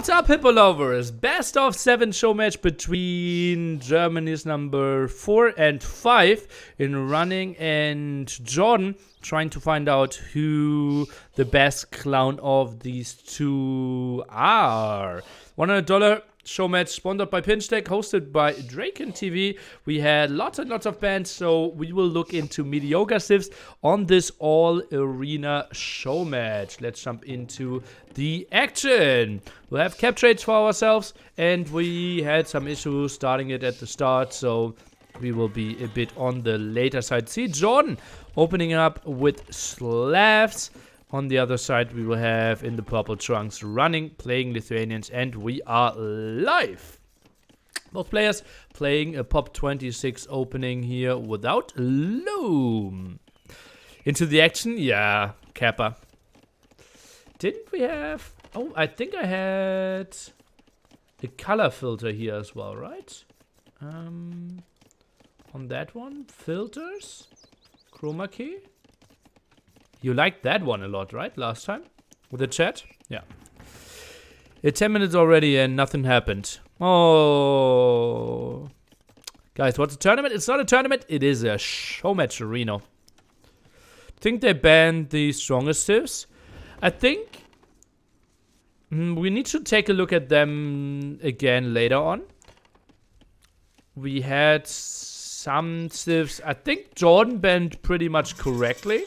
What's up, Hippo lovers? Best of 7 show match between Germany's number 4 and 5 in running and Jordan, trying to find out who the best clown of these two are. $100 show match sponsored by Pinchdeck, hosted by Draken TV. We had lots and lots of bands, so we will look into mediocre civs on this all-arena show match. Let's jump into the action. We'll have cap trades for ourselves, and we had some issues starting it at the start, so we will be a bit on the later side. See Jordan opening up with Slavs. On the other side, we will have in the purple trunks running, playing Lithuanians, and we are live. Both players playing a Pop 26 opening here without Loom. Into the action, yeah, Kappa. Didn't we have... Oh, I think I had a color filter here as well, right? On that one, filters, chroma key. You liked that one a lot, right? Last time? With the chat? Yeah. It's 10 minutes already and nothing happened. Oh. Guys, what's a tournament? It's not a tournament. It is a show match arena. Think they banned the strongest civs? I think we need to take a look at them again later on. We had some civs. I think Jordan banned pretty much correctly.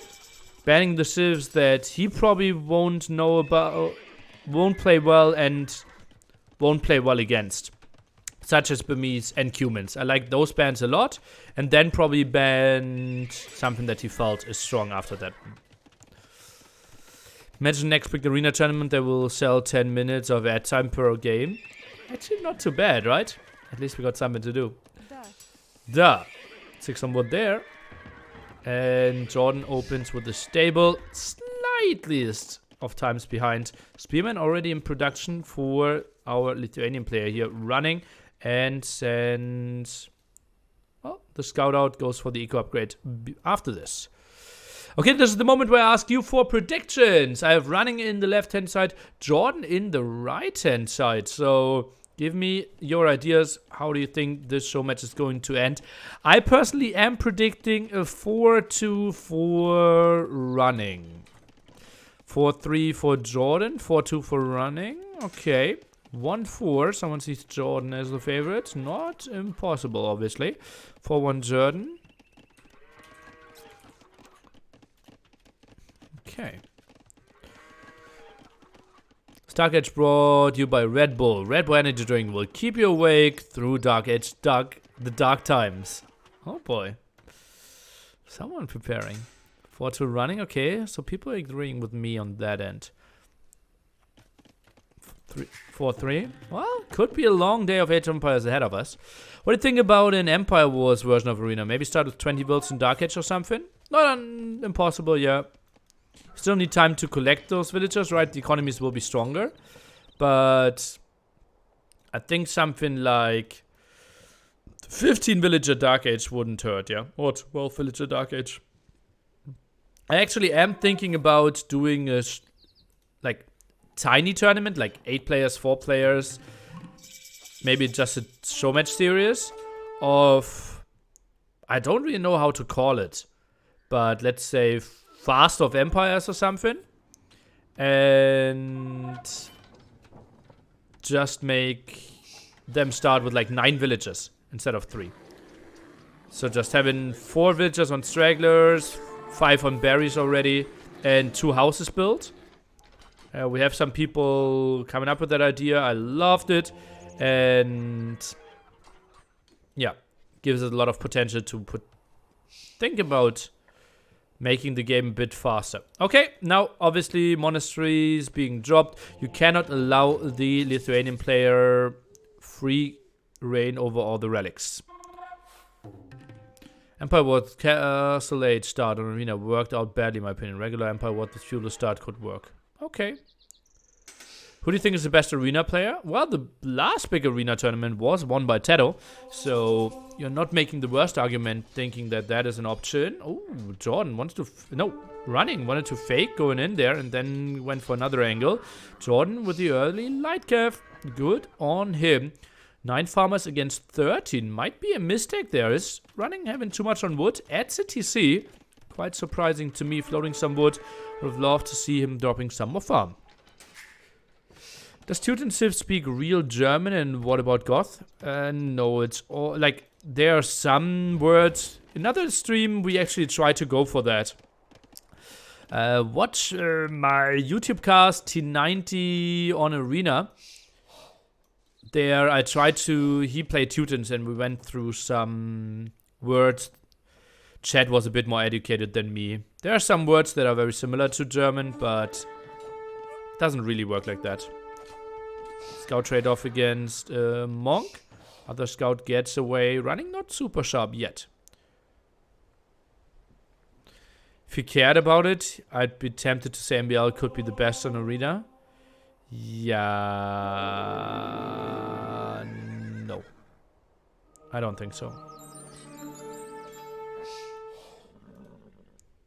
Banning the civs that he probably won't know about, won't play well and won't play well against. Such as Burmese and Cumans. I like those bans a lot. And then probably banned something that he felt is strong after that. Imagine next big arena tournament they will sell 10 minutes of ad time per game. Actually not too bad, right? At least we got something to do. Duh. 6 on wood there. And Jordan opens with the stable, slightliest of times behind. Spearman already in production for our Lithuanian player here, running and sends... Well, the scout out goes for the eco upgrade after this. Okay, this is the moment where I ask you for predictions. I have running in the left-hand side, Jordan in the right-hand side. So... give me your ideas. How do you think this show match is going to end? I personally am predicting a 4-2 for running. 4-3 for Jordan. 4-2 for running. Okay. 1-4. Someone sees Jordan as the favorite. Not impossible, obviously. 4-1 Jordan. Okay. Dark Edge brought you by Red Bull. Red Bull energy drink will keep you awake through Dark Edge, the dark times. Oh boy. Someone preparing. 4-2 running, okay. So people are agreeing with me on that end. 4-3. Well, could be a long day of Age of Empires ahead of us. What do you think about an Empire Wars version of Arena? Maybe start with 20 builds in Dark Edge or something? Not impossible, yeah. Still need time to collect those villagers, right? The economies will be stronger. But I think something like 15 villager Dark Age wouldn't hurt, yeah? Or 12 villager Dark Age. I actually am thinking about doing a like tiny tournament, like 8 players, 4 players. Maybe just a show match series of... I don't really know how to call it. But let's say... Fast of Empires or something. And just make them start with like 9 villages instead of 3. So just having 4 villages on stragglers, 5 on berries already, and 2 houses built. We have some people coming up with that idea. I loved it. And yeah, gives it a lot of potential to think about making the game a bit faster. Okay, now obviously monasteries being dropped. You cannot allow the Lithuanian player free reign over all the relics. Empire Wars Castle Age start on Arena worked out badly in my opinion. Regular Empire Wars with Feudal start could work. Okay. Who do you think is the best arena player? Well, the last big arena tournament was won by Tedo, so you're not making the worst argument thinking that that is an option. Oh, Jordan wants to... Running wanted to fake going in there and then went for another angle. Jordan with the early light curve. Good on him. 9 farmers against 13. Might be a mistake there. Is Running having too much on wood at CTC? Quite surprising to me, floating some wood. Would have loved to see him dropping some more farm. Does Tutensiv speak real German, and what about Goth? No, it's all... Like, there are some words... Another stream, we actually try to go for that. Watch my YouTube cast T90 on Arena. There I tried to... He played Teutons and we went through some words. Chad was a bit more educated than me. There are some words that are very similar to German, but it doesn't really work like that. Scout trade-off against Monk. Other scout gets away. Running not super sharp yet. If you cared about it, I'd be tempted to say MBL could be the best on Arena. Yeah... No. I don't think so.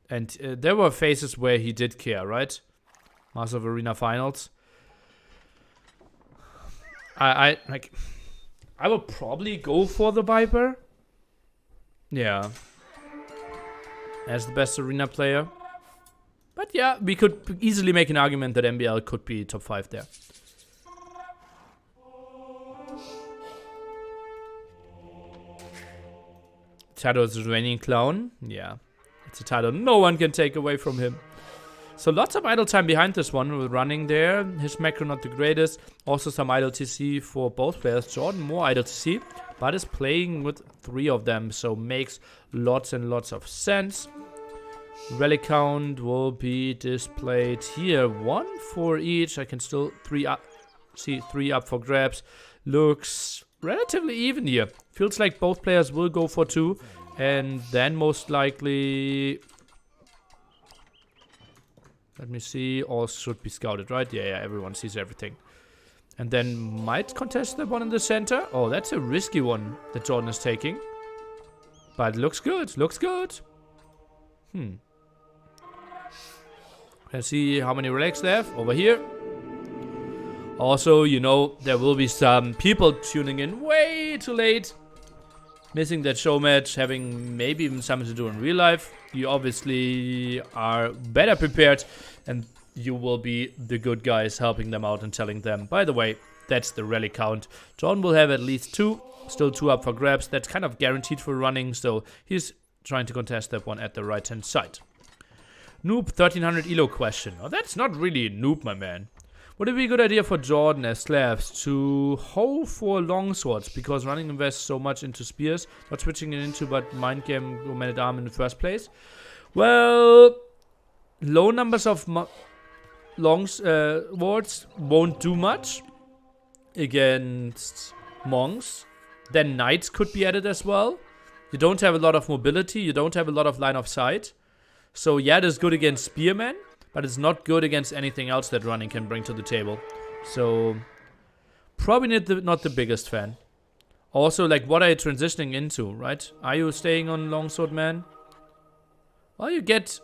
And there were phases where he did care, right? Master of Arena Finals. I would probably go for the Viper. Yeah. As the best arena player. But yeah, we could easily make an argument that MBL could be top 5 there. Tado is a reigning clown. Yeah. It's a title no one can take away from him. So lots of idle time behind this one with Running there. His macro not the greatest. Also some idle TC for both players. Jordan more idle TC, but is playing with 3 of them. So makes lots and lots of sense. Relic count will be displayed here. 1 for each. I can still 3 up. See 3 up for grabs. Looks relatively even here. Feels like both players will go for 2. And then most likely... Let me see. All should be scouted, right? Yeah, everyone sees everything. And then might contest the one in the center. Oh, that's a risky one that Jordan is taking. But looks good. Looks good. Let's see how many relics they have over here. Also, you know, there will be some people tuning in way too late. Missing that show match, having maybe even something to do in real life. You obviously are better prepared and you will be the good guys helping them out and telling them, by the way, that's the relic count. John will have at least 2, still 2 up for grabs. That's kind of guaranteed for Running, so he's trying to contest that one at the right hand side. Noob 1300 elo question. Oh, that's not really a noob, my man. Would it be a good idea for Jordan as Slavs to hold for longswords because Running invests so much into spears, not switching it into but mind game Man at Arm in the first place? Well, low numbers of longswords won't do much against monks. Then knights could be added as well. You don't have a lot of mobility, you don't have a lot of line of sight. So yeah, it is good against spearmen. But it's not good against anything else that Running can bring to the table. So, probably not the biggest fan. Also, like, what are you transitioning into, right? Are you staying on Longsword Man? Well, you get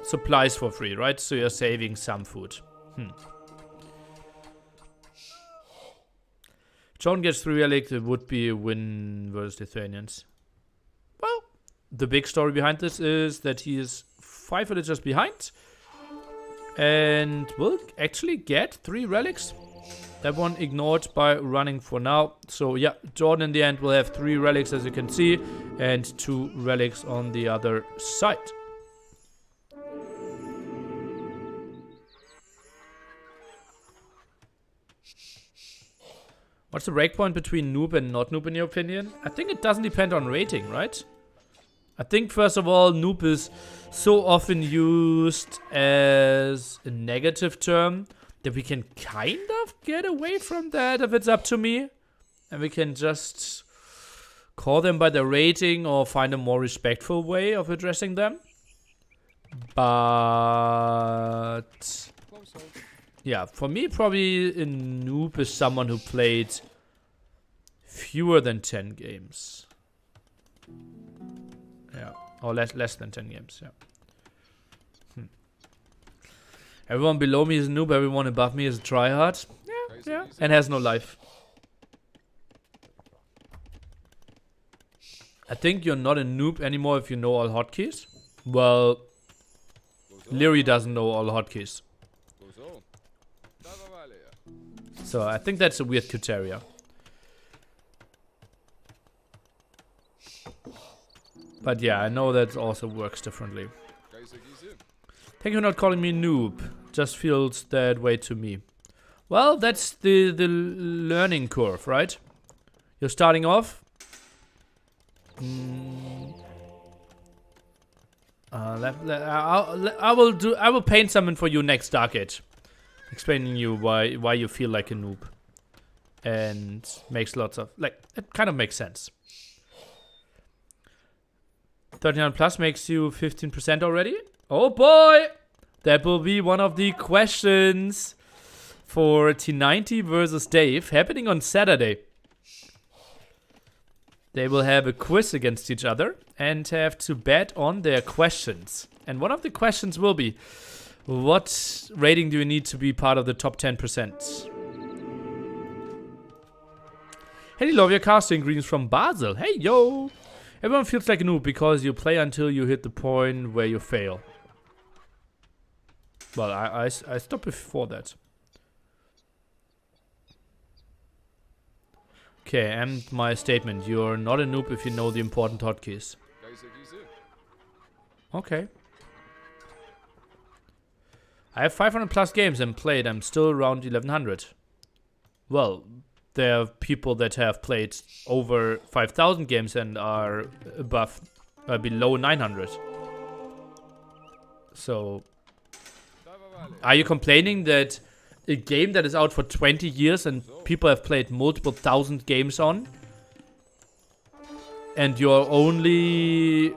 supplies for free, right? So you're saving some food. John gets 3 relics, it would be a win versus Lithuanians. Well, the big story behind this is that he is 5 villagers behind and will actually get 3 relics. That one ignored by Running for now. So yeah, Jordan in the end will have 3 relics as you can see and 2 relics on the other side. What's the breakpoint between noob and not noob in your opinion? I think it doesn't depend on rating, right? I think, first of all, noob is so often used as a negative term that we can kind of get away from that if it's up to me. And we can just call them by their rating or find a more respectful way of addressing them. But Yeah, for me, probably a noob is someone who played fewer than 10 games. Yeah, or less than 10 games, yeah. Everyone below me is a noob, everyone above me is a tryhard. Yeah, and has no life. I think you're not a noob anymore if you know all hotkeys. Well, Leary doesn't know all hotkeys. So I think that's a weird criteria. But yeah, I know that also works differently. Thank you for not calling me noob. Just feels that way to me. Well, that's the learning curve, right? You're starting off. I will paint something for you next Dark Age, explaining you why you feel like a noob, and makes lots of it kind of makes sense. 39 plus makes you 15% already. Oh boy, that will be one of the questions for T90 versus Dave happening on Saturday. They will have a quiz against each other and have to bet on their questions. And one of the questions will be, what rating do you need to be part of the top 10%? Hey, love your casting greetings from Basel. Hey, yo! Everyone feels like a noob because you play until you hit the point where you fail. Well, I stopped before that. Okay, and my statement. You're not a noob if you know the important hotkeys. Okay. I have 500 plus games and played. I'm still around 1100. Well, there are people that have played over 5,000 games and are below 900. So, are you complaining that a game that is out for 20 years and people have played multiple thousand games on, and you're only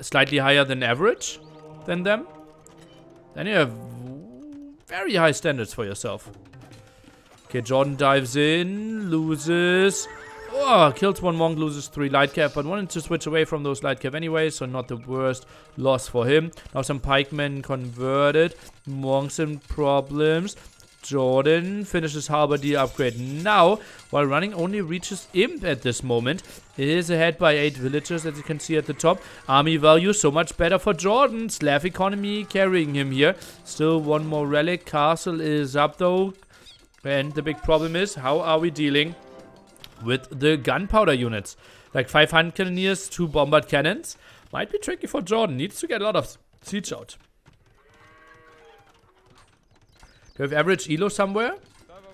slightly higher than average than them? Then you have very high standards for yourself. Okay, Jordan dives in, loses. Oh, kills one monk, loses 3 light cap, but wanted to switch away from those light cap anyway, so not the worst loss for him. Now some pikemen converted. Monks in problems. Jordan finishes Halberdier upgrade now, while running only reaches Imp at this moment. It is ahead by 8 villagers, as you can see at the top. Army value so much better for Jordan. Slav economy carrying him here. Still one more relic. Castle is up though. And the big problem is, how are we dealing with the gunpowder units? Like 5 hand cannoneers, 2 bombard cannons. Might be tricky for Jordan. Needs to get a lot of siege out. Do we have average elo somewhere?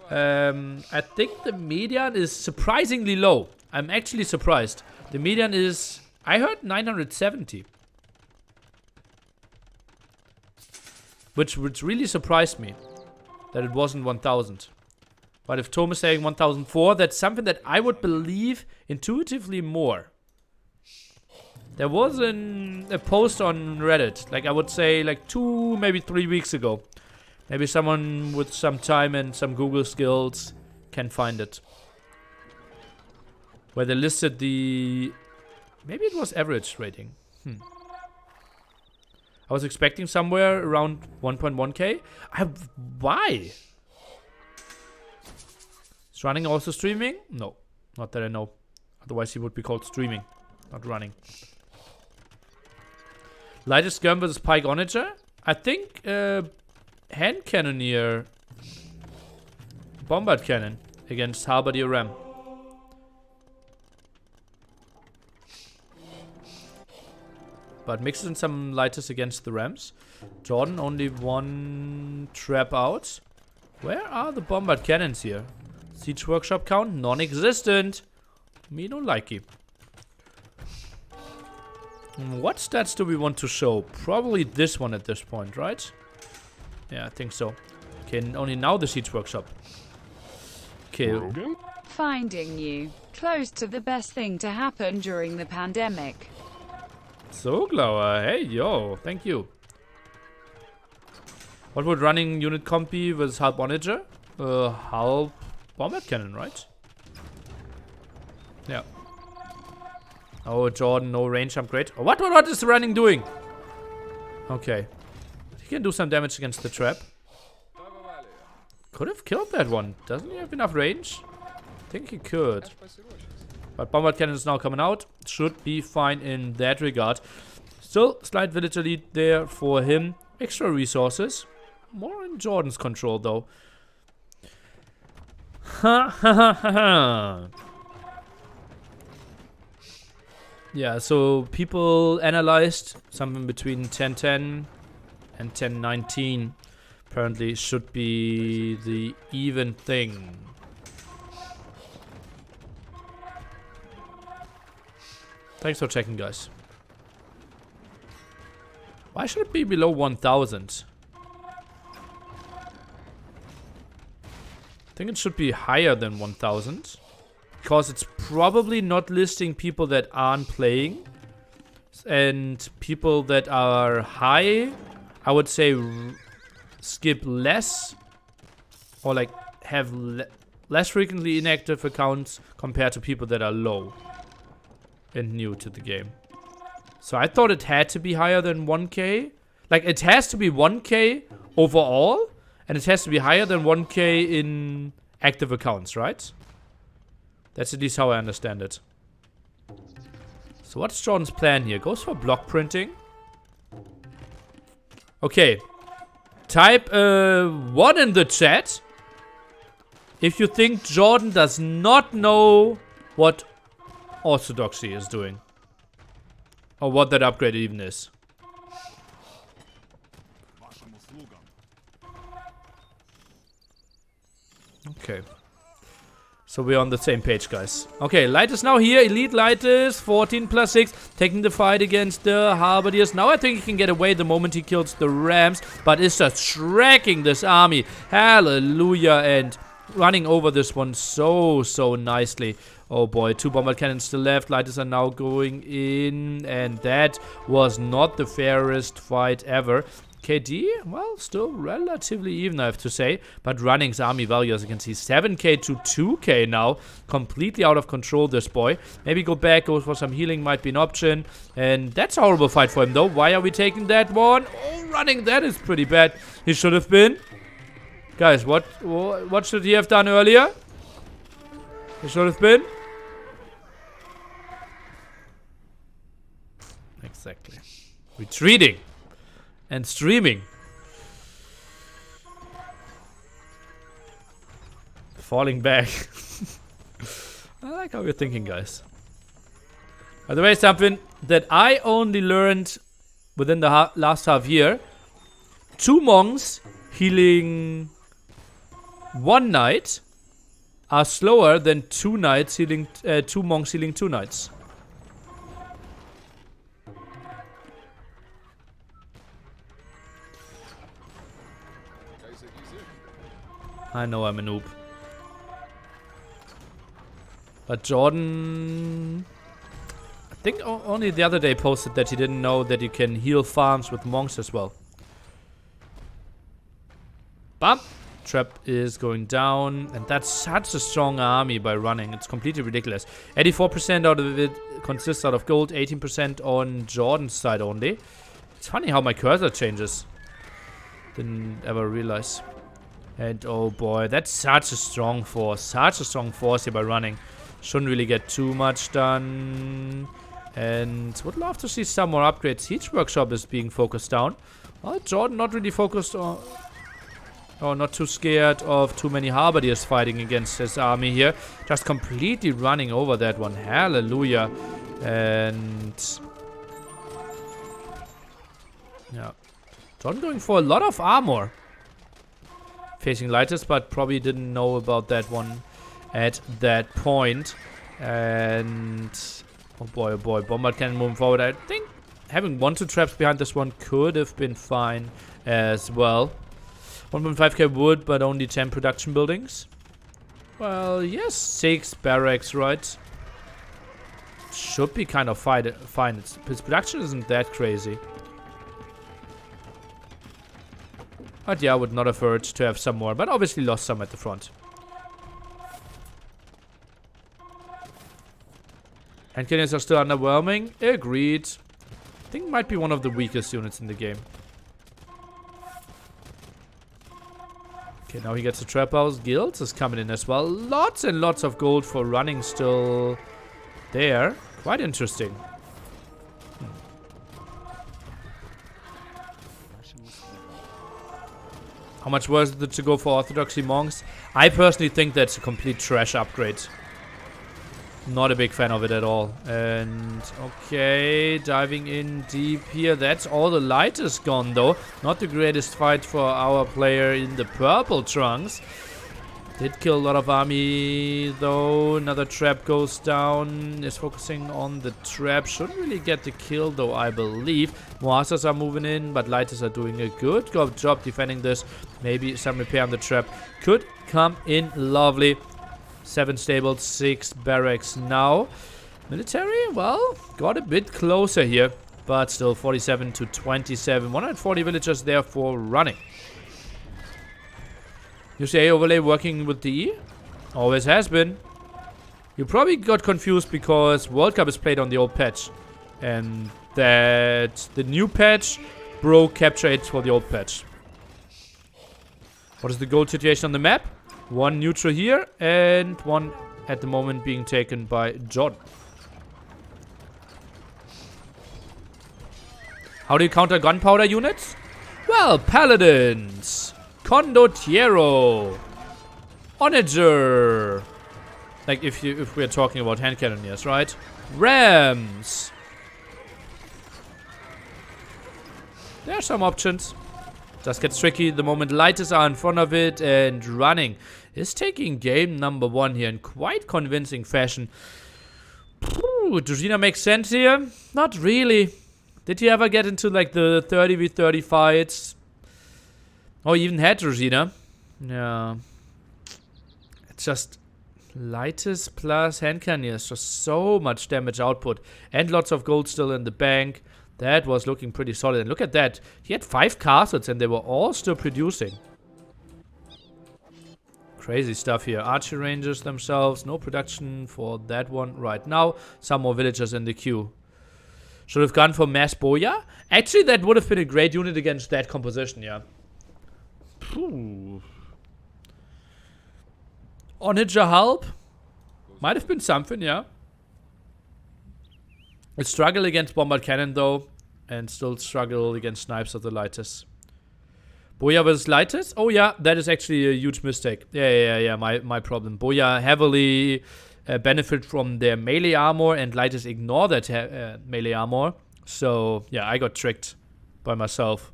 I think the median is surprisingly low. I'm actually surprised. The median is, I heard 970. Which really surprised me. That it wasn't 1000. But if Tom is saying 1004, that's something that I would believe intuitively more. There was a post on Reddit, like I would say like 2, maybe 3 weeks ago. Maybe someone with some time and some Google skills can find it. Where they listed the... Maybe it was average rating. I was expecting somewhere around 1.1k. Why? Is running also streaming? No, not that I know. Otherwise he would be called streaming, not running. Lightest skirm versus Pike Onager? I think hand cannoneer bombard cannon against Halberdier Ram. But mixes in some lighters against the Rams. Jordan only 1 trap out. Where are the bombard cannons here? Siege workshop count? Non-existent. Me don't like it. What stats do we want to show? Probably this one at this point, right? Yeah, I think so. Okay, only now the siege workshop. Okay. Finding you. Close to the best thing to happen during the pandemic. So, Glauer, hey, yo, thank you. What would running unit comp be with Halb Onager? Halb Bombard Cannon, right? Yeah. Oh, Jordan, no range upgrade. Oh, what is running doing? Okay. He can do some damage against the trap. Could have killed that one. Doesn't he have enough range? I think he could. But Bombard Cannon is now coming out. Should be fine in that regard. Still, slight villager lead there for him. Extra resources. More in Jordan's control, though. Ha ha ha ha ha. Yeah, so people analyzed something between 1010 and 1019. Apparently should be the even thing. Thanks for checking, guys. Why should it be below 1000? I think it should be higher than 1000. Because it's probably not listing people that aren't playing. And people that are high, I would say skip less. Or like have less frequently inactive accounts compared to people that are low and new to the game. So I thought it had to be higher than 1k. Like it has to be 1k overall. And it has to be higher than 1k in active accounts, right? That's at least how I understand it. So what's Jordan's plan here? Goes for block printing. Okay. Type 1 in the chat if you think Jordan does not know what Orthodoxy is doing. Or what that upgrade even is. Okay. So we're on the same page, guys. Okay, Light is now here. Elite Light is 14 plus 6. Taking the fight against the Halberdiers. Now I think he can get away the moment he kills the Rams. But is just tracking this army. Hallelujah. And running over this one so nicely. Oh boy, 2 bombard cannons still left. Lighters are now going in. And that was not the fairest fight ever. KD, well, still relatively even, I have to say. But Running's army value, as you can see, 7k to 2k now. Completely out of control, this boy. Maybe go back, go for some healing might be an option. And that's a horrible fight for him, though. Why are we taking that one? Oh, Running, that is pretty bad. He should have been. Guys, what should he have done earlier? He should have been. Exactly. Retreating. And streaming. Falling back. I like how you're thinking, guys. By the way, something that I only learned within the last half year. 2 monks healing 1 night are slower than 2 nights healing 2 monks healing 2 nights. I know I'm a noob. But Jordan, I think only the other day posted that he didn't know that you can heal farms with monks as well. Bam! Trap is going down. And that's such a strong army by Running. It's completely ridiculous. 84% out of it consists out of gold. 18% on Jordan's side only. It's funny how my cursor changes. Didn't ever realize. And oh boy, that's such a strong force. Such a strong force here by Running. Shouldn't really get too much done. And would love to see some more upgrades. Siege Workshop is being focused down. Well, Jordan not really focused on... Oh, not too scared of too many Halberdiers fighting against his army here. Just completely running over that one. Hallelujah. And... yeah. Jordan going for a lot of armor. Facing Lighters, but probably didn't know about that one at that point. And oh boy, Bombard Cannon moving forward. I think having 1-2 traps behind this one could have been fine as well. 1.5k wood, but only 10 production buildings. Well, yes, 6 barracks, right? Should be kind of fine. His production isn't that crazy. But yeah, would not have hurt to have some more. But obviously lost some at the front. Handcannons are still underwhelming. Agreed. I think might be one of the weakest units in the game. Okay, now he gets the Trap House. Guilds is coming in as well. Lots and lots of gold for running still there. Quite interesting. How much worth is it to go for Orthodoxy Monks? I personally think that's a complete trash upgrade. Not a big fan of it at all. And okay, diving in deep here. That's all the light is gone though. Not the greatest fight for our player in the purple trunks. Did kill a lot of army though. Another trap goes down. Is focusing on the trap. Should really get the kill though, I believe. Moasas are moving in, but lighters are doing a good job defending this. Maybe some repair on the trap could come in lovely. 7 stables, 6 barracks now. Military, well, got a bit closer here. But still 47 to 27. 140 villagers there for running. UCA overlay working with DE? Always has been. You probably got confused because World Cup is played on the old patch. And that the new patch broke capture aids for the old patch. What is the gold situation on the map? 1 neutral here, and 1 at the moment being taken by John. How do you counter gunpowder units? Well, paladins, condottiero, onager. Like if we're talking about hand cannoneers, right? Rams. There are some options. Just gets tricky the moment lighters are in front of it, and running is taking game number 1 here in quite convincing fashion. Druzhina makes sense here? Not really. Did you ever get into like the 30v30 fights? Or even had Druzhina? Yeah. It's just lighters plus hand cannoneers. Just so much damage output. And lots of gold still in the bank. That was looking pretty solid. And look at that. He had 5 castles and they were all still producing. Crazy stuff here. Archer rangers themselves. No production for that one right now. Some more villagers in the queue. Should have gone for Mass Boya. Actually, that would have been a great unit against that composition, yeah. Onager Halp. Might have been something, yeah. It struggle against Bombard Cannon though, and still struggle against Snipes of the Lighters. Boya versus Lighters? Oh yeah, that is actually a huge mistake. Yeah, my problem. Boya heavily benefit from their melee armor, and Lighters ignore that melee armor. So yeah, I got tricked by myself.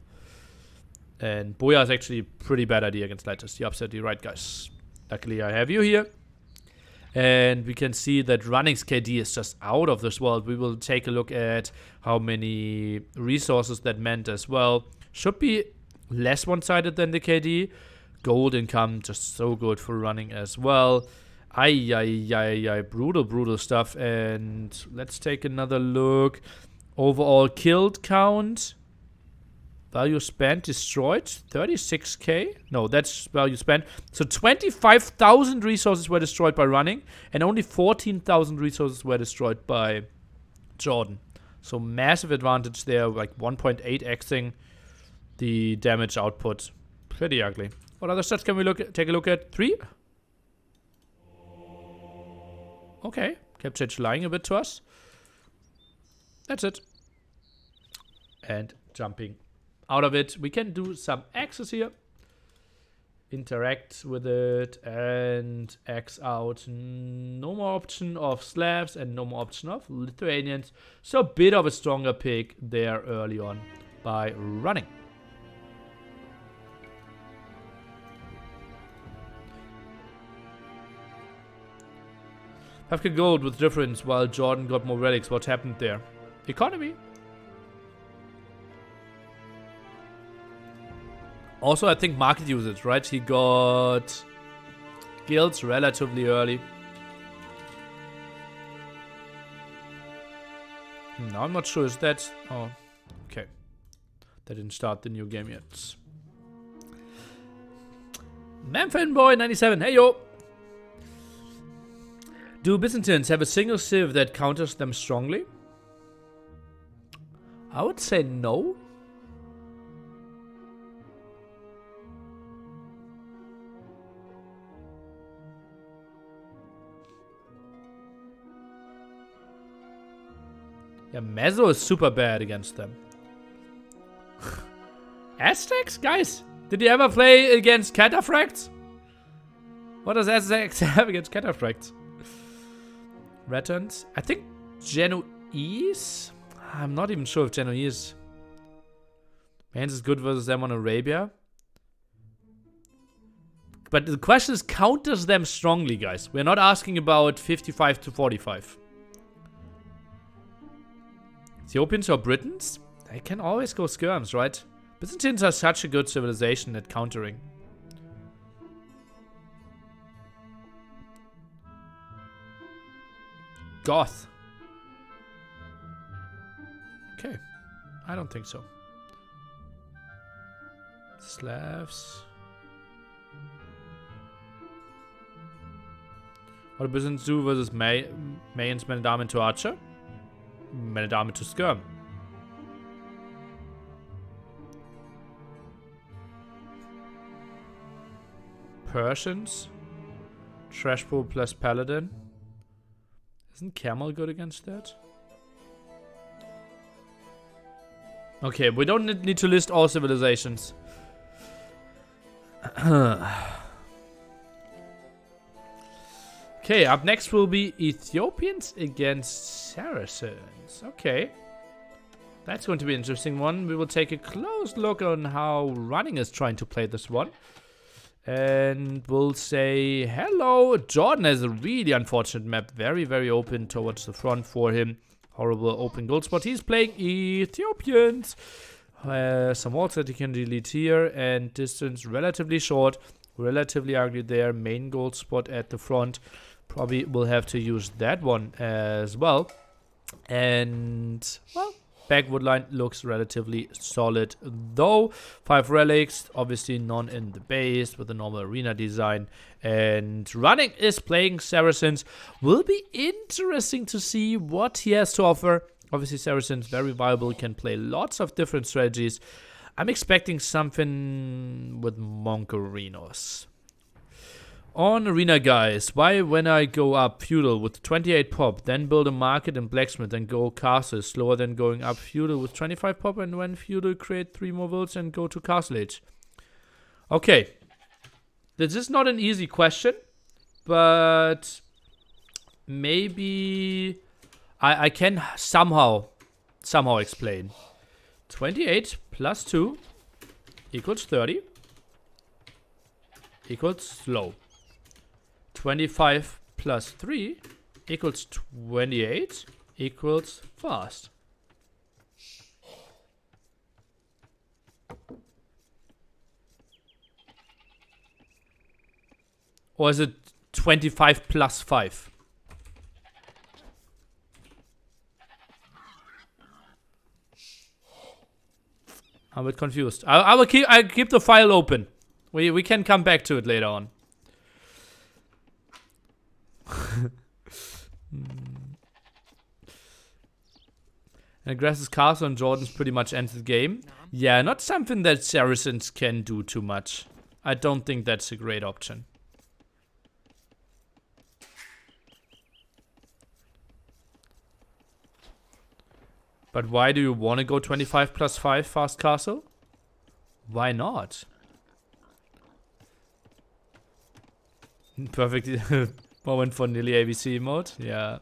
And Boya is actually a pretty bad idea against Lighters. You're absolutely right, guys. Luckily I have you here. And we can see that Running's KD is just out of this world. We will take a look at how many resources that meant as well. Should be less one-sided than the KD. Gold income, just so good for Running as well. Brutal stuff. And let's take another look. Overall killed count. Value spent, destroyed, 36k. No, that's value spent. So 25,000 resources were destroyed by Running, and only 14,000 resources were destroyed by Jordan. So massive advantage there, like 1.8xing the damage output. Pretty ugly. What other stats can we take a look at? 3? Okay, Capture Edge lying a bit to us. That's it. And jumping out of it, we can do some axes here. Interact with it and X out. No more option of Slavs and no more option of Lithuanians. So a bit of a stronger pick there early on by Running. 5k gold with difference while Jordan got more relics. What happened there? Economy. Also, I think market usage, right? He got guilds relatively early. No, I'm not sure. Is that... Oh, okay. That didn't start the new game yet. Fanboy 97. Hey yo. Do Byzantines have a single civ that counters them strongly? I would say no. Yeah, Mezzo is super bad against them. Aztecs? Guys, did you ever play against cataphracts? What does Aztecs have against cataphracts? Bretons? I think Genoese? I'm not even sure if Genoese. Mainz is good versus them on Arabia. But the question is, counters them strongly, guys. We're not asking about 55 to 45. Ethiopians or Britons? They can always go skirms, right? Byzantines are such a good civilization at countering. Goth. Okay. I don't think so. Slavs. What do Byzantines do versus Mayans, Men-at-Arms into Archer? Men-at-Arms into Skirm. Persians. Trashpool plus Paladin. Isn't Camel good against that? Okay, we don't need to list all civilizations. Okay, up next will be Ethiopians against Saracens. Okay. That's going to be an interesting one. We will take a close look on how Running is trying to play this one. And we'll say hello. Jordan has a really unfortunate map. Very, very open towards the front for him. Horrible open gold spot. He's playing Ethiopians. Some walls that he can delete here. And distance relatively short. Relatively ugly there. Main gold spot at the front. Probably will have to use that one as well. And, well, backwood line looks relatively solid though. 5 relics, obviously none in the base with the normal arena design. And Running is playing Saracens. Will be interesting to see what he has to offer. Obviously Saracens very viable, can play lots of different strategies. I'm expecting something with Monkarinos. On Arena, guys, why when I go up Feudal with 28 pop, then build a market and blacksmith and go castle, slower than going up Feudal with 25 pop, and when Feudal create 3 more wilds and go to castle age? Okay, this is not an easy question, but maybe I can somehow explain. 28 plus 2 equals 30 equals slow. 25 plus 3 equals 28 equals fast. Or is it 25 plus 5? I'm a bit confused. I'll keep the file open. We can come back to it later on. And aggressive castle on Jordan's pretty much ends the game. Yeah, not something that Saracens can do too much. I don't think that's a great option. But why do you want to go 25 plus 5 fast castle? Why not? Perfect moment for Nilly ABC mode. Yeah.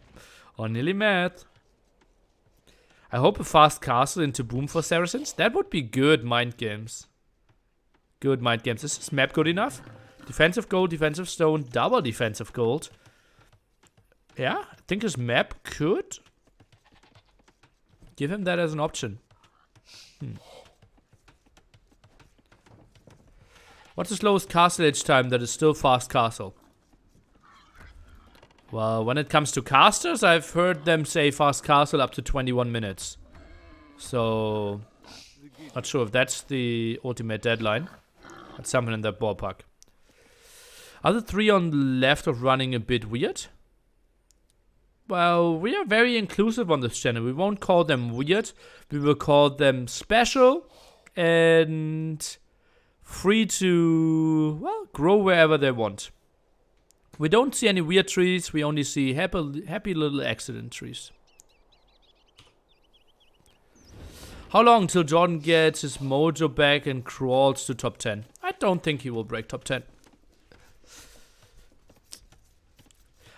Or Nilly math. I hope a fast castle into boom for Saracens. That would be good mind games. Good mind games. Is this map good enough? Defensive gold, defensive stone, double defensive gold. Yeah, I think his map could give him that as an option. What's the slowest castle age time that is still fast castle? Well, when it comes to casters, I've heard them say fast castle up to 21 minutes. So, not sure if that's the ultimate deadline. But something in that ballpark. Are the three on the left of running a bit weird? Well, we are very inclusive on this channel. We won't call them weird. We will call them special and free to, well, grow wherever they want. We don't see any weird trees. We only see happy little accident trees. How long till Jordan gets his mojo back and crawls to top 10? I don't think he will break top 10.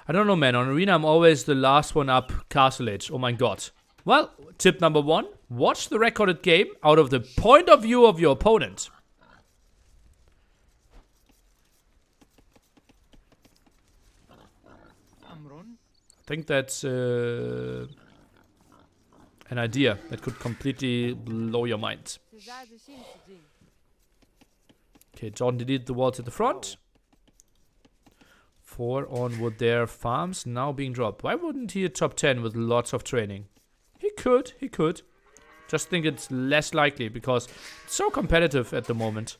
I don't know, man. On Arena, I'm always the last one up Castle Age. Oh my god. Well, tip number 1. Watch the recorded game out of the point of view of your opponent. I think that's an idea that could completely blow your mind. Okay, Jordan deleted the walls at the front. 4 on wood there. Farms now being dropped. Why wouldn't he top 10 with lots of training? He could. Just think it's less likely because it's so competitive at the moment.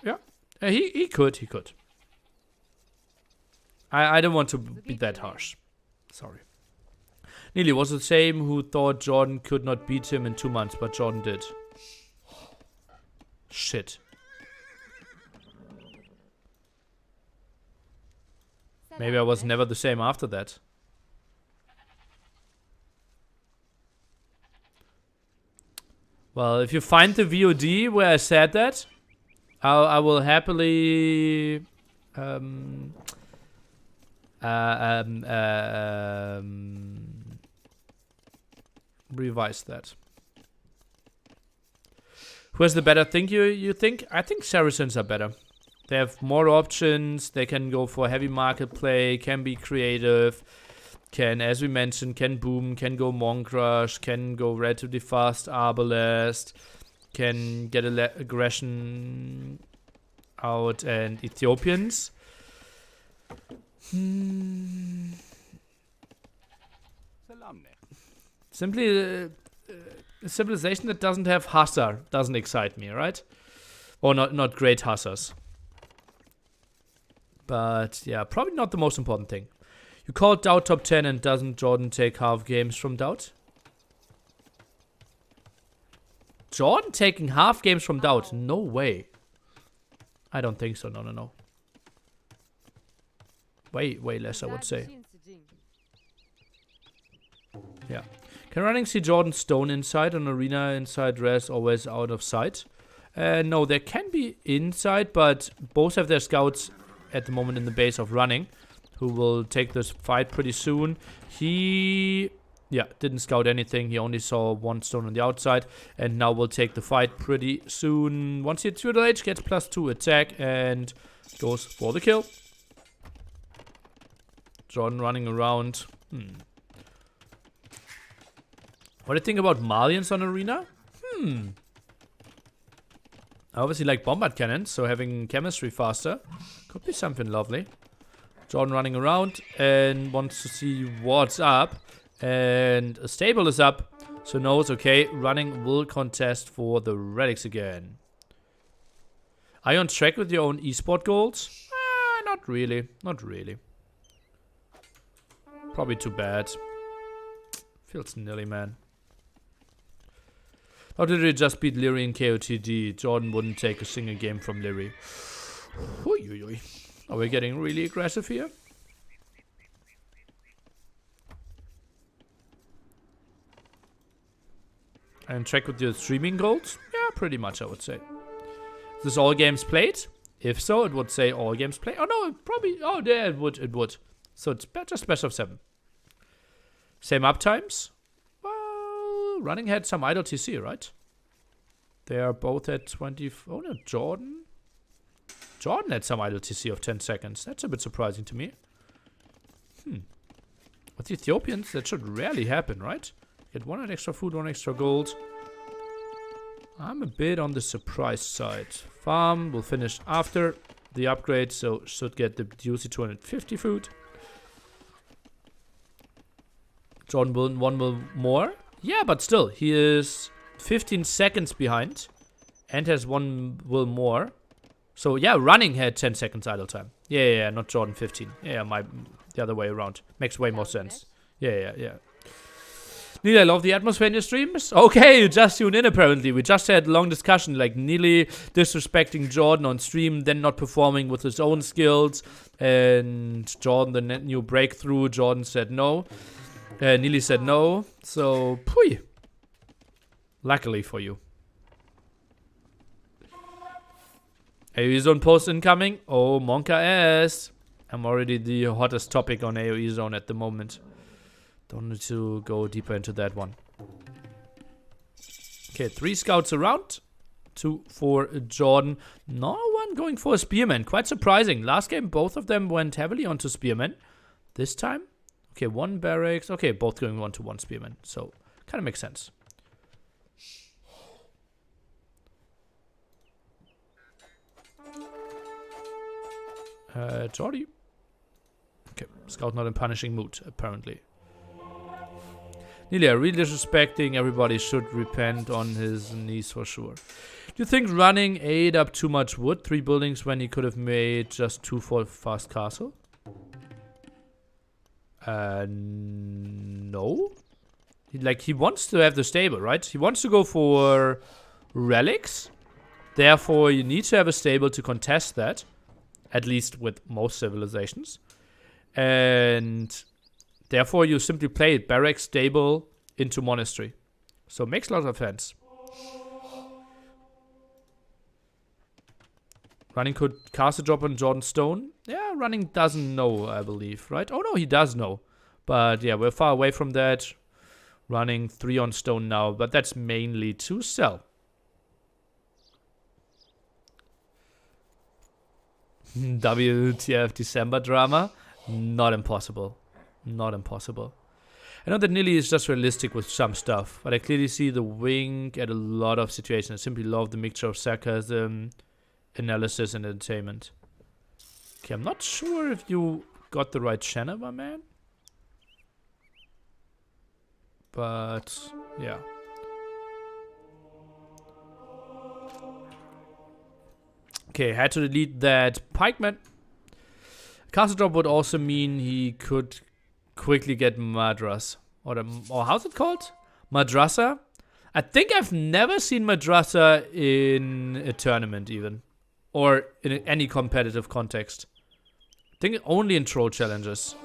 Yeah. He could. I don't want to be that harsh. Sorry. Nearly was the same who thought Jordan could not beat him in 2 months, but Jordan did. Shit. Maybe I was never the same after that. Well, if you find the VOD where I said that, I will happily revise that. Who has the better thing you think? I think Saracens are better. They have more options. They can go for heavy market play, can be creative, can, as we mentioned, can boom, can go Monk Rush, can go relatively fast Arbalest, can get aggression out, and Ethiopians. Simply, a civilization that doesn't have Hussar doesn't excite me, right? Or not great Hussars. But yeah, probably not the most important thing. You called Doubt top 10 and doesn't Jordan take half games from Doubt? Jordan taking half games from Doubt? No way. I don't think so, no. Way less, I would say. Yeah. Can running see Jordan stone inside on Arena inside res always out of sight? No, there can be inside, but both have their scouts at the moment in the base of running, who will take this fight pretty soon. He, yeah, didn't scout anything. He only saw 1 stone on the outside, and now will take the fight pretty soon. Once he hits Feudal Age, gets +2 attack, and goes for the kill. Jordan running around. What do you think about Malians on Arena? I obviously like bombard cannons, so having chemistry faster could be something lovely. Jordan running around and wants to see what's up. And a stable is up, so knows, okay, running will contest for the relics again. Are you on track with your own esport goals? Not really. Probably too bad. Feels nilly, man. How did we just beat Leary in KOTD? Jordan wouldn't take a single game from Leary. Are we getting really aggressive here? And track with your streaming goals? Yeah, pretty much, I would say. Is this all games played? If so, it would say all games played. Oh no, it probably. Oh, yeah, it would. So it's just best of 7. Same uptimes? Well, running had some idle TC, right? They are both at 20. Oh no, Jordan. Jordan had some idle TC of 10 seconds. That's a bit surprising to me. With the Ethiopians, that should rarely happen, right? Get 1 extra food, 1 extra gold. I'm a bit on the surprise side. Farm will finish after the upgrade, so should get the juicy 250 food. Jordan will 1 will more. Yeah, but still, he is 15 seconds behind and has 1 will more. So yeah, running had 10 seconds idle time. Yeah, not Jordan 15. Yeah, the other way around. Makes way more sense. Yeah. Neely, I love the atmosphere in your streams. Okay, you just tuned in apparently. We just had a long discussion, like Neely disrespecting Jordan on stream, then not performing with his own skills. And Jordan, the new breakthrough, Jordan said no. Neely said no. So, pooey. Luckily for you. AoE Zone post incoming. Oh, Monka ass. I'm already the hottest topic on AoE Zone at the moment. Don't need to go deeper into that one. Okay, 3 scouts around. 2 for Jordan. No one going for a spearman. Quite surprising. Last game, both of them went heavily onto spearman. This time, okay, 1 barracks. Okay, both going 1 to 1 spearman. So, kind of makes sense. Jordy. Okay, scout not in punishing mood, apparently. Neely, really disrespecting. Everybody should repent on his knees for sure. Do you think running ate up too much wood? 3 buildings when he could have made just 2 for fast castle? No. He wants to have the stable, right? He wants to go for relics. Therefore, you need to have a stable to contest that. At least with most civilizations. And therefore, you simply play it barracks, stable, into monastery. So it makes a lot of sense. Running could cast a drop on Jordan Stone. Yeah, running doesn't know, I believe, right? Oh no, he does know. But yeah, we're far away from that. Running 3 on stone now, but that's mainly to sell. WTF December drama? Not impossible. Not impossible. I know that Neely is just realistic with some stuff, but I clearly see the wink at a lot of situations. I simply love the mixture of sarcasm, analysis, and entertainment. Okay, I'm not sure if you got the right channel, my man. But, yeah. Okay, had to delete that pikeman. Castle drop would also mean he could quickly get Madras. Or how's it called? Madrasa? I think I've never seen Madrasa in a tournament even. Or in any competitive context. I think only in troll challenges.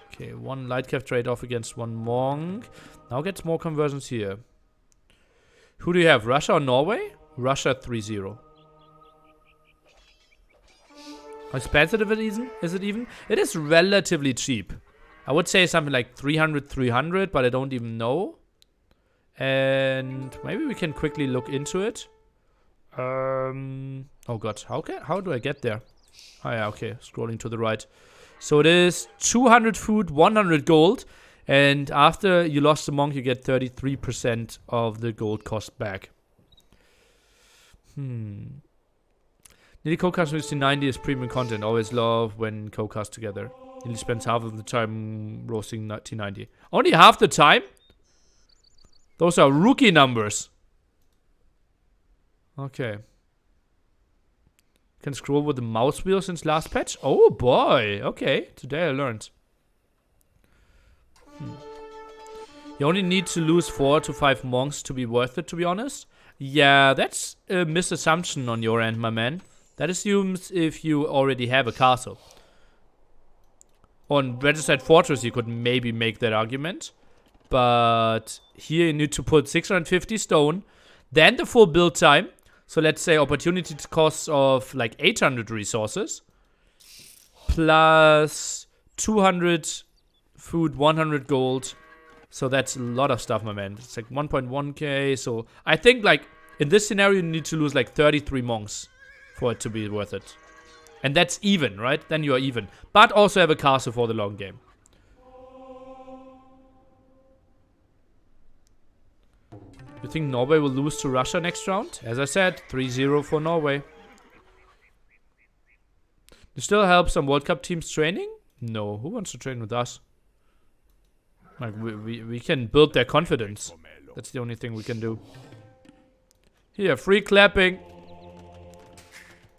Okay, 1 Lightcap trade-off against 1 Monk. Now gets more conversions here. Who do you have? Russia or Norway? Russia 3-0. How expensive is it even? It is relatively cheap. I would say something like 300, but I don't even know. And maybe we can quickly look into it. Oh god, how do I get there? Oh yeah, okay, scrolling to the right. So it is 200 food, 100 gold. And after you lost the monk, you get 33% of the gold cost back. Nearly co-cast with T90 is premium content. Always love when co-cast together. Nearly spends half of the time roasting T90. Only half the time? Those are rookie numbers. Okay. Can scroll with the mouse wheel since last patch? Oh boy. Okay, today I learned. You only need to lose 4 to 5 monks to be worth it, to be honest. Yeah, that's a misassumption on your end, my man. That assumes if you already have a castle. On Regicide Fortress, you could maybe make that argument. But here you need to put 650 stone, then the full build time. So let's say opportunity costs of like 800 resources. Plus 200 food, 100 gold. So that's a lot of stuff, my man. It's like 1.1k. So I think like in this scenario, you need to lose like 33 monks for it to be worth it. And that's even, right? Then you are even. But also have a castle for the long game. You think Norway will lose to Russia next round? As I said, 3-0 for Norway. You still help some World Cup teams training? No. Who wants to train with us? Like, we can build their confidence. That's the only thing we can do. Here, free clapping.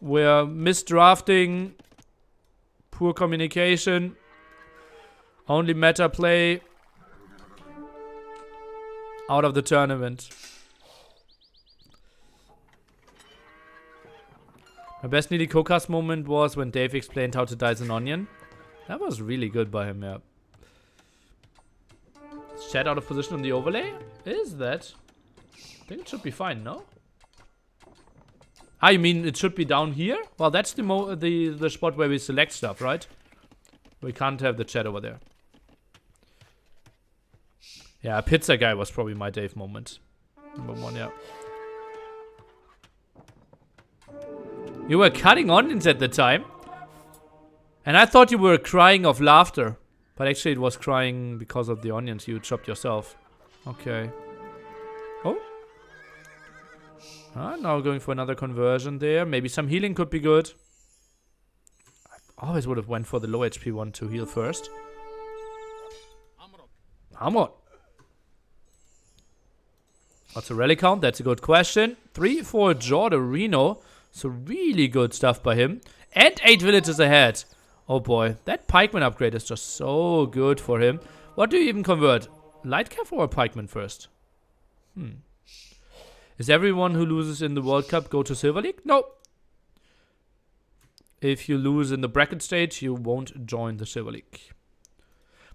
We're misdrafting. Poor communication. Only meta play. Out of the tournament. My best Needy Kokas moment was when Dave explained how to dice an onion. That was really good by him, yeah. Is chat out of position on the overlay? Is that? I think it should be fine, no? Ah, you mean it should be down here? Well, that's the spot where we select stuff, right? We can't have the chat over there. Yeah, pizza guy was probably my Dave moment. Number 1, yeah. You were cutting onions at the time. And I thought you were crying of laughter. But actually it was crying because of the onions you chopped yourself. Okay. Oh. Ah, now going for another conversion there. Maybe some healing could be good. I always would have went for the low HP one to heal first. Amon. What's a rally count? That's a good question. 3 for Jordarino. So really good stuff by him. And 8 villages ahead. Oh boy. That pikeman upgrade is just so good for him. What do you even convert? Lightcav or pikeman first? Is everyone who loses in the World Cup go to Silver League? No. If you lose in the bracket stage, you won't join the Silver League.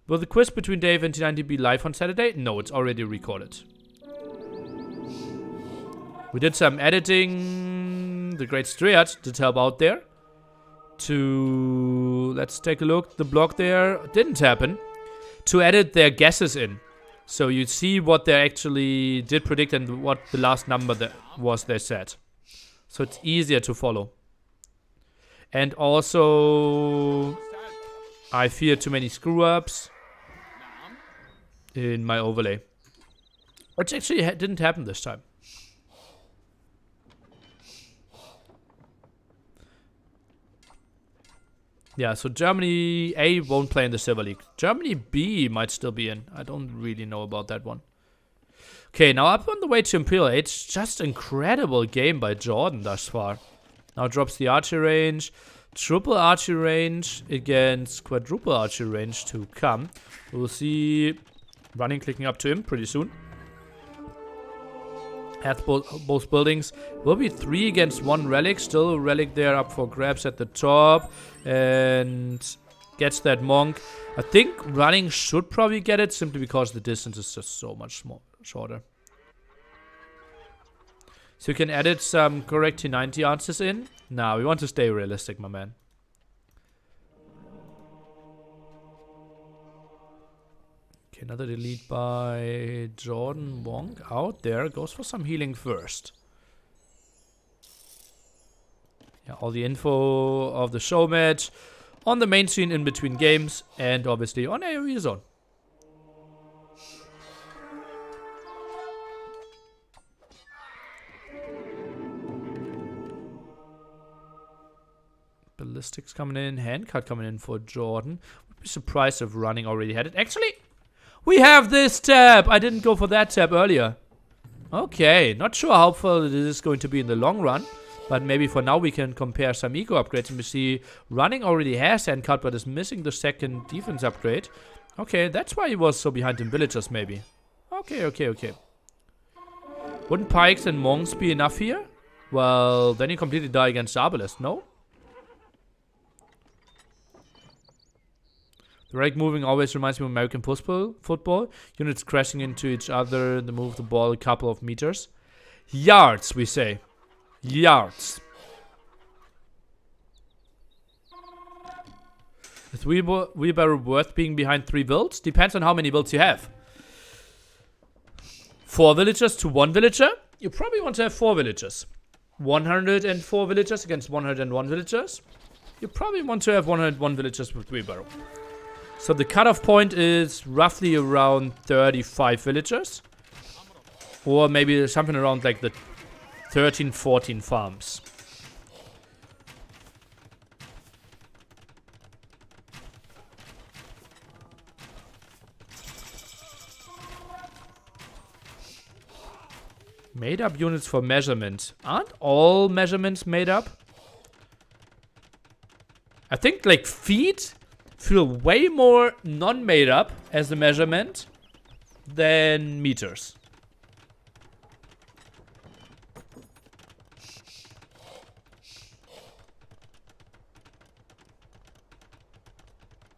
Will the quiz between Dave and T90 be live on Saturday? No, it's already recorded. We did some editing. The great Striat did help out there. Let's take a look. The block there didn't happen. To edit their guesses in. So you see what they actually did predict and what the last number that was they said. So it's easier to follow. And also, I fear too many screw-ups in my overlay. Which actually didn't happen this time. Yeah, so Germany A won't play in the Silver League. Germany B might still be in. I don't really know about that one. Okay, now up on the way to Imperial. It's just incredible game by Jordan thus far. Now drops the archery range. Triple archery range against quadruple archery range to come. We'll see running clicking up to him pretty soon. Has both buildings. Will be 3 against 1 relic. Still a relic there up for grabs at the top. And gets that monk. I think running should probably get it simply because the distance is just so much shorter. So you can edit some correct T90 answers in. Nah, we want to stay realistic, my man. Okay, another delete by Jordan Wong out there. Goes for some healing first. Yeah, all the info of the show match on the main screen in between games and obviously on AoE Zone. Ballistics coming in, handcut coming in for Jordan. Would be surprised if running already had it. Actually, we have this tab. I didn't go for that tab earlier. Okay, not sure how helpful it is going to be in the long run. But maybe for now we can compare some eco upgrades and we see running already has handcut but is missing the second defense upgrade. Okay, that's why he was so behind in villagers maybe. Okay. Wouldn't pikes and monks be enough here? Well, then you completely die against Arbalest, no? The rake moving always reminds me of American football. Units crashing into each other, they move the ball a couple of meters. Yards, we say. Yards. Is wheelbarrow worth being behind 3 builds? Depends on how many builds you have. 4 villagers to 1 villager? You probably want to have 4 villagers. 104 villagers against 101 villagers? You probably want to have 101 villagers with wheelbarrow. So the cutoff point is roughly around 35 villagers. Or maybe something around like the 13, 14 farms. Made up units for measurement. Aren't all measurements made up? I think like feet feel way more non-made up as a measurement than meters.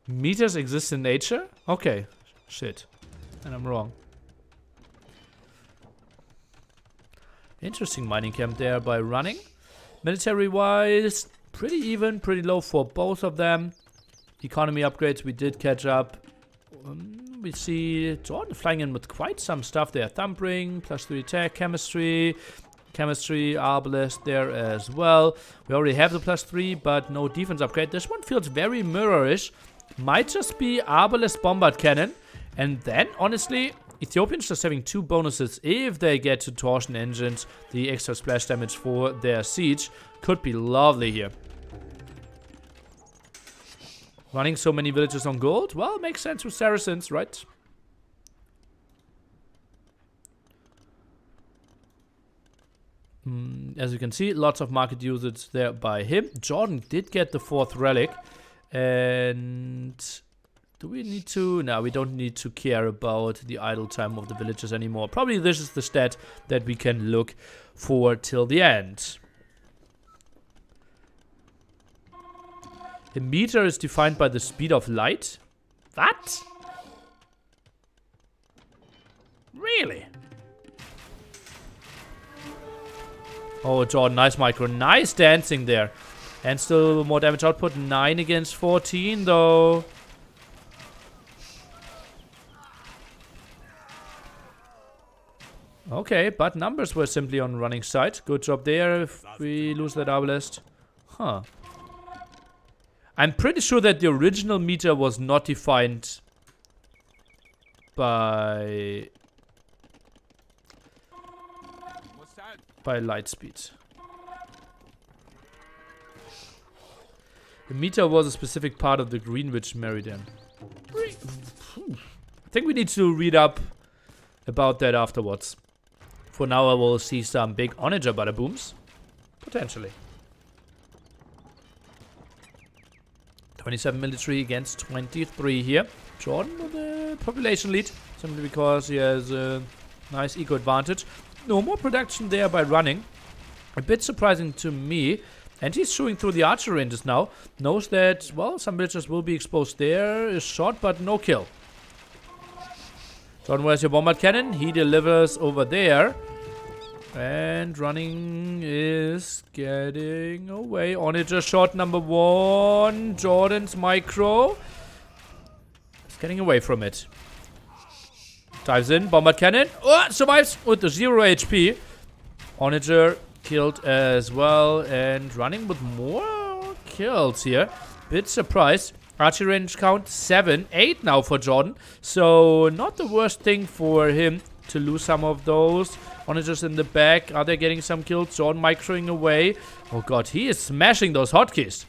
Meters exist in nature? Okay. Shit. And I'm wrong. Interesting mining camp there by running. Military-wise, pretty even, pretty low for both of them. Economy upgrades, we did catch up. We see Jordan flying in with quite some stuff there. Thumbring, +3 attack, chemistry, arbalest there as well. We already have the +3, but no defense upgrade. This one feels very mirror-ish. Might just be arbalest bombard cannon. And then, honestly, Ethiopians just having 2 bonuses if they get to torsion engines. The extra splash damage for their siege could be lovely here. Running so many villages on gold? Well, makes sense with Saracens, right? As you can see, lots of market usage there by him. Jordan did get the 4th relic. And do we need to? No, we don't need to care about the idle time of the villagers anymore. Probably this is the stat that we can look for till the end. The meter is defined by the speed of light. What? Really? Oh, Jordan, nice micro. Nice dancing there. And still more damage output. 9 against 14, though. Okay, but numbers were simply on running side. Good job there if we lose that arbalest. Huh. I'm pretty sure that the original meter was not defined by light speed. The meter was a specific part of the Greenwich Meridian. I think we need to read up about that afterwards. For now, I will see some big onager bada booms. Potentially. 27 military against 23 here. Jordan with a population lead. Simply because he has a nice eco advantage. No more production there by running. A bit surprising to me. And he's shooting through the archer ranges now. Knows that, well, some villagers will be exposed there. Is shot, but no kill. Jordan, where's your bombard cannon? He delivers over there. And running is getting away. Onager shot number 1. Jordan's micro. Is getting away from it. Dives in. Bombard cannon. Oh, survives with the 0 HP. Onager killed as well, and running with more kills here. Bit surprised. Archery range count 7, 8 now for Jordan. So not the worst thing for him to lose some of those. Onagers in the back. Are they getting some kills? Jordan microing away. Oh god, he is smashing those hotkeys.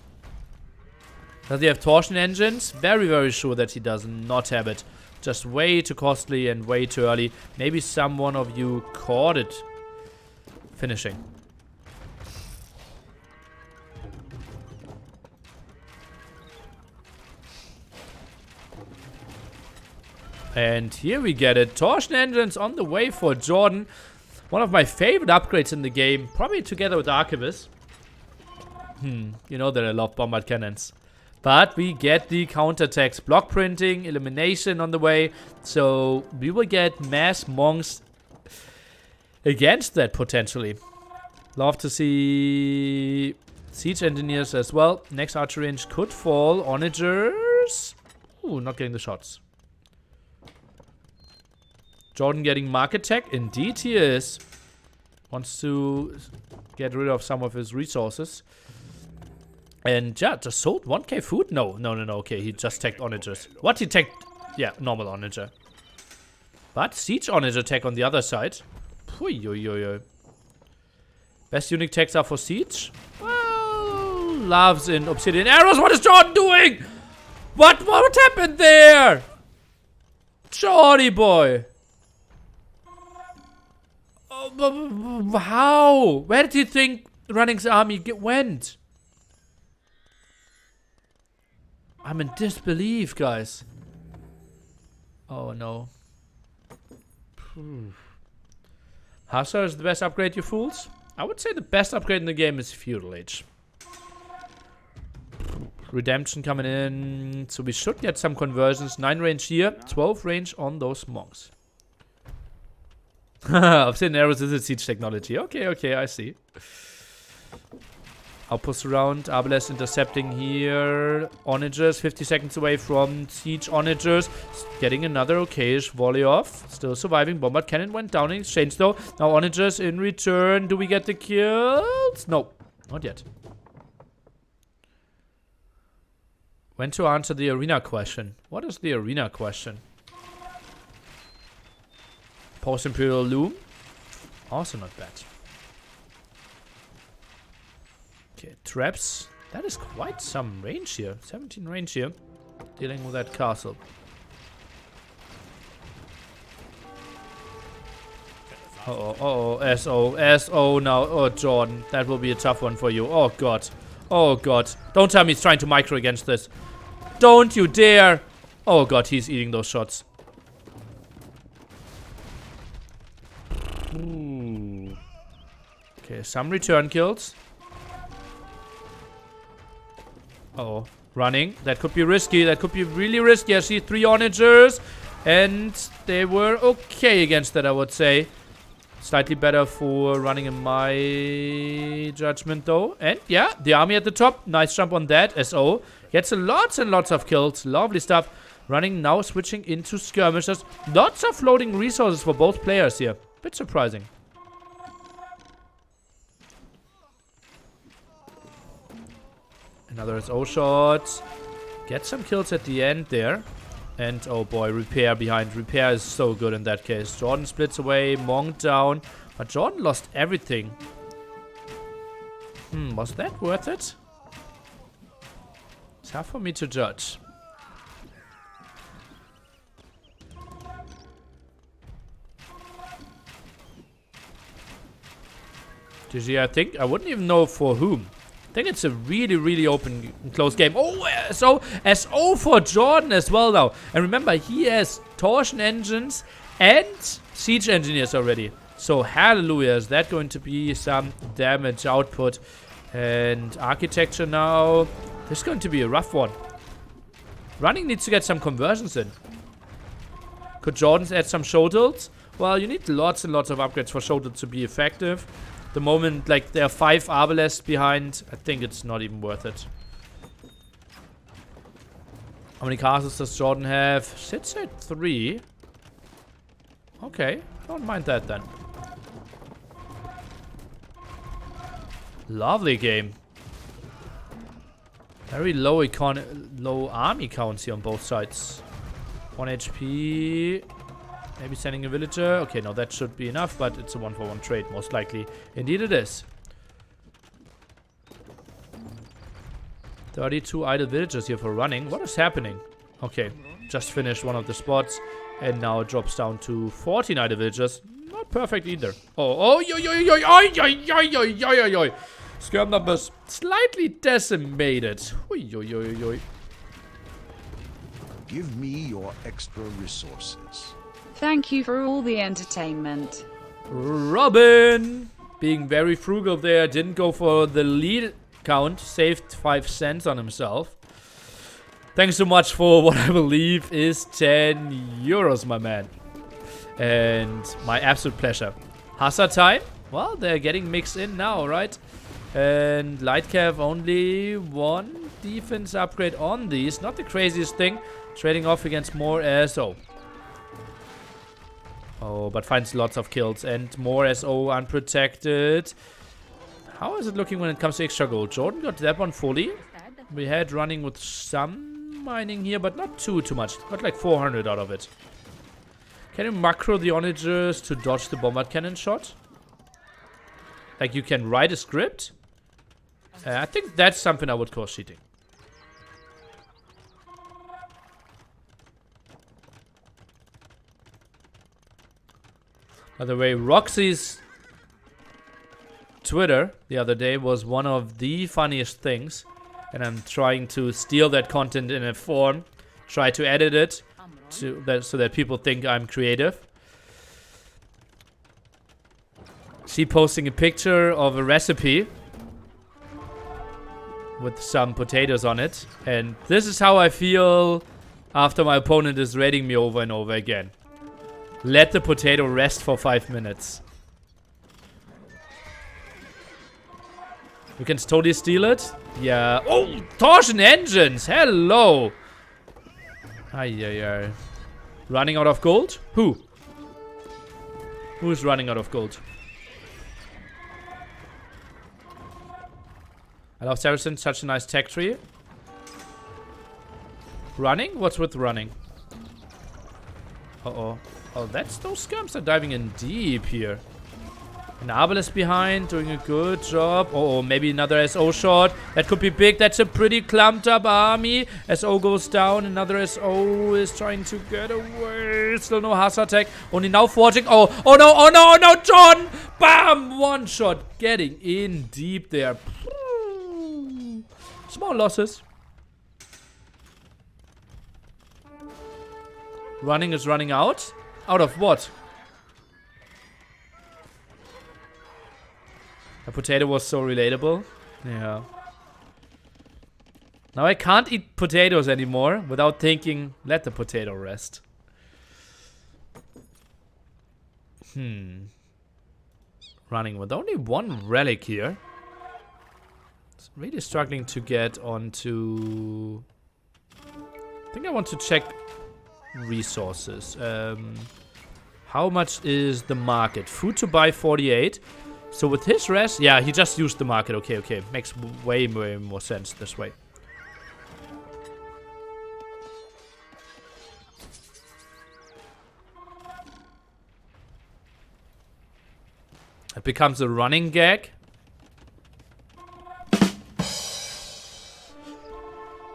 Does he have torsion engines? Very, very sure that he does not have it. Just way too costly and way too early. Maybe someone of you caught it finishing. And here we get it. Torsion engines on the way for Jordan. One of my favorite upgrades in the game. Probably together with Archivist. You know that I love bombard cannons. But we get the counterattacks. Block printing, elimination on the way. So we will get mass monks against that potentially. Love to see siege engineers as well. Next archer range could fall. Onagers. Ooh, not getting the shots. Jordan getting market tech. Indeed he is. Wants to get rid of some of his resources. And yeah, just sold 1k food? No. Okay, he just teched onagers. What he teched? Yeah, normal onager. But siege onager tech on the other side. Best unique techs are for siege. Well, loves in obsidian arrows. What is Jordan doing? What happened there? Jordy boy. How? Where do you think Running's army went? I'm in disbelief, guys. Oh no. Hussar is the best upgrade, you fools? I would say the best upgrade in the game is Feudal Age. Redemption coming in. So we should get some conversions. 9 range here, 12 range on those monks. Obsidian arrows is a siege technology. Okay, I see. Outpost around. Arbalest intercepting here. Onagers 50 seconds away from siege onagers. Getting another okayish volley off. Still surviving. Bombard cannon went down in exchange though. Now onagers in return. Do we get the kills? No, not yet. When to answer the arena question. What is the arena question? Post-Imperial Loom. Also not bad. Okay, traps. That is quite some range here. 17 range here. Dealing with that castle. SO now. Oh, Jordan. That will be a tough one for you. Oh, God. Oh, God. Don't tell me he's trying to micro against this. Don't you dare. Oh, God. He's eating those shots. Ooh. Okay, some return kills. Uh-oh. Running. That could be risky. That could be really risky. I see 3 onagers. And they were okay against that, I would say. Slightly better for running in my judgment, though. And yeah, the army at the top. Nice jump on that. SO gets lots and lots of kills. Lovely stuff. Running now, switching into skirmishers. Lots of floating resources for both players here. Bit surprising. Another SO shot. Get some kills at the end there. And oh boy, repair behind. Repair is so good in that case. Jordan splits away, Monk down. But Jordan lost everything. Was that worth it? It's hard for me to judge. GG, I think. I wouldn't even know for whom. I think it's a really, really open and close game. Oh, SO for Jordan as well now. And remember, he has torsion engines and siege engineers already. So hallelujah, is that going to be some damage output. And architecture now. This is going to be a rough one. Running needs to get some conversions in. Could Jordan add some Shodels? Well, you need lots and lots of upgrades for Shodels to be effective. The moment, like, there are 5 Arbalests behind, I think it's not even worth it. How many castles does Jordan have? Sits at 3. Okay, don't mind that then. Lovely game. Very low army counts here on both sides. 1 HP. Maybe sending a villager. Okay, no, that should be enough, but it's a 1-for-1 trade, most likely. Indeed it is. 32 idle villagers here for running. What is happening? Okay, just finished one of the spots, and now it drops down to 14 idle villagers. Not perfect either. Skirm numbers slightly decimated. Give me your extra resources. Thank you for all the entertainment. Robin! Being very frugal there, didn't go for the lead count, saved 5 cents on himself. Thanks so much for what I believe is 10 euros, my man. And my absolute pleasure. Hussar time? Well, they're getting mixed in now, right? And Lightcav only 1 defense upgrade on these. Not the craziest thing. Trading off against more SO. Oh, but finds lots of kills and more SO unprotected. How is it looking when it comes to extra gold? Jordan got that one fully. We had running with some mining here, but not too much. Got like 400 out of it. Can you macro the onagers to dodge the bombard cannon shot? Like you can write a script? I think that's something I would call cheating. By the way, Roxy's Twitter the other day was one of the funniest things. And I'm trying to steal that content in a form. Try to edit it so that people think I'm creative. She posting a picture of a recipe with some potatoes on it. And this is how I feel after my opponent is raiding me over and over again. Let the potato rest for 5 minutes. We can totally steal it. Yeah. Oh, Torsion Engines. Hello. Ay. Running out of gold? Who? Who's running out of gold? I love Saracen. Such a nice tech tree. Running? What's with running? Uh-oh. Oh, those scums are diving in deep here. And Abel is behind, doing a good job. Oh, maybe another SO shot. That could be big. That's a pretty clumped up army. SO goes down. Another SO is trying to get away. Still no Hazard tech. Only now forging. Oh no, John! Bam! One shot. Getting in deep there. Small losses. Running is running out. Out of what? The potato was so relatable. Yeah. Now I can't eat potatoes anymore without thinking, let the potato rest. Running with only one relic here. It's really struggling to get onto... I think I want to check resources. How much is the market? Food to buy 48. So with his rest, yeah, he just used the market. Okay. Makes way more sense this way. It becomes a running gag.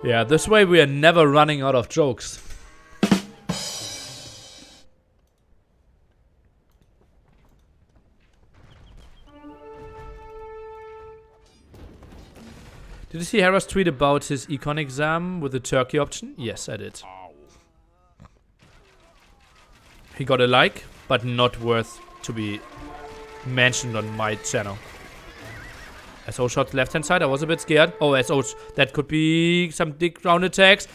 Yeah, this way we are never running out of jokes. Did you see Hera's tweet about his econ exam with the turkey option? Yes, I did. He got a like, but not worth to be mentioned on my channel. SO shot left hand side, I was a bit scared. Oh, SO, that could be some big ground attacks.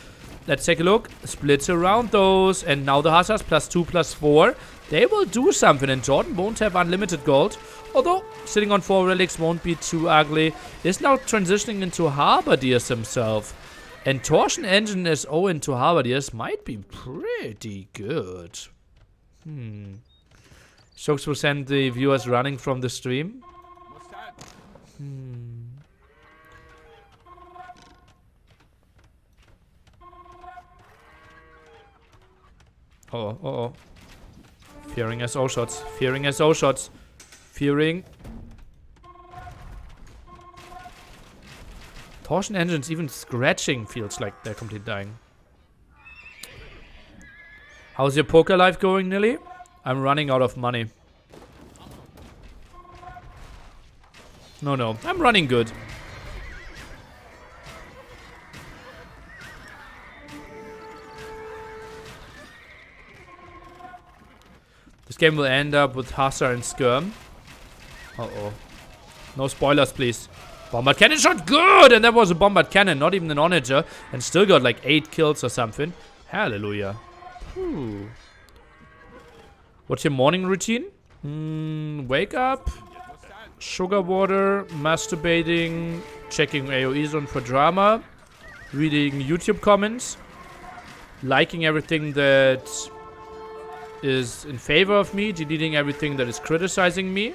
Let's take a look. Splits around those, and now the Hazards +2, +4. They will do something, and Jordan won't have unlimited gold. Although, sitting on 4 relics won't be too ugly. Is now transitioning into Halberdiers himself. And Torsion Engine SO into Halberdiers might be pretty good. Shokes will send the viewers running from the stream. Oh. Fearing SO shots. Fearing. Torsion Engines even scratching feels like they're completely dying. How's your poker life going, Nilly? I'm running out of money. No. I'm running good. This game will end up with Hazard and Skirm. Uh-oh. No spoilers, please. Bombard Cannon shot good! And that was a Bombard Cannon, not even an Onager. And still got like 8 kills or something. Hallelujah. Whew. What's your morning routine? Wake up. Sugar water. Masturbating. Checking AoE zone for drama. Reading YouTube comments. Liking everything that is in favor of me. Deleting everything that is criticizing me.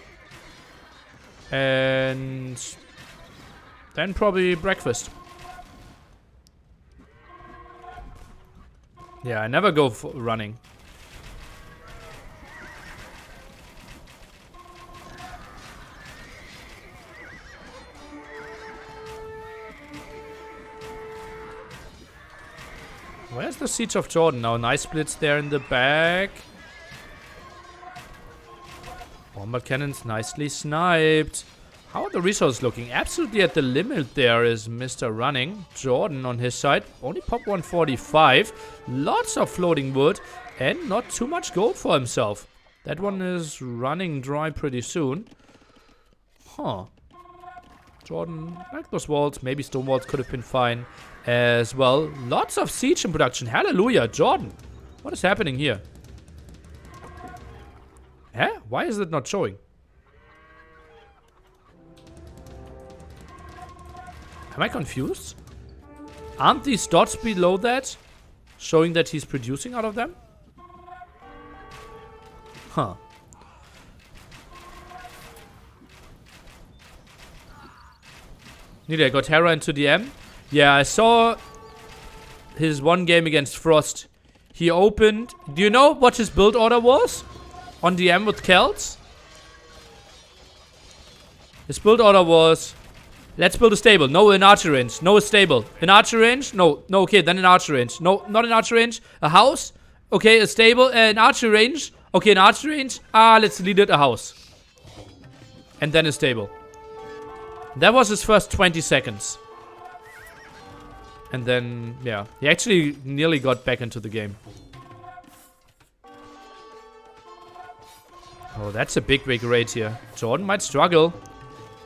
And then probably breakfast. Yeah, I never go for running. Where's the Siege of Jordan now? Nice splits there in the back. Bombard cannons nicely sniped. How are the resources looking? Absolutely at the limit there is Mr. Running. Jordan on his side. Only pop 145. Lots of floating wood. And not too much gold for himself. That one is running dry pretty soon. Huh. Jordan, like those walls. Maybe stone walls could have been fine as well. Lots of siege in production. Hallelujah, Jordan. What is happening here? Huh? Why is it not showing? Am I confused? Aren't these dots below that showing that he's producing out of them? Huh. Neither got Hera into DM. Yeah, I saw his one game against Frost. He opened... Do you know what his build order was? On DM with Celts? His build order was... Let's build a stable. No, in archer range. No, a stable. In archer range? No. No, okay, then in archer range. No, not in archer range. A house? Okay, a stable. In archer range? Okay, in archer range. Let's lead it a house. And then a stable. That was his first 20 seconds. And then, yeah. He actually nearly got back into the game. Oh, that's a big raid here. Jordan might struggle.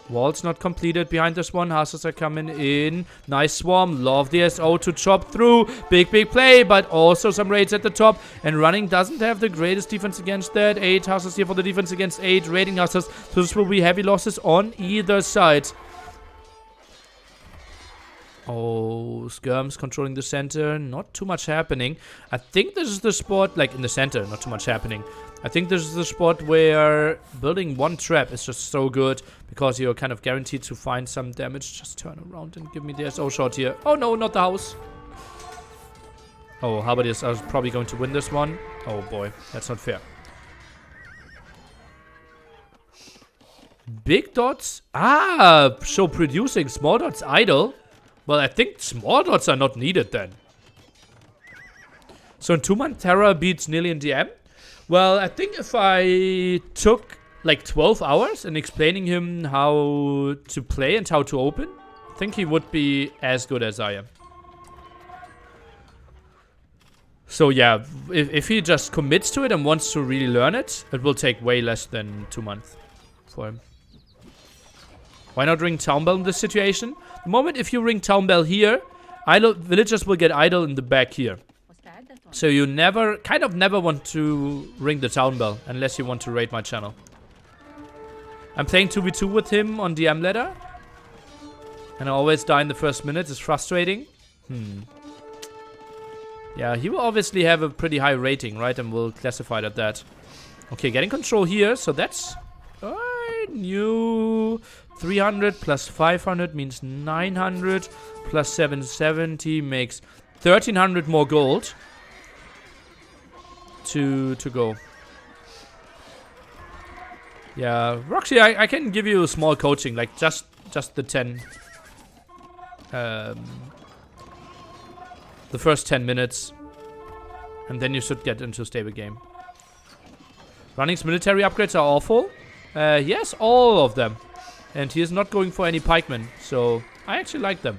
Wall's not completed behind this one. Houses are coming in. Nice swarm. Love the SO to chop through. Big play, but also some raids at the top. And Running doesn't have the greatest defense against that. 8 houses here for the defense against 8 raiding houses. So this will be heavy losses on either side. Oh, Skirms controlling the center. Not too much happening. I think this is the spot, like in the center, not too much happening. I think this is the spot where building one trap is just so good because you're kind of guaranteed to find some damage. Just turn around and give me the SO shot here. Oh no, not the house. Oh, how about this? I was probably going to win this one. Oh boy, that's not fair. Big dots? So producing. Small dots idle. Well, I think small dots are not needed then. So in 2-man Terra beats nearly in DM. Well, I think if I took like 12 hours in explaining him how to play and how to open, I think he would be as good as I am. So yeah, if he just commits to it and wants to really learn it, it will take way less than 2 months for him. Why not ring Town Bell in this situation? The moment if you ring Town Bell here, villagers will get idle in the back here. So you kind of never want to ring the Town Bell unless you want to raid my channel. I'm playing 2v2 with him on DM ladder. And I always die in the first minute. It's frustrating. Yeah, he will obviously have a pretty high rating, right? And we'll classify it at that. Okay, getting control here. So that's... new 300 plus 500 means 900 plus 770 makes 1300 more gold to go. Yeah, Roxy, I can give you a small coaching, like just the 10 the first 10 minutes, and then you should get into a stable game. Running's military upgrades are awful. Yes, all of them. And he is not going for any pikemen, so I actually like them.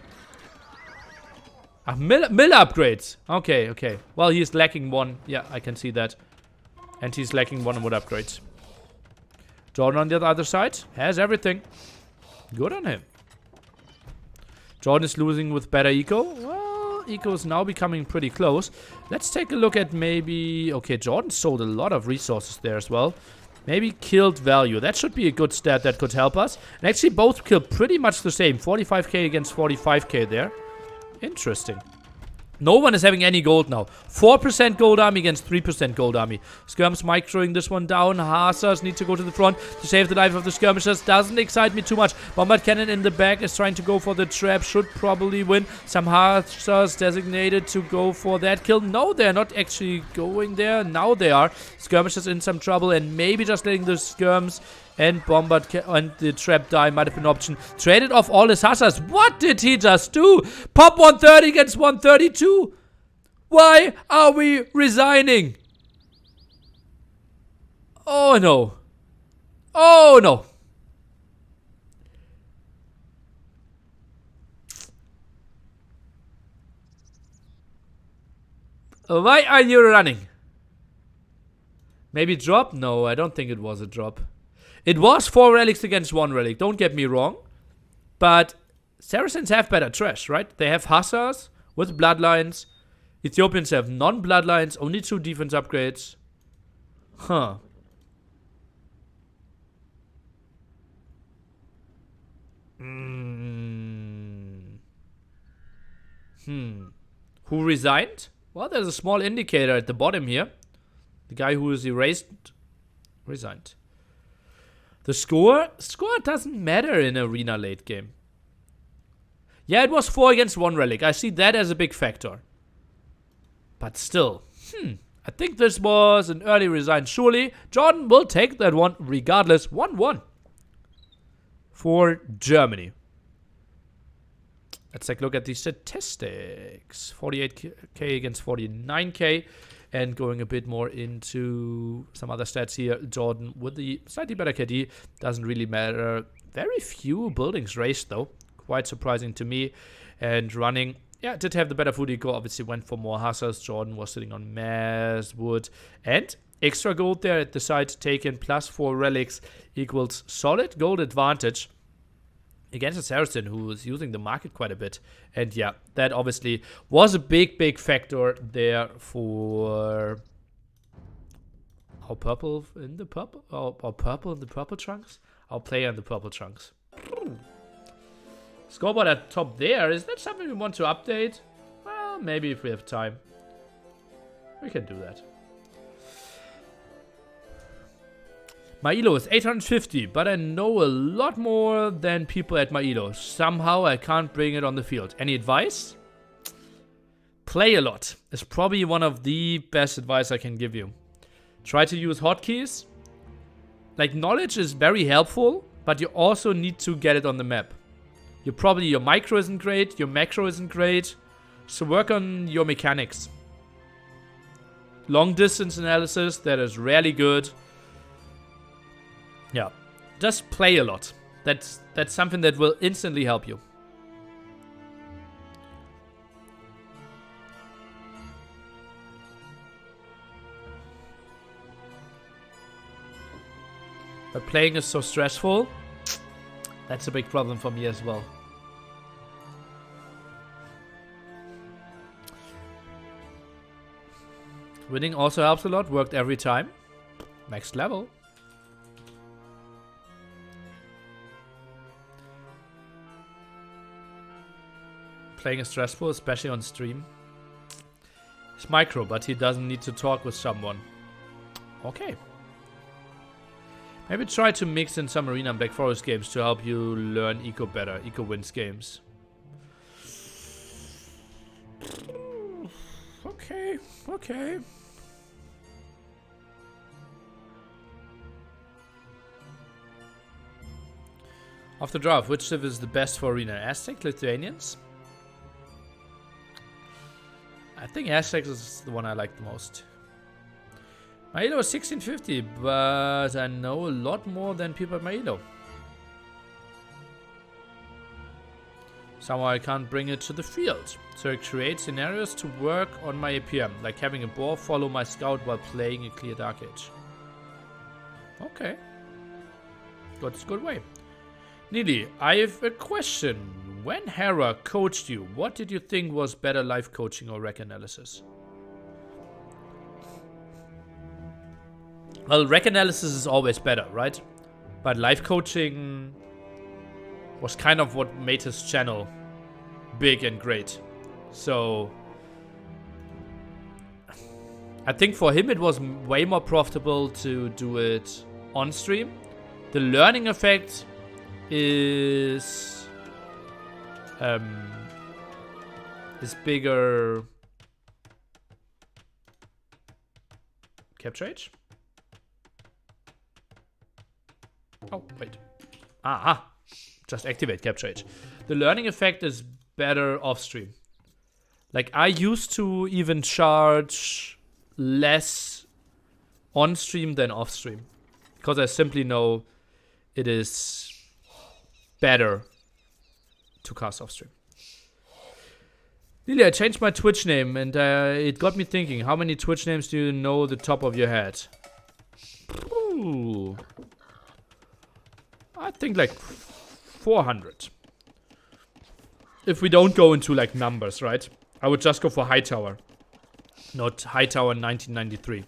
Mill upgrades. Okay. Well, he is lacking 1. Yeah, I can see that. And he's lacking 1 wood upgrades. Jordan on the other side has everything. Good on him. Jordan is losing with better eco. Well, eco is now becoming pretty close. Let's take a look at maybe... Okay, Jordan sold a lot of resources there as well. Maybe killed value. That should be a good stat that could help us. And actually both killed pretty much the same. 45k against 45k there. Interesting. No one is having any gold now. 4% gold army against 3% gold army. Skirms microing this one down. Hasas need to go to the front to save the life of the skirmishers. Doesn't excite me too much. Bombard cannon in the back is trying to go for the trap. Should probably win. Some Hasas designated to go for that kill. No, they're not actually going there. Now they are. Skirmishers in some trouble and maybe just letting the skirms and Bombard and the trap die might have been an option. Traded off all his Hasas. What did he just do? Pop 130 against 132. Why are we resigning? Oh no. Oh no. Why are you running? Maybe drop? No, I don't think it was a drop. It was 4 relics against 1 relic, don't get me wrong. But Saracens have better trash, right? They have Hussars with bloodlines. Ethiopians have non-bloodlines, only 2 defense upgrades. Huh. Who resigned? Well, there's a small indicator at the bottom here. The guy who is erased resigned. The score doesn't matter in arena late game. Yeah, it was 4 against 1 relic. I see that as a big factor. But still, I think this was an early resign. Surely, Jordan will take that one regardless. 1-1 for Germany. Let's take a look at the statistics. 48k against 49k. And going a bit more into some other stats here. Jordan with the slightly better KD. Doesn't really matter. Very few buildings raised though. Quite surprising to me. And running, yeah, did have the better food eco. Obviously went for more Hussars. Jordan was sitting on mass wood. And extra gold there at the side taken. Plus 4 relics equals solid gold advantage against a Saracen who is using the market quite a bit. And yeah, that obviously was a big factor there for our purple in the purple, our purple in the purple trunks, our player in the purple trunks. Scoreboard at top there, is that something we want to update? Well, maybe if we have time. We can do that. My elo is 850, but I know a lot more than people at my elo. Somehow I can't bring it on the field. Any advice? Play a lot is probably one of the best advice I can give you. Try to use hotkeys. Like, knowledge is very helpful, but you also need to get it on the map. Your micro isn't great, your macro isn't great, so work on your mechanics. Long distance analysis, that is really good. Yeah, just play a lot. That's something that will instantly help you. But playing is so stressful. That's a big problem for me as well. Winning also helps a lot. Worked every time. Next level. Playing is stressful, especially on stream. It's micro, but he doesn't need to talk with someone. Okay. Maybe try to mix in some Arena and Black Forest games to help you learn Eco better. Eco wins games. Okay, okay. After draft, which civ is the best for Arena? Aztec, Lithuanians? I think Aztec is the one I like the most. My elo is 1650, but I know a lot more than people at my elo. Somehow I can't bring it to the field. So I create scenarios to work on my APM, like having a boar follow my scout while playing a clear Dark Age. Okay. Good way. Neely, I have a question. When Hera coached you, what did you think was better, live coaching or rec analysis? Well, rec analysis is always better, right? But live coaching was kind of what made his channel big and great. So I think for him it was way more profitable to do it on stream. The learning effect is bigger. Capture Age? Oh, wait. Just activate Capture Age. The learning effect is better off stream. Like, I used to even charge less on stream than off stream, because I simply know it is better to cast off stream. Lily, I changed my Twitch name and it got me thinking. How many Twitch names do you know the top of your head? Ooh. I think like 400. If we don't go into like numbers, right? I would just go for Hightower. Not Hightower 1993.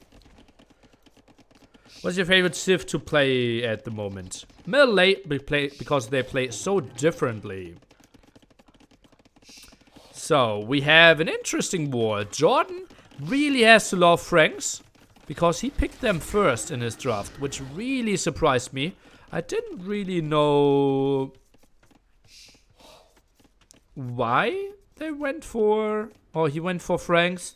What's your favorite Civ to play at the moment? Melee, because they play so differently. So, we have an interesting war. Jordan really has to love Franks, because he picked them first in his draft, which really surprised me. I didn't really know why they went for, or he went for Franks.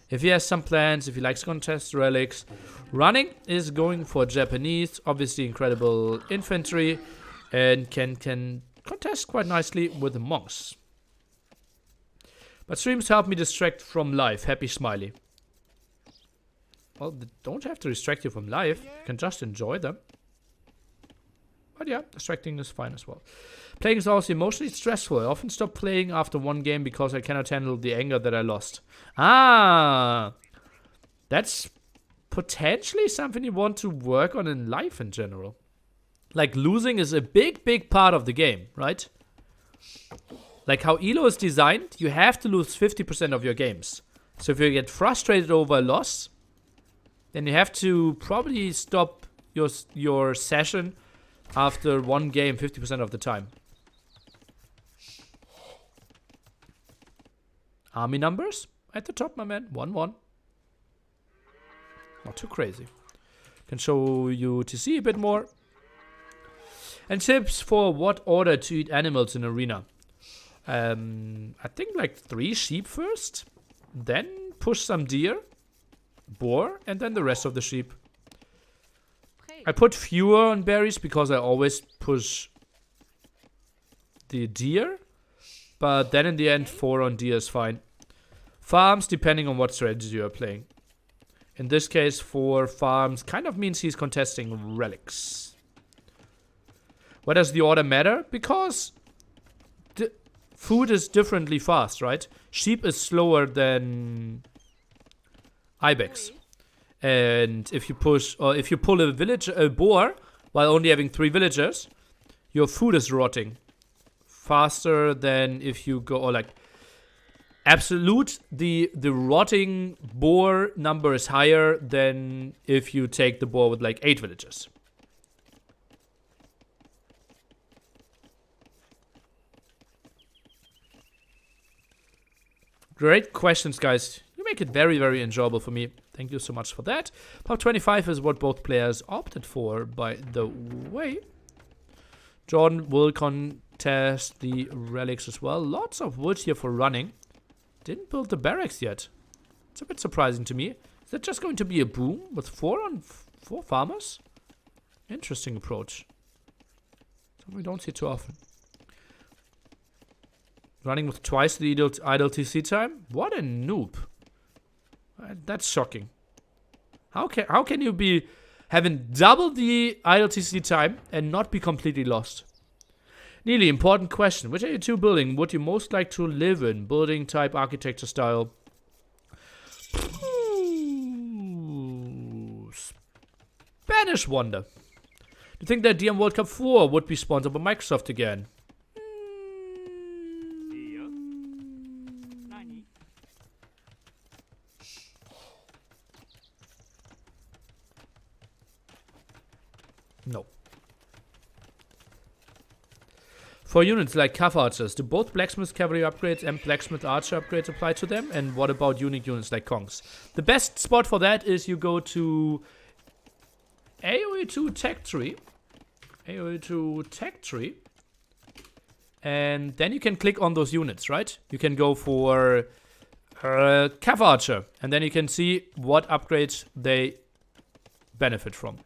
If he has some plans, if he likes contest relics. Running is going for Japanese, obviously incredible infantry, and can contest quite nicely with the monks. But streams help me distract from life. Happy smiley. Well, they don't have to distract you from life. You can just enjoy them. But yeah, distracting is fine as well. Playing is also emotionally stressful. I often stop playing after one game because I cannot handle the anger that I lost. Ah, that's potentially something you want to work on in life in general. Like, losing is a big part of the game, right? Like how ELO is designed, you have to lose 50% of your games. So if you get frustrated over a loss, then you have to probably stop your session after one game 50% of the time. Army numbers at the top, my man. 1-1. Not too crazy. Can show you TC a bit more. And tips for what order to eat animals in arena. I think like 3 sheep first. Then push some deer, boar, and then the rest of the sheep. I put fewer on berries because I always push the deer. But then in the end, 4 on deer is fine. Farms, depending on what strategy you are playing. In this case, 4 farms kind of means he's contesting relics. Why does the order matter? Because the food is differently fast, right? Sheep is slower than ibex. And if you push, or if you pull a boar while only having 3 villagers, your food is rotting faster than if you go, or like absolute, the rotting boar number is higher than if you take the boar with like 8 villagers. Great questions, guys. You make it very enjoyable for me. Thank you so much for that. Pop 25 is what both players opted for, by the way. Jordan will contest the relics as well. Lots of wood here for running. Didn't build the barracks yet. It's a bit surprising to me. Is that just going to be a boom with 4 on 4 farmers? Interesting approach. Something we don't see too often. Running with twice the idle TC time? What a noob. That's shocking. How can you be having double the idle TC time and not be completely lost? Nearly important question. Which are your 2 buildings would you most like to live in? Building type, architecture style. Ooh, Spanish Wonder. Do you think that DM World Cup 4 would be sponsored by Microsoft again? No. For units like Cav Archers, do both Blacksmith Cavalry upgrades and Blacksmith Archer upgrades apply to them? And what about unique units like Kongs? The best spot for that is you go to AoE2 Tech Tree. AoE2 Tech Tree. And then you can click on those units, right? You can go for Cav Archer. And then you can see what upgrades they benefit from.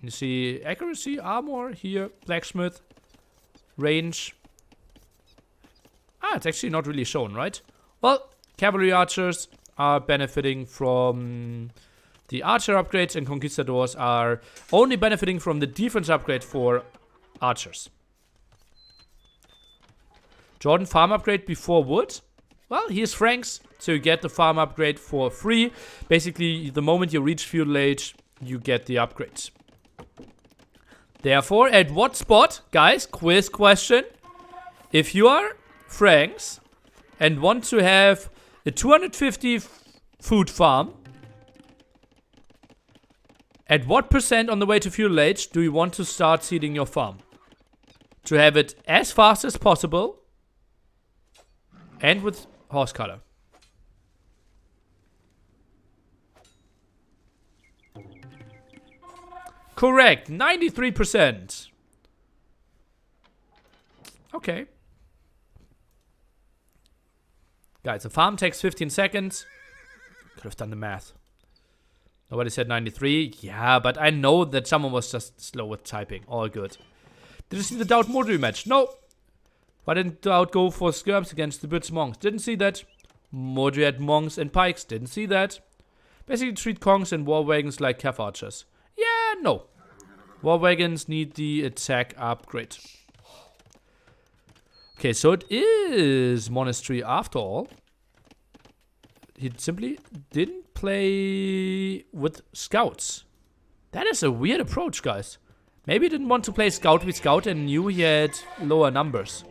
You see accuracy, armor here, blacksmith, range. It's actually not really shown, right? Well, cavalry archers are benefiting from the archer upgrades, and conquistadors are only benefiting from the defense upgrade for archers. Jordan, farm upgrade before wood. Well, here's Frank's, so you get the farm upgrade for free. Basically, the moment you reach feudal age, you get the upgrades. Therefore, at what spot, guys, quiz question, if you are Frank's and want to have a 250 food farm, at what percent on the way to feudal age do you want to start seeding your farm? To have it as fast as possible and with horse color. Correct, 93%. Okay. Guys, the farm takes 15 seconds. Could have done the math. Nobody said 93. Yeah, but I know that someone was just slow with typing. All good. Did you see the Doubt Modri match? No. Why didn't Doubt go for skirms against the Brits Monks? Didn't see that. Modri had Monks and Pikes. Didn't see that. Basically treat Kongs and War Wagons like Cav Archers. Yeah, no. War Wagons need the attack upgrade. Okay, so it is Monastery after all. He simply didn't play with scouts. That is a weird approach, guys. Maybe he didn't want to play scout with scout and knew he had lower numbers.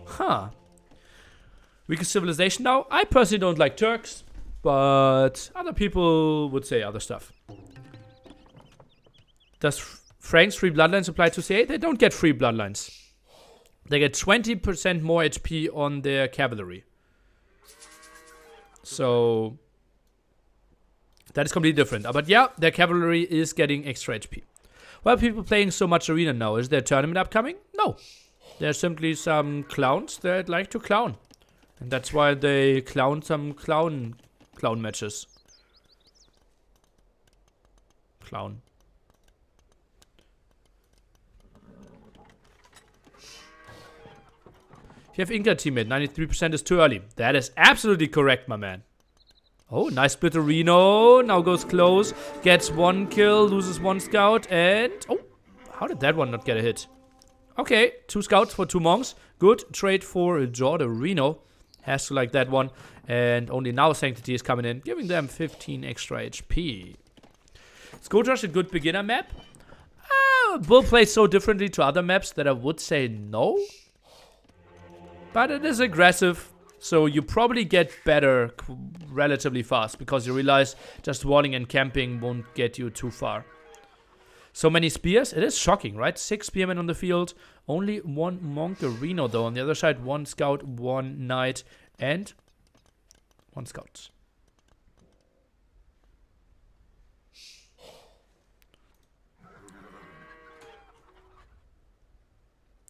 Huh. Weakest civilization now? I personally don't like Turks, but other people would say other stuff. Does Frank's free bloodlines apply to CA? They don't get free bloodlines. They get 20% more HP on their cavalry. So that is completely different. But yeah, their cavalry is getting extra HP. Why are people playing so much arena now? Is there a tournament upcoming? No. There's simply some clowns that like to clown. And that's why they clown some clown matches. Clown. You have Inca teammate, 93% is too early. That is absolutely correct, my man. Oh, nice Splitterino. Now goes close. Gets one kill, loses one scout, and... Oh, how did that one not get a hit? Okay, 2 scouts for 2 monks. Good trade for Jordarino. Has to like that one. And only now Sanctity is coming in, giving them 15 extra HP. Is Gold Rush a good beginner map? Will play so differently to other maps that I would say no. But it is aggressive, so you probably get better relatively fast, because you realize just walling and camping won't get you too far. So many spears? It is shocking, right? 6 spearmen on the field, only 1 Monkerino though. On the other side, 1 scout, 1 knight, and 1 scout.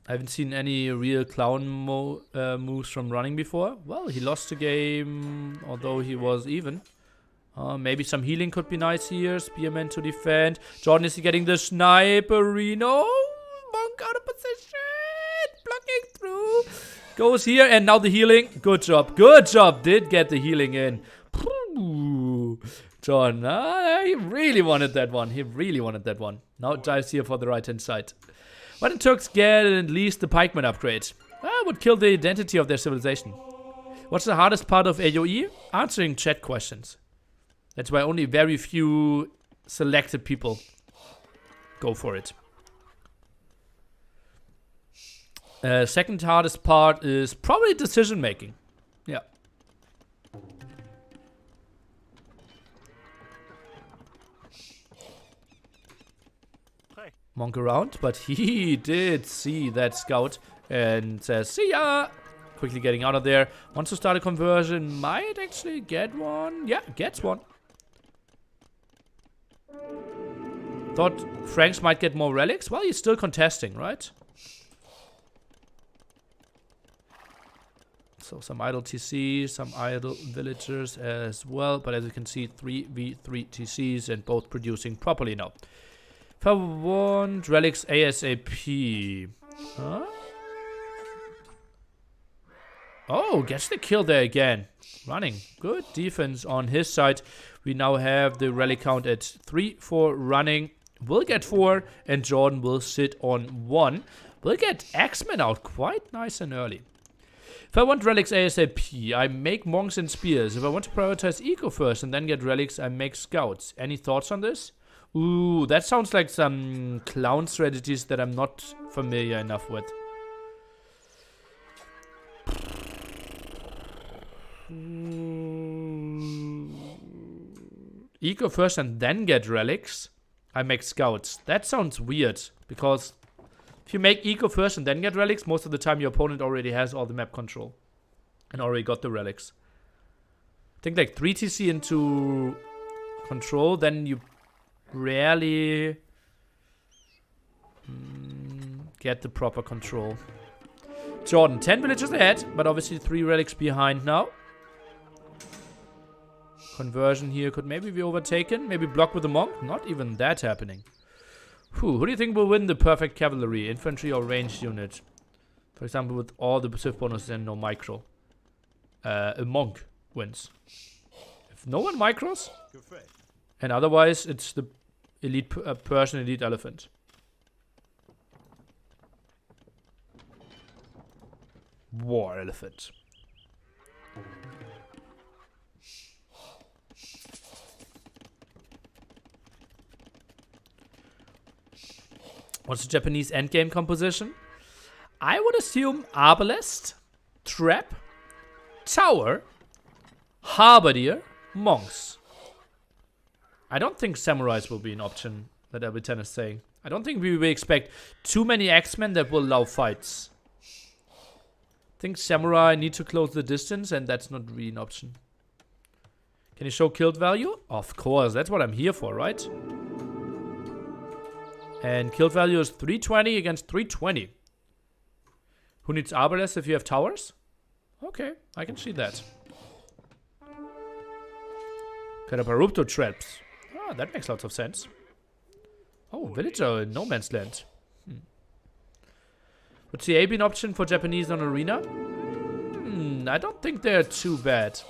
I haven't seen any real clown moves from running before. Well, he lost the game, although he was even. Maybe some healing could be nice here. Spearman to defend. Jordan is getting the sniperino. Monk out of position. Blocking through. Goes here, and now the healing. Good job. Good job. Did get the healing in. John, he really wanted that one. He really wanted that one. Now it dives here for the right-hand side. Why didn't Turks get at least the pikeman upgrade? That would kill the identity of their civilization. What's the hardest part of AoE? Answering chat questions. That's why only very few selected people go for it. Second hardest part is probably decision making. Yeah. Monk around, but he did see that scout and says, see ya! Quickly getting out of there. Wants to start a conversion. Might actually get one. Yeah, gets one. Thought Franks might get more relics. Well, he's still contesting, right? So some idle TC, some idle villagers as well. But as you can see, 3v3 TCs and both producing properly now. If I want relics ASAP. Huh? Oh, gets the kill there again. Running. Good defense on his side. We now have the relic count at 3 for running. We'll get 4, and Jordan will sit on 1. We'll get Axeman out quite nice and early. If I want relics ASAP, I make monks and spears. If I want to prioritize eco first and then get relics, I make scouts. Any thoughts on this? Ooh, that sounds like some clown strategies that I'm not familiar enough with. Eco first and then get relics. I make scouts. That sounds weird, because if you make eco first and then get relics, most of the time your opponent already has all the map control and already got the relics. I think like 3 TC into control, then you rarely get the proper control. Jordan, 10 villages ahead, but obviously 3 relics behind now. Conversion here could maybe be overtaken. Maybe block with the monk. Not even that happening. Who do you think will win the perfect cavalry? Infantry or ranged unit? For example, with all the swift bonuses and no micro. A monk wins. If no one micros, and otherwise it's the elite Persian elite elephant. War elephant. What's the Japanese endgame composition? I would assume Arbalest, Trap, Tower, Halberdier, Monks. I don't think Samurais will be an option, that LB10 is saying. I don't think we will expect too many X-Men that will allow fights. I think Samurai need to close the distance, and that's not really an option. Can you show killed value? Of course, that's what I'm here for, right? And killed value is 320 against 320. Who needs Arbalest if you have towers? Okay, I can see that. Karaparupto traps. Ah, that makes lots of sense. Oh, villager in no man's land. Would CA be an option for Japanese on arena? I don't think they're too bad.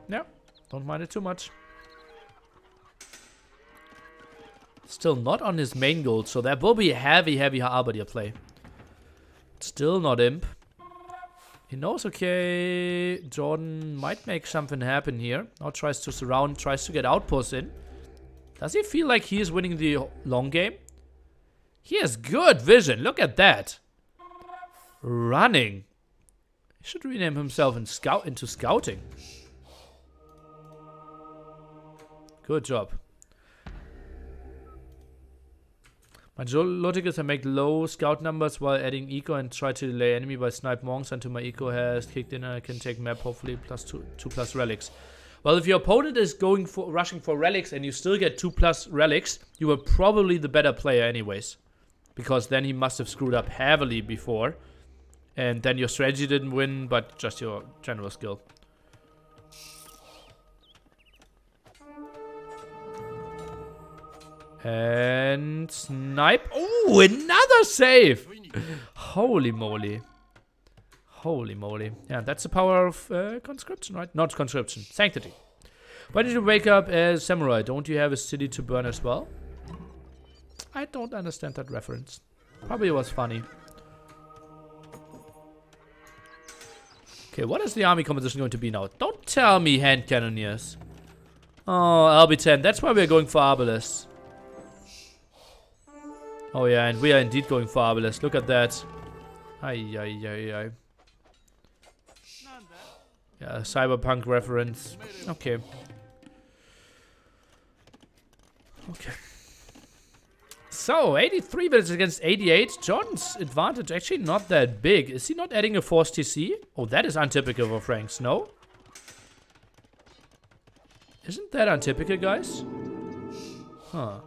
No, don't mind it too much. Still not on his main goal, so that will be a heavy Halberdier play. Still not imp. He knows, okay, Jordan might make something happen here. Now tries to surround, tries to get outposts in. Does he feel like he is winning the long game? He has good vision, look at that. Running. He should rename himself into scouting. Good job. My logic is I make low scout numbers while adding eco and try to delay enemy by snipe monks until my eco has kicked in and I can take map, hopefully plus 2+ relics. Well, if your opponent is rushing for relics and you still get 2+ relics, you were probably the better player anyways. Because then he must have screwed up heavily before. And then your strategy didn't win, but just your general skill. And snipe. Oh, another save! Holy moly. Holy moly. Yeah, that's the power of conscription, right? Not conscription. Sanctity. Why did you wake up as samurai? Don't you have a city to burn as well? I don't understand that reference. Probably was funny. Okay, what is the army composition going to be now? Don't tell me hand cannoneers. Oh, LB10. That's why we're going for Arbalest. Oh yeah, and we are indeed going for Arbalest. Look at that. Yeah, cyberpunk reference. Okay. Okay. So, 83 villages against 88. Jordan's advantage actually not that big. Is he not adding a force TC? Oh, that is untypical for Franks, no? Isn't that untypical, guys? Huh.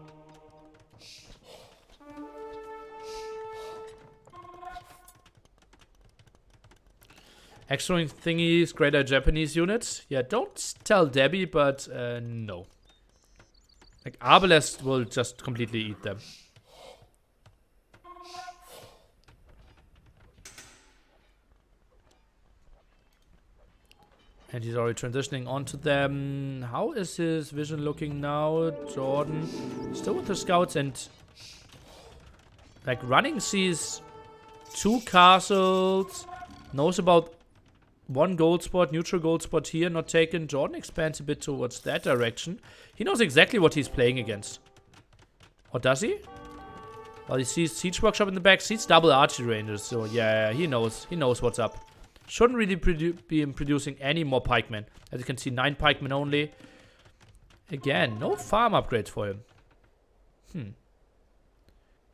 Extra thingies, greater Japanese units. Yeah, don't tell Debbie, but no. Like, Arbalest will just completely eat them. And he's already transitioning onto them. How is his vision looking now? Jordan still with the scouts and like running sees 2 castles, Knows about one gold spot, neutral gold spot here, not taken. Jordan expands a bit towards that direction. He knows exactly what he's playing against. Or does he? Well, he sees Siege Workshop in the back, sees double archery ranges, so yeah, he knows. He knows what's up. Shouldn't really be producing any more pikemen. As you can see, 9 pikemen only. Again, no farm upgrades for him. You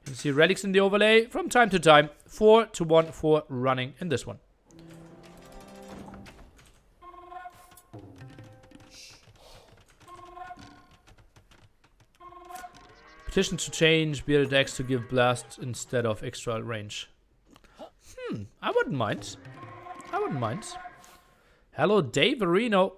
can see relics in the overlay from time to time. 4 to 1 for running in this one. Petition to change Bearded Axe to give blast instead of extra range. I wouldn't mind. I wouldn't mind. Hello, Dave Areno.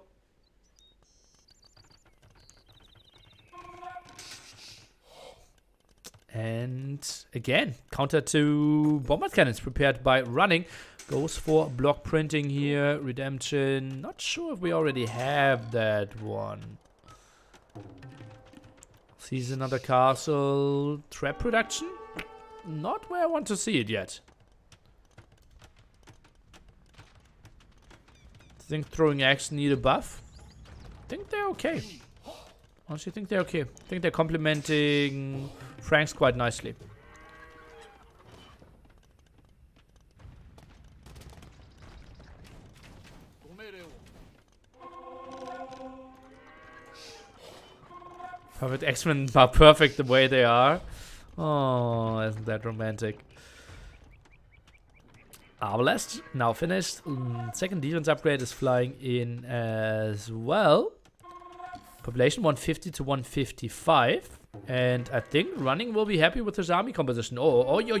And again, counter to bombard cannons prepared by running. Goes for block printing here. Redemption. Not sure if we already have that one. Sees another castle. Trap production? Not where I want to see it yet. Think throwing axe need a buff? Think they're okay. Honestly, think they're okay. Think they're complementing Franks quite nicely. Perfect. X-Men are perfect the way they are. Oh, isn't that romantic? Arbalest, now finished. Second defense upgrade is flying in as well. Population 150 to 155. And I think running will be happy with his army composition. Oh, yo.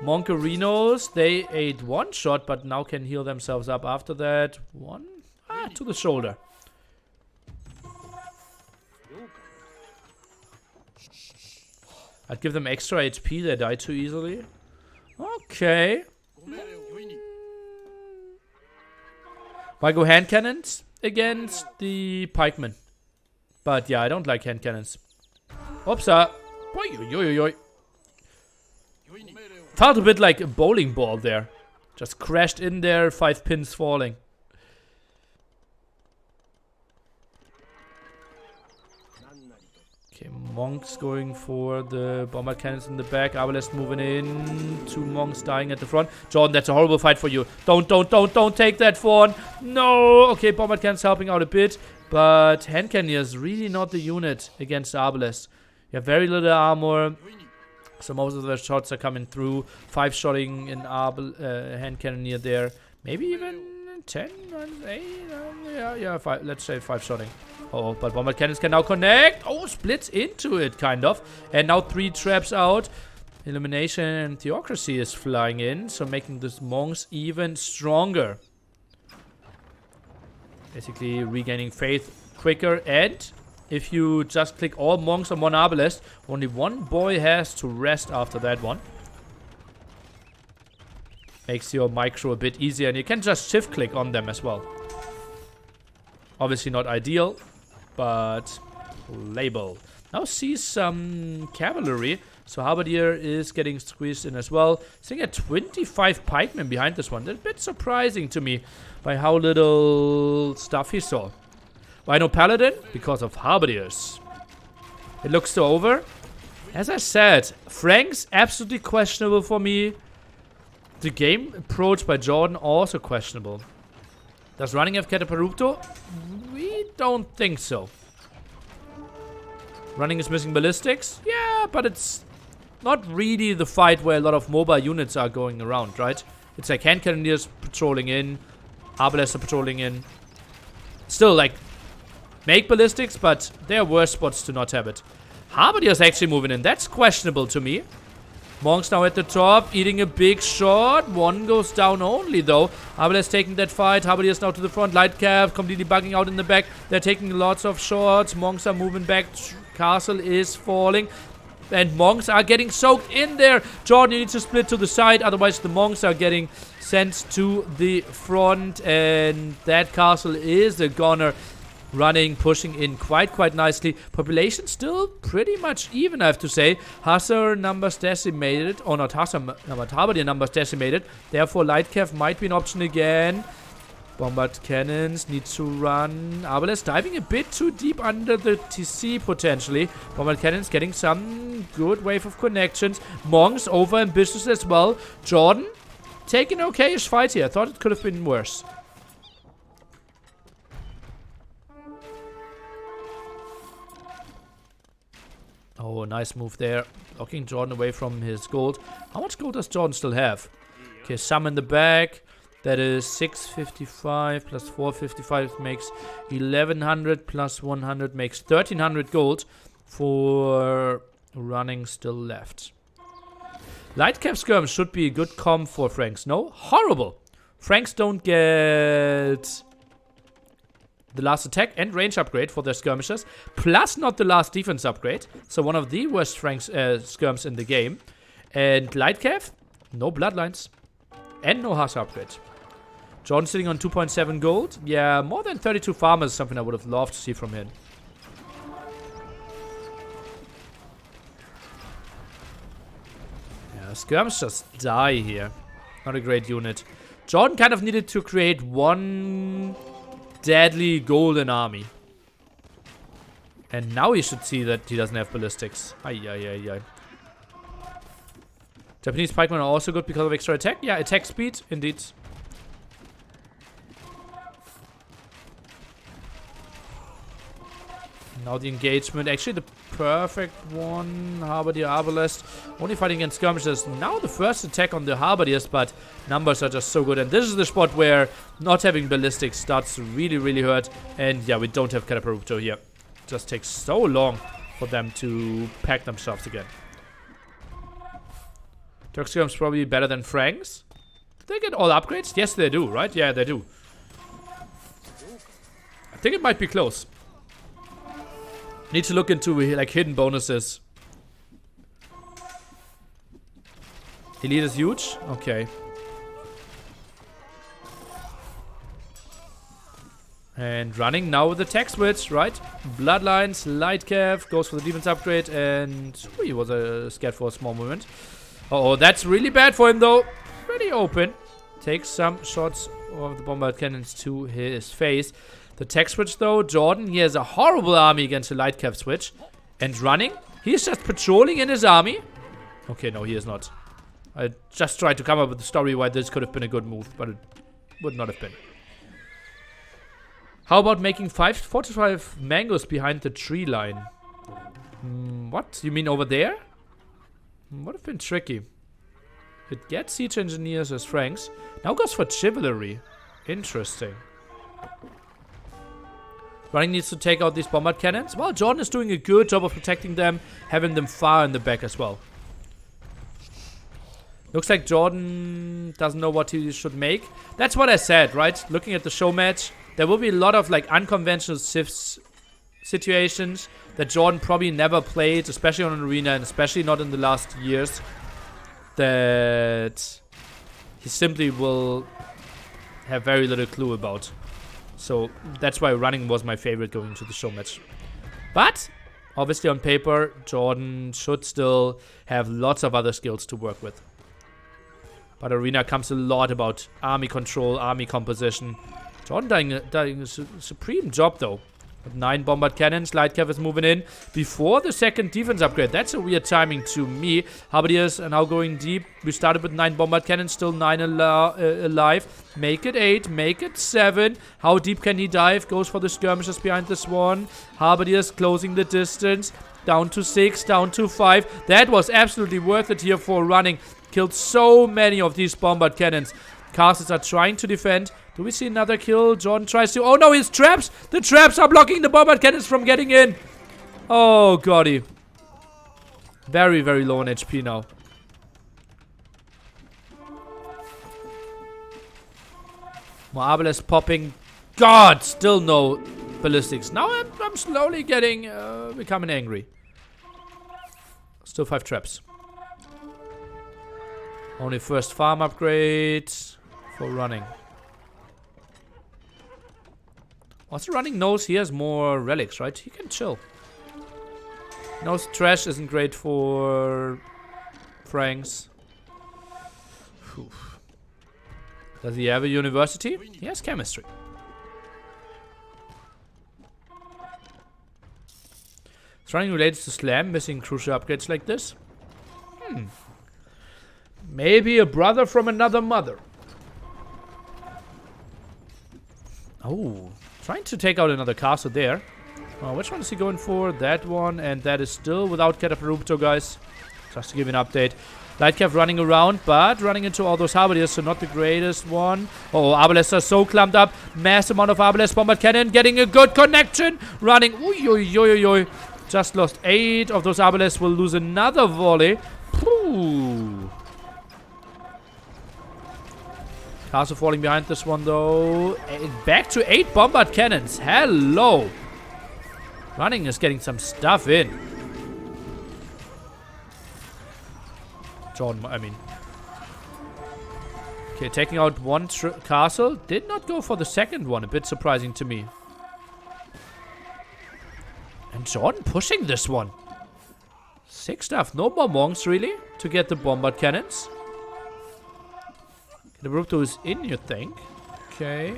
Monkerinos, they ate one shot, but now can heal themselves up after that. One to the shoulder. I'd give them extra HP, they die too easily. Okay. Why go hand cannons against the pikemen? But yeah, I don't like hand cannons. Oopsa. Felt a bit like a bowling ball there. Just crashed in there, 5 pins falling. Okay, Monks going for the bombard cannons in the back. Arbalest moving in. 2 Monks dying at the front. Jordan, that's a horrible fight for you. Don't take that Fawn. No. Okay, bombard cannons helping out a bit. But hand cannoneers really not the unit against Arbalest. You have very little armor. So most of the shots are coming through. 5-shotting in hand cannoneer there. Maybe even 10, 8, yeah, 5. Let's say 5-shotting. Oh, but bombard cannons can now connect. Oh, splits into it, kind of. And now 3 traps out. Illumination and Theocracy is flying in, so making this Monks even stronger. Basically regaining faith quicker. And if you just click all Monks on one Arbalest, only one boy has to rest after that one. Makes your micro a bit easier, and you can just shift click on them as well. Obviously not ideal, but label. Now sees some cavalry, so Halberdier is getting squeezed in as well. Seeing a 25 pikemen behind this one. That's a bit surprising to me by how little stuff he saw. Why no Paladin? Because of Halberdiers. It looks so over. As I said, Franks absolutely questionable for me. The game approach by Jordan also questionable. Does running have Cataparupto? We don't think so. Running is missing ballistics? Yeah, but it's not really the fight where a lot of mobile units are going around, right? It's like hand cannoneers patrolling in, Arbalest are patrolling in. Still, like, make ballistics, but there are worse spots to not have it. Halberdier is actually moving in. That's questionable to me. Monks now at the top, eating a big shot. One goes down only, though. Arbalest taking that fight. Halberdier is now to the front. Lightcap completely bugging out in the back. They're taking lots of shots. Monks are moving back. Castle is falling. And Monks are getting soaked in there. Jordan, you need to split to the side. Otherwise, the Monks are getting sent to the front. And that castle is a goner. Running, pushing in quite nicely. Population still pretty much even, I have to say. Hussar numbers decimated. Or not Hussar, but Halberdier numbers decimated. Therefore, Light Cav might be an option again. Bombard cannons need to run. Arbalest diving a bit too deep under the TC potentially. Bombard cannons getting some good wave of connections. Monks over ambitious as well. Jordan taking an okayish fight here. I thought it could have been worse. Oh, nice move there. Locking Jordan away from his gold. How much gold does Jordan still have? Okay, some in the back. That is 655 plus 455 makes 1100 plus 100 makes 1300 gold for running still left. Light Cav skirms should be a good comp for Franks. No? Horrible. Franks don't get the last attack and range upgrade for their skirmishers, plus not the last defense upgrade. So one of the worst Franks skirms in the game. And Light Cav, no bloodlines. And no Hussar upgrade. Jordan sitting on 2.7 gold. Yeah, more than 32 farmers is something I would have loved to see from him. Yeah, skirms just die here. Not a great unit. Jordan kind of needed to create one deadly golden army. And now he should see that he doesn't have ballistics. Ay. Japanese pikemen are also good because of extra attack. Yeah, attack speed, indeed. Now the engagement, actually the perfect one. Halberdier, Arbalest, only fighting against skirmishers. Now the first attack on the Halberdiers, but numbers are just so good. And this is the spot where not having ballistics starts to really hurt. And yeah, we don't have Kataparuto here. It just takes so long for them to pack themselves again. Turk skirms probably better than Franks. Do they get all upgrades? Yes, they do, right? Yeah, they do. I think it might be close. Need to look into like hidden bonuses. Elite is huge? Okay. And running now with the tech switch, right? Bloodlines, Light Cav, goes for the defense upgrade, and he was scared for a small moment. Uh-oh, that's really bad for him though. Pretty open. Takes some shots of the bombard cannons to his face. The tech switch though, Jordan, he has a horrible army against the Light Cav switch. And running, he's just patrolling in his army. Okay, no, he is not. I just tried to come up with a story why this could have been a good move, but it would not have been. How about making 45 mangoes behind the tree line? What? You mean over there? Would have been tricky. It gets siege engineers as Franks. Now goes for chivalry. Interesting. Running needs to take out these bombard cannons. Well, Jordan is doing a good job of protecting them, having them far in the back as well. Looks like Jordan doesn't know what he should make. That's what I said, right? Looking at the show match, there will be a lot of like unconventional situations that Jordan probably never played, especially on an arena and especially not in the last years, that he simply will have very little clue about. So that's why running was my favorite going into the show match. But obviously on paper, Jordan should still have lots of other skills to work with. But arena comes a lot about army control, army composition. Jordan doing a supreme job though. With 9 bombard cannons, Light Cav is moving in before the second defense upgrade. That's a weird timing to me. Halberdiers are now going deep. We started with 9 bombard cannons, still 9 alive. Make it 8, make it 7. How deep can he dive? Goes for the skirmishers behind the swan. Halberdiers closing the distance. Down to 6, down to 5. That was absolutely worth it here for running. Killed so many of these bombard cannons. Castles are trying to defend. Do we see another kill? Jordan tries to... Oh no, his traps! The traps are blocking the bombard cannons from getting in. Oh, goddy. Very low on HP now. Marvelous popping. God, still no ballistics. Now I'm slowly getting... becoming angry. Still 5 traps. Only first farm upgrade for running. Also, running knows he has more relics, right? He can chill. Knows trash isn't great for Franks. Whew. Does he have a university? He has chemistry. Is running related to Slam, missing crucial upgrades like this? Maybe a brother from another mother. Oh, trying to take out another castle there. Which one is he going for? That one, and that is still without Cataphrupto, guys. Just to give you an update. Lightcav running around, but running into all those Halberdiers, so not the greatest one. Oh, Arbalests are so clumped up. Mass amount of Arbalest Bombard Cannon, getting a good connection. Running, oy. Just lost 8 of those Arbalests, will lose another volley. Ooh. Castle falling behind this one, though. Back to 8 Bombard Cannons. Hello. Running is getting some stuff in. Jordan, I mean. Okay, taking out one castle. Did not go for the second one. A bit surprising to me. And Jordan pushing this one. 6 stuff. No more monks, really, to get the Bombard Cannons. The Naruto is in, you think. Okay.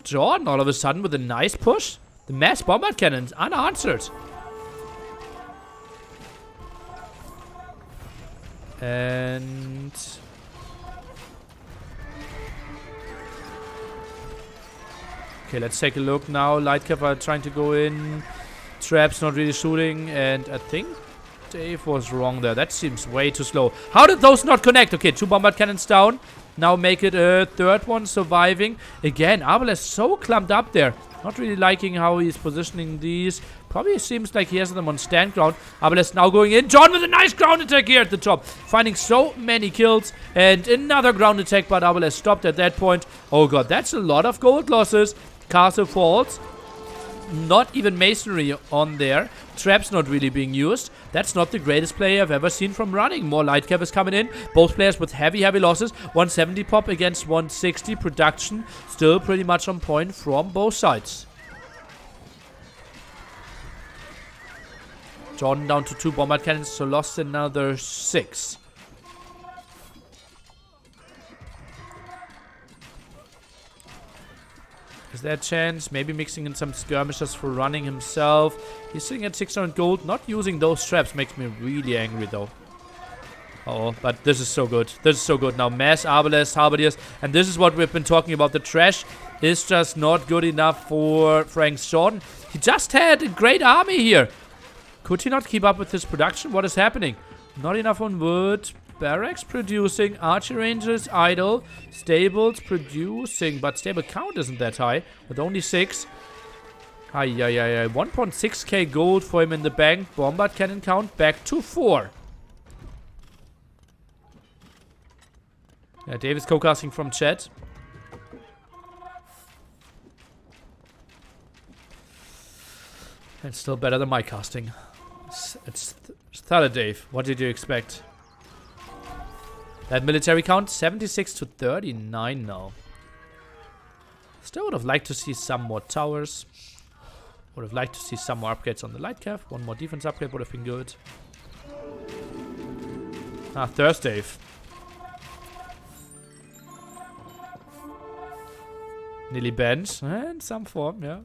Jordan, all of a sudden, with a nice push. The mass Bombard Cannons, unanswered. And... okay, let's take a look now. Lightcav are trying to go in. Traps not really shooting. And I think Dave was wrong there. That seems way too slow. How did those not connect? Okay, 2 Bombard Cannons down. Now make it a third one surviving. Again, Arbalest so clumped up there. Not really liking how he's positioning these. Probably seems like he has them on stand ground. Arbalest now going in. John with a nice ground attack here at the top. Finding so many kills. And another ground attack, but Arbalest stopped at that point. Oh god, that's a lot of gold losses. Castle falls. Not even masonry on there. Traps not really being used. That's not the greatest play I've ever seen from running. More Lightcav is coming in. Both players with heavy losses. 170 pop against 160. Production still pretty much on point from both sides. Jordan down to 2 Bombard Cannons, so lost another 6. Is there a chance? Maybe mixing in some skirmishers for running himself. He's sitting at 600 gold. Not using those traps makes me really angry, though. Uh-oh, but this is so good. This is so good. Now, mass Arbalests, Halberdiers. And this is what we've been talking about. The trash is just not good enough for Franks Jordan. He just had a great army here. Could he not keep up with his production? What is happening? Not enough on wood. Barracks producing. Archer Rangers idle. Stables producing. But stable count isn't that high. With only 6. 1.6k gold for him in the bank. Bombard Cannon count back to 4. Yeah, Dave is co-casting from chat. It's still better than my casting. It's Thala Dave. What did you expect? That military count, 76 to 39 now. Still would have liked to see some more towers. Would have liked to see some more upgrades on the Lightcav. One more defense upgrade would have been good. Thursday. Nearly bent. In some form, yeah.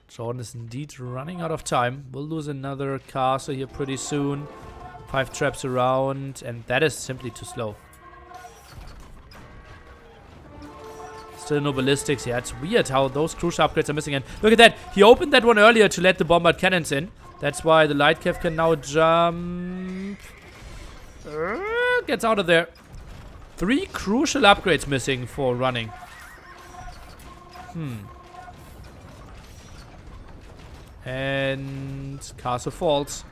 Jordan is indeed running out of time. We'll lose another castle here pretty soon. 5 traps around, and that is simply too slow. Still no ballistics. Yeah, it's weird how those crucial upgrades are missing. And look at that. He opened that one earlier to let the Bombard Cannons in. That's why the Lightcav can now jump. Gets out of there. 3 crucial upgrades missing for running. And castle falls.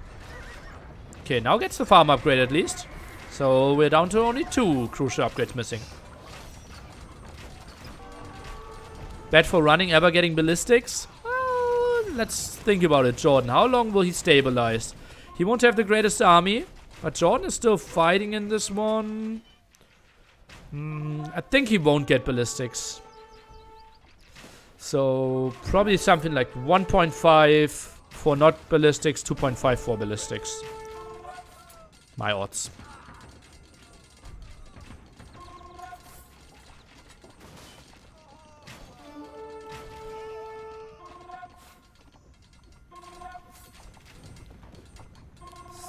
Okay, now gets the farm upgrade at least. So we're down to only 2 crucial upgrades missing. Bad for running, ever getting ballistics? Well, let's think about it, Jordan. How long will he stabilize? He won't have the greatest army, But Jordan is still fighting in this one. I think he won't get ballistics. So probably something like 1.5 for not ballistics, 2.5 for ballistics. My odds.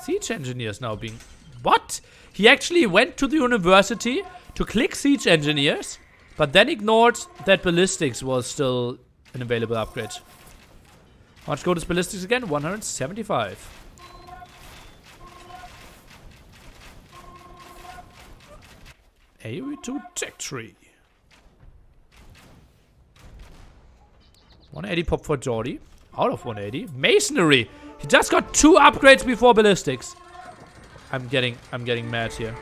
Siege engineers now being... What? He actually went to the university to click siege engineers, but then ignored that ballistics was still an available upgrade. How much gold is ballistics again? 175. AoE 2 tech tree. 180 pop for Jordy. Out of 180. Masonry. He just got 2 upgrades before ballistics. I'm getting mad here.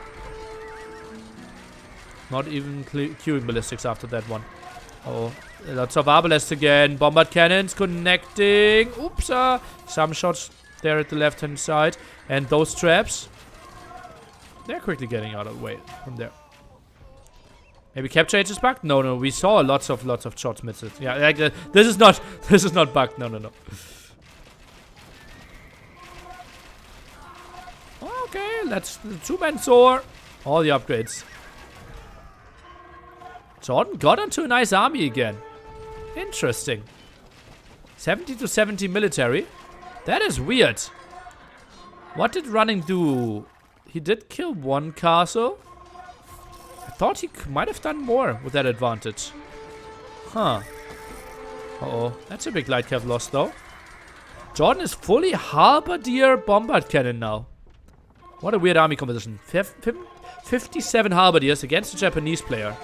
Not even queuing ballistics after that one. Oh, lots of arbalests again. Bombard cannons connecting. Oops. Some shots there at the left hand side. And those traps. They're quickly getting out of the way from there. Maybe capture edge is bugged? No, we saw lots of shots missed. Yeah, like this is not bugged. No. Okay, let's the 2-man sword. All the upgrades. Jordan got onto a nice army again. Interesting. 70 to 70 military. That is weird. What did running do? He did kill 1 castle. I thought he might have done more with that advantage. Huh. Uh-oh. That's a big light cav loss, though. Jordan is fully halberdier bombard cannon now. What a weird army composition. 57 halberdiers against a Japanese player.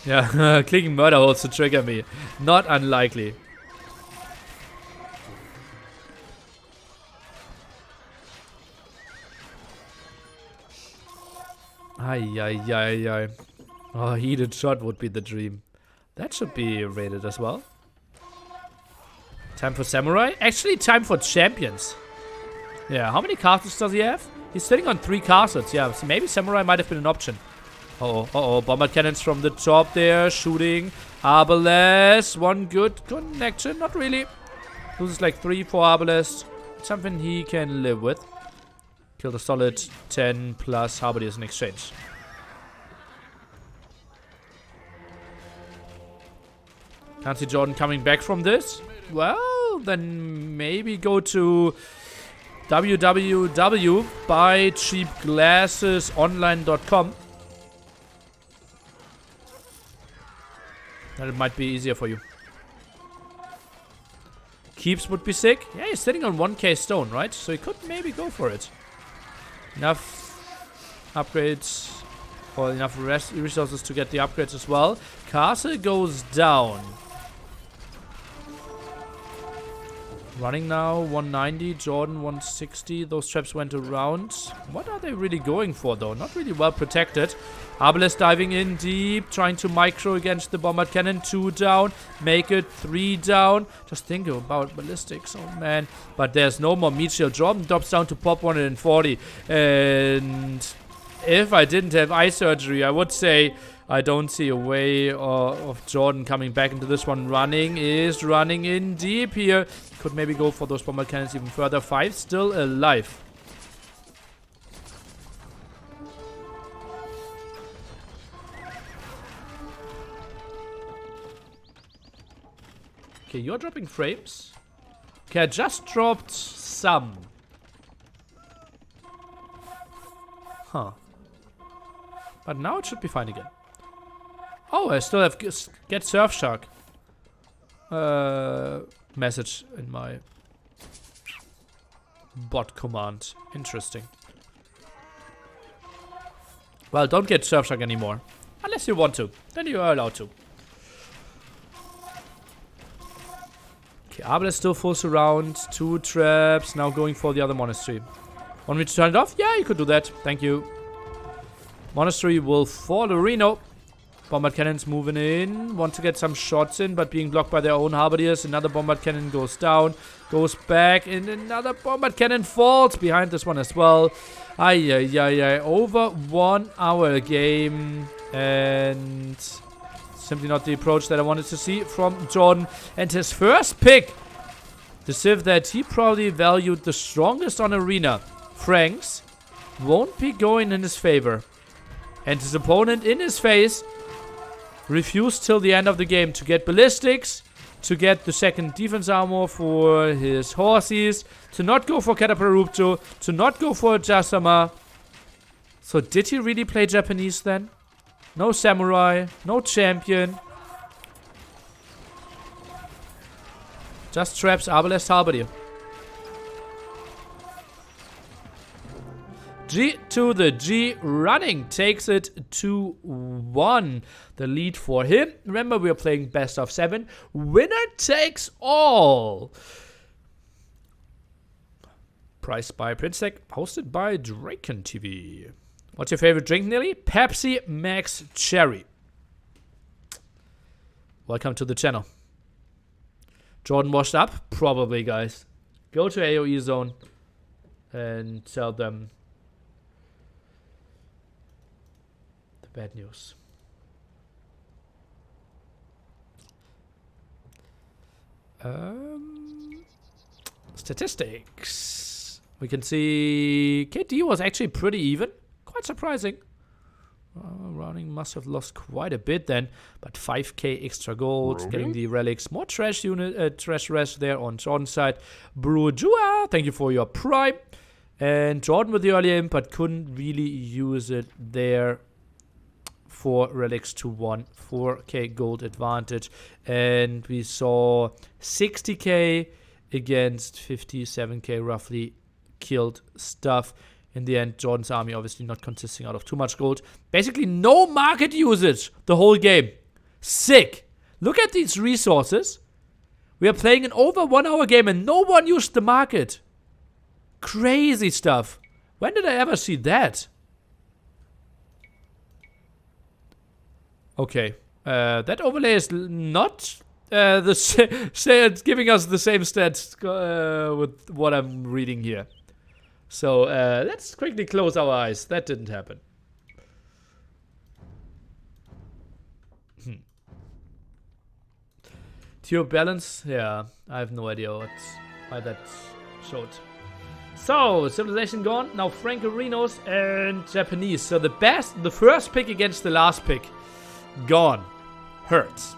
Yeah, clicking murder holes to trigger me. Not unlikely. Ay. Oh, heated shot would be the dream. That should be rated as well. Time for samurai? Actually, time for champions. Yeah, how many castles does he have? He's sitting on 3 castles. Yeah, so maybe samurai might have been an option. Uh-oh. Bombard cannons from the top there. Shooting. Arbalest. 1 good connection. Not really. Loses like 3 for Arbalest. Something he can live with. Killed a solid 10 plus halberdiers in exchange. Can't see Jordan coming back from this. Well, then maybe go to www.buycheapglassesonline.com. That might be easier for you. Keeps would be sick. Yeah, he's sitting on 1k stone, right? So he could maybe go for it. Enough upgrades or enough resources to get the upgrades as well. Castle goes down. Running now, 190, Jordan 160. Those traps went around. What are they really going for, though? Not really well protected. Arbalest diving in deep, trying to micro against the bombard cannon. 2 down, make it 3 down. Just think about ballistics, oh man. But there's no more meat shield. Jordan drops down to pop 140. And if I didn't have eye surgery, I would say I don't see a way of Jordan coming back into this one. Running in deep here. Could maybe go for those bombard cannons even further. 5 still alive. Okay, you're dropping frames. Okay, I just dropped some. Huh. But now it should be fine again. Oh, I still have get Surfshark message in my bot command. Interesting. Well, don't get Surfshark anymore. Unless you want to. Then you are allowed to. Okay, Abel is still full surround. 2 traps. Now going for the other monastery. Want me to turn it off? Yeah, you could do that. Thank you. Monastery will fall to Reno. Bombard cannons moving in. Want to get some shots in, but being blocked by their own halberdiers. Another bombard cannon goes down. Goes back, and another bombard cannon falls behind this one as well. Over 1 hour game. And simply not the approach that I wanted to see from Jordan. And his first pick, the civ that he probably valued the strongest on Arena, Franks, won't be going in his favor. And his opponent in his face refused till the end of the game to get ballistics, to get the second defense armor for his horses, to not go for Kataparupto, to not go for Jasama. So did he really play Japanese then? No samurai, no champion. Just traps Arbalest Halberdier. G to the G. Running takes it 2-1. The lead for him. Remember, we are playing best of 7. Winner takes all. Priced by Princetech, hosted by Draken TV. What's your favorite drink, Nelly? Pepsi Max Cherry. Welcome to the channel. Jordan washed up? Probably, guys. Go to AoE zone and tell them the bad news. Statistics. We can see KD was actually pretty even. Quite surprising. Rounding must have lost quite a bit then, but 5k extra gold, getting the relics, more trash unit, trash rest there on Jordan's side. Brujua, thank you for your prime. And Jordan with the early imp, but couldn't really use it there for relics to 4k gold advantage. And we saw 60k against 57k roughly killed stuff. In the end, Jordan's army obviously not consisting out of too much gold. Basically no market usage the whole game. Sick. Look at these resources. We are playing an over 1 hour game and no one used the market. Crazy stuff. When did I ever see that? Okay. That overlay is not giving us the same stats with what I'm reading here. So, let's quickly close our eyes. That didn't happen. Tier balance? Yeah, I have no idea why that showed. So, Civilization gone. Now Frankarinos and Japanese. So the first pick against the last pick. Gone. Hurts.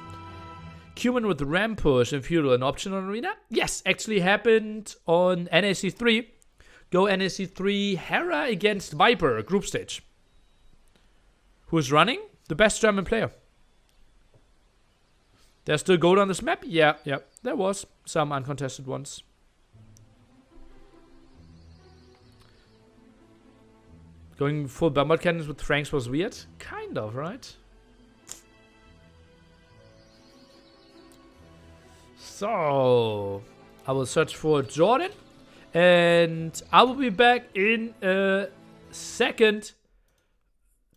Cuman with Ram Push and Feudal an option on Arena? Yes, actually happened on NAC 3. Go NAC 3, Hera against Viper, group stage. Who's running? The best German player. There's still gold on this map? Yeah. There was some uncontested ones. Going full bombard cannons with Franks was weird? Kind of, right? So, I will search for Jordan. And I will be back in a second.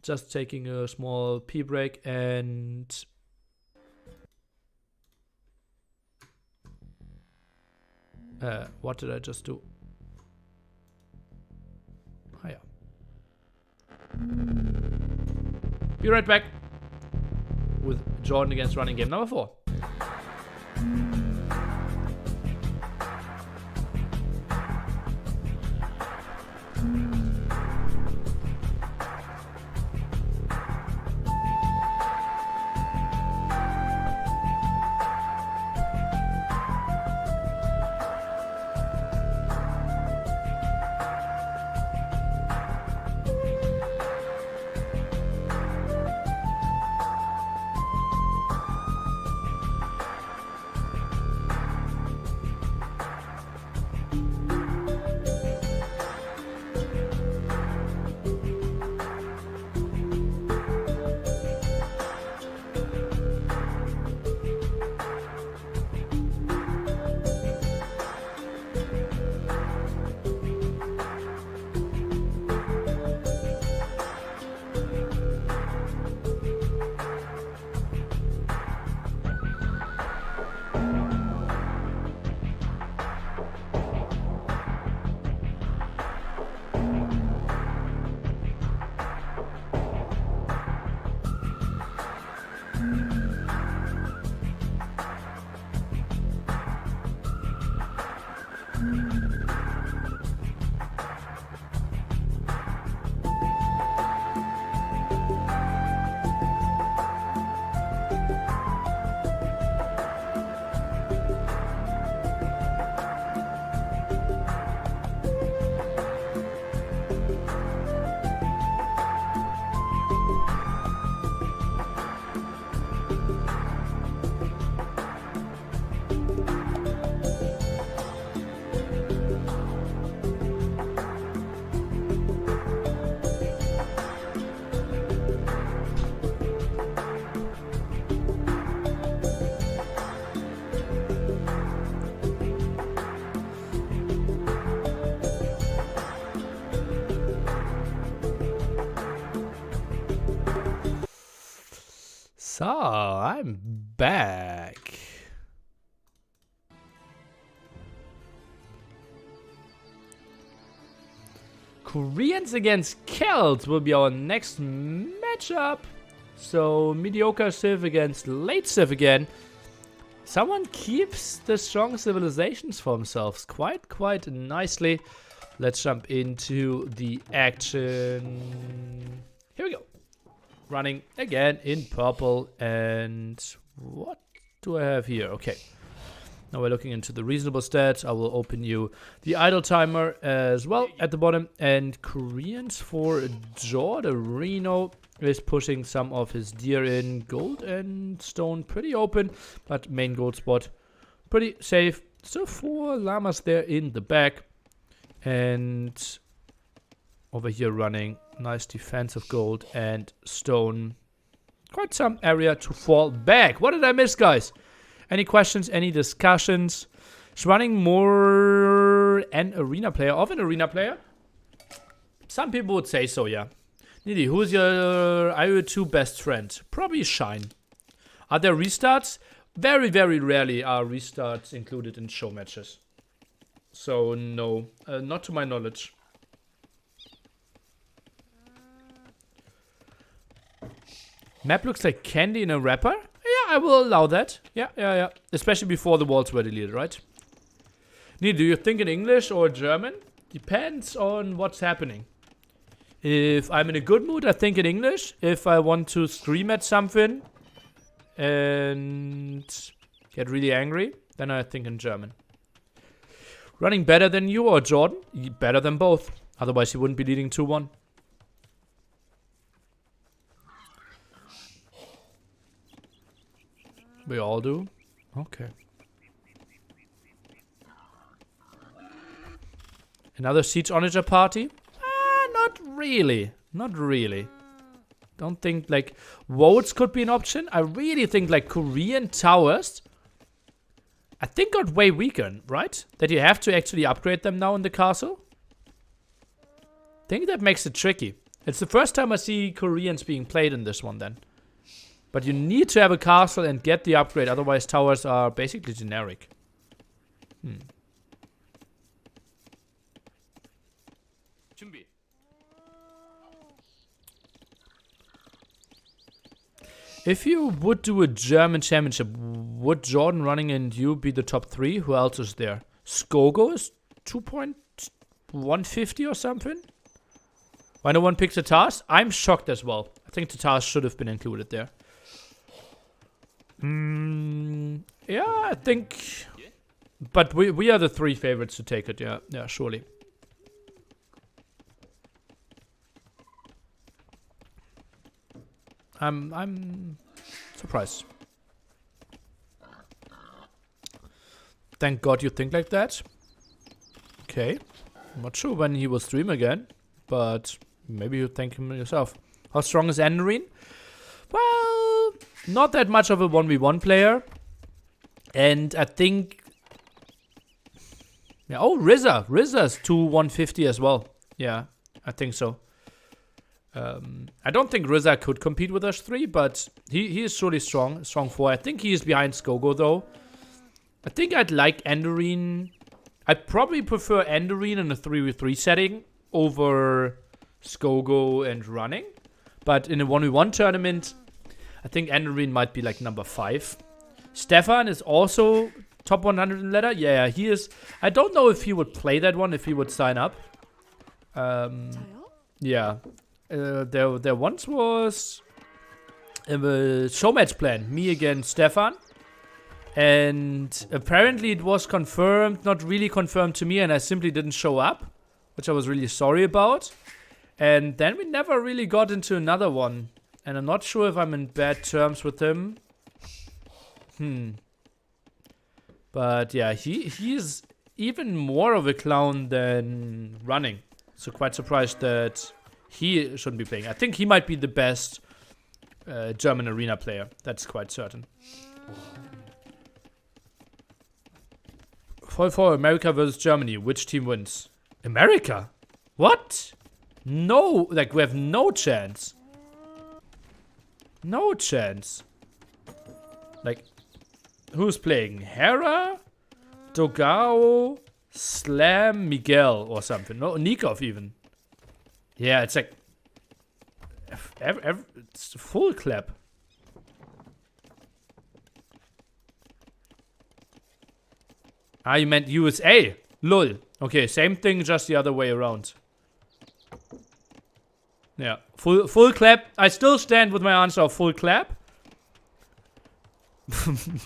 Just taking a small pee break and... what did I just do? Oh, yeah. Be right back with Jordan against running game number 4. So, I'm back. Koreans against Celts will be our next matchup. So, mediocre Civ against late Civ again. Someone keeps the strong civilizations for themselves quite nicely. Let's jump into the action. Here we go. Running again in purple. And what do I have here? Okay. Now we're looking into the reasonable stats. I will open you the idle timer as well at the bottom. And Koreans for Jordarino is pushing some of his deer in. Gold and stone pretty open, but main gold spot pretty safe. So 4 llamas there in the back. And over here running nice defensive gold and stone. Quite some area to fall back. What did I miss, guys? Any questions? Any discussions? Is running more an arena player of an arena player? Some people would say so, yeah. Nidhi, who's your IO2 best friend? Probably Shine. Are there restarts? Very, very rarely are restarts included in show matches. So, no. Not to my knowledge. Map looks like candy in a wrapper? Yeah, I will allow that. Yeah. Especially before the walls were deleted, right? Nee, do you think in English or German? Depends on what's happening. If I'm in a good mood, I think in English. If I want to scream at something and get really angry, then I think in German. Running better than you or Jordan? Better than both. Otherwise, he wouldn't be leading 2-1. We all do? Okay. Another Siege Onager party? Not really. Not really. Don't think like votes could be an option. I really think like Korean towers, I think got way weaker, right? That you have to actually upgrade them now in the castle. I think that makes it tricky. It's the first time I see Koreans being played in this one then. But you need to have a castle and get the upgrade, otherwise towers are basically generic. If you would do a German championship, would Jordan running and you be the top 3? Who else is there? Skogo is 2.150 or something? Why no one picks Tatars? I'm shocked as well. I think Tatars should have been included there. Yeah, I think... But we are the 3 favorites to take it, yeah. Yeah, surely. I'm surprised. Thank God you think like that. Okay. I'm not sure when he will stream again, but maybe you thank him yourself. How strong is Enderine? Well, not that much of a 1v1 player. And I think... Yeah, oh, Rizza. Rizza's 2-150 as well. Yeah, I think so. I don't think Rizza could compete with us 3, but he is surely strong. Strong 4. I think he is behind Skogo though. I think I'd like Enderine. I'd probably prefer Enderine in a 3v3 setting over Skogo and running. But in a 1v1 tournament, I think Enderine might be like number 5. Stefan is also top 100 in ladder. Yeah, he is. I don't know if he would play that one, if he would sign up. Yeah. There once was a show match plan, me against Stefan, and apparently it was confirmed, not really confirmed to me, and I simply didn't show up, which I was really sorry about. And then we never really got into another one, and I'm not sure if I'm in bad terms with him. But yeah, he's even more of a clown than running, so quite surprised that he shouldn't be playing. I think he might be the best German arena player. That's quite certain. For America versus Germany, which team wins? America? What? No, like we have no chance. No chance. Who's playing? Hera, Dogao, Slam, Miguel or something. No, Nikov even. Yeah, it's like... it's full clap. Ah, you meant USA. Lol. Okay, same thing, just the other way around. Yeah, full clap. I still stand with my answer of full clap.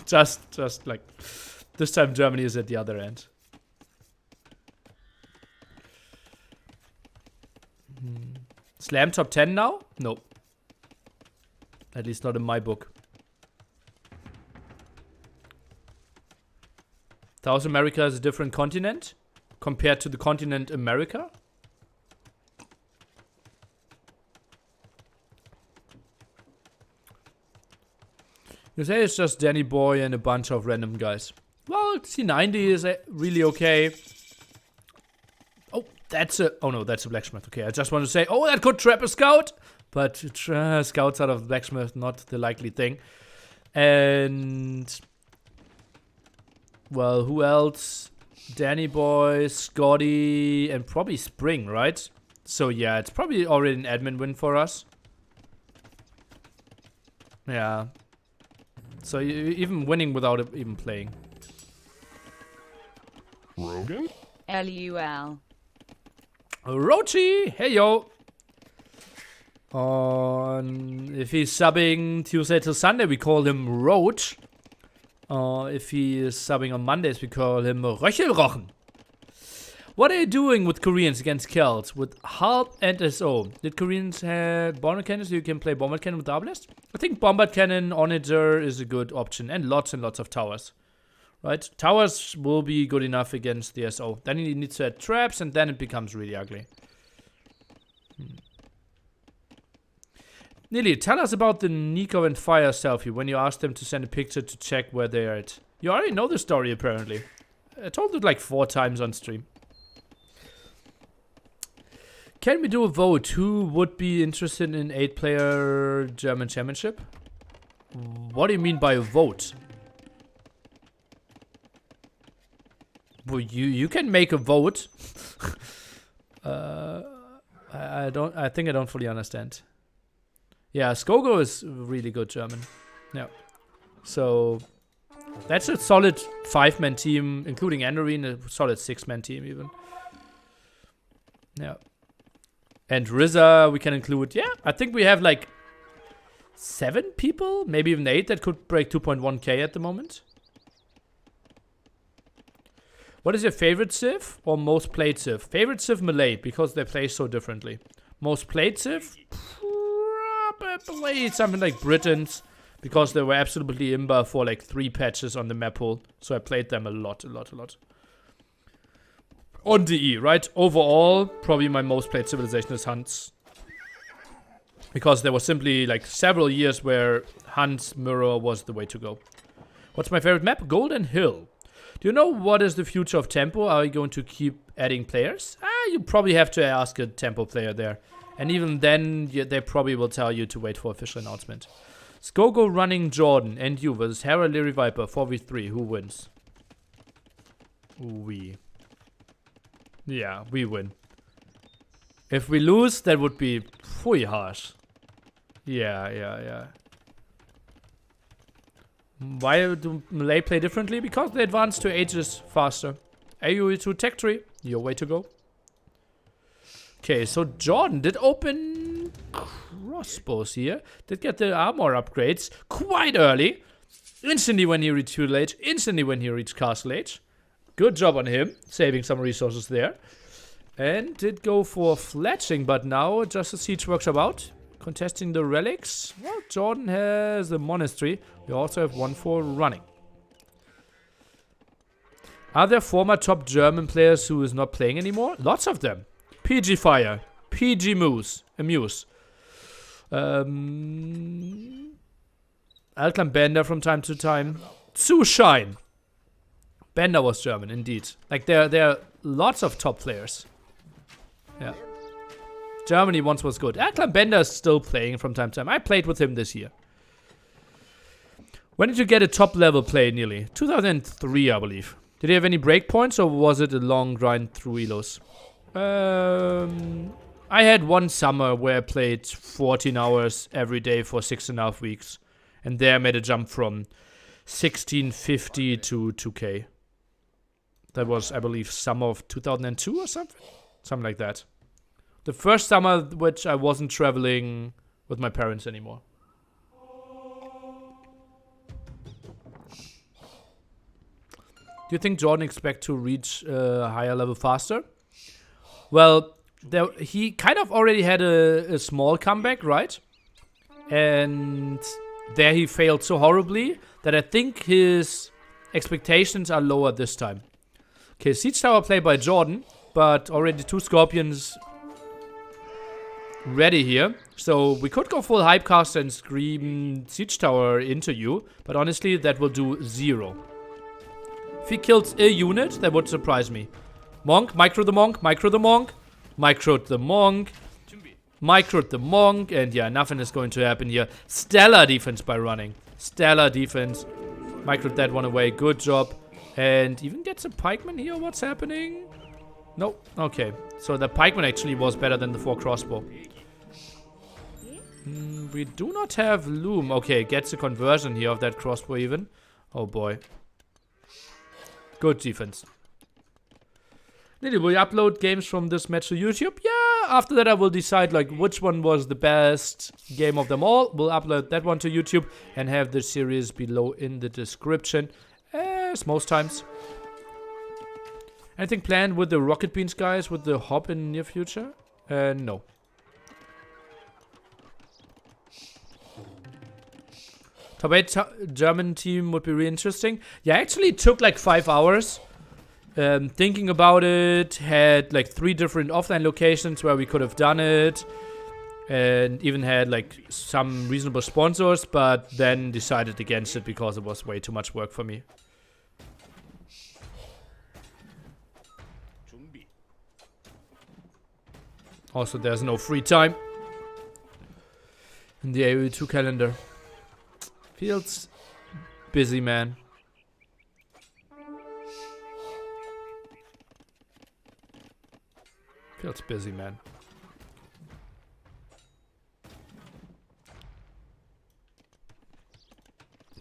just like this time Germany is at the other end. Slam top 10 now? No. At least not in my book. South America is a different continent compared to the continent America. You say it's just Danny Boy and a bunch of random guys. Well, C90 is really okay. Oh, that's a... Oh no, that's a blacksmith. Okay, I just want to say, oh, that could trap a scout. But scouts out of blacksmith, not the likely thing. And... Well, who else? Danny Boy, Scotty, and probably Spring, right? So yeah, it's probably already an admin win for us. Yeah. So even winning without even playing. Rogan? LUL. Rochi! Hey yo! If he's subbing Tuesday to Sunday, we call him Roach. If he is subbing on Mondays, we call him Röchelrochen. What are you doing with Koreans against Celts with Harp and SO? Did Koreans have bombard cannons so you can play bombard cannon with Arbalest? I think bombard cannon, Onager is a good option and lots of towers. Right? Towers will be good enough against the SO. Then he needs to add traps and then it becomes really ugly. Nili, tell us about the Nico and Fire selfie when you asked them to send a picture to check where they are at. You already know the story apparently. I told it like 4 times on stream. Can we do a vote? Who would be interested in 8-player German championship? What do you mean by a vote? Well, you can make a vote. I think I don't fully understand. Yeah, Skogo is really good German. Yeah. So that's a solid 5-man team, including Enderine, a solid 6-man team even. Yeah. And Rizza we can include. Yeah, I think we have like 7 people, maybe even 8 that could break 2.1k at the moment. What is your favorite Civ or most played Civ? Favorite Civ Melee, because they play so differently. Most played Civ? Probably something like Britons, because they were absolutely imba for like 3 patches on the map pool. So I played them a lot. On DE, right? Overall, probably my most played civilization is Hunts. Because there was simply like several years where Hunts Mirror was the way to go. What's my favorite map? Golden Hill. Do you know what is the future of Tempo? Are you going to keep adding players? You probably have to ask a Tempo player there. And even then, they probably will tell you to wait for official announcement. Skogo running Jordan and you versus Hera Leary Viper 4v3. Who wins? We. Yeah, we win. If we lose, that would be pretty harsh. Yeah. Why do Melee play differently? Because they advance to ages faster. AoE to Tech Tree, your way to go. Okay, so Jordan did open crossbows here. Did get the armor upgrades quite early. Instantly when he reached Feudal Age. Instantly when he reached Castle Age. Good job on him, saving some resources there. And did go for fletching, but now just a Siege Workshop out. Contesting the relics. Well, Jordan has the monastery. We also have 1 for running. Are there former top German players who is not playing anymore? Lots of them. PG Fire. PG Amuse. Alclan Bender from time to time. Zu Shine. Bender was German, indeed. Like, there are lots of top players. Yeah. Germany once was good. Alclan Bender is still playing from time to time. I played with him this year. When did you get a top level play, Nearly? 2003, I believe. Did you have any breakpoints, or was it a long grind through elos? I had one summer where I played 14 hours every day for 6.5 weeks. And there I made a jump from 1650 to 2K. That was, I believe, summer of 2002 or something? Something like that. The first summer which I wasn't traveling with my parents anymore. Do you think Jordan expect to reach a higher level faster? Well, he kind of already had a small comeback, right? And there he failed so horribly that I think his expectations are lower this time. Okay, Siege Tower play by Jordan, but already 2 Scorpions ready here. So we could go full Hypecast and scream Siege Tower into you, but honestly that will do 0. If he kills a unit, that would surprise me. Monk, micro the Monk, micro the Monk, microed the Monk, microed the Monk, and yeah, nothing is going to happen here. Stellar defense by running. Stellar defense. Microed that one away, good job. And even gets a pikeman here, what's happening? No, okay. So the pikeman actually was better than the 4 crossbow. We do not have loom. Okay, gets a conversion here of that crossbow even. Oh boy. Good defense. Nitty, will you upload games from this match to YouTube? Yeah, after that I will decide like which one was the best game of them all. We'll upload that one to YouTube and have the series below in the description. As most times. Anything planned with the Rocket Beans guys with the hop in near future? No. Top 8 German team would be really interesting. Yeah, actually it took like 5 hours. Thinking about it, had like 3 different offline locations where we could have done it. And even had like some reasonable sponsors, but then decided against it because it was way too much work for me. Also, there's no free time in the AoE2 calendar. Feels busy, man. Feels busy, man.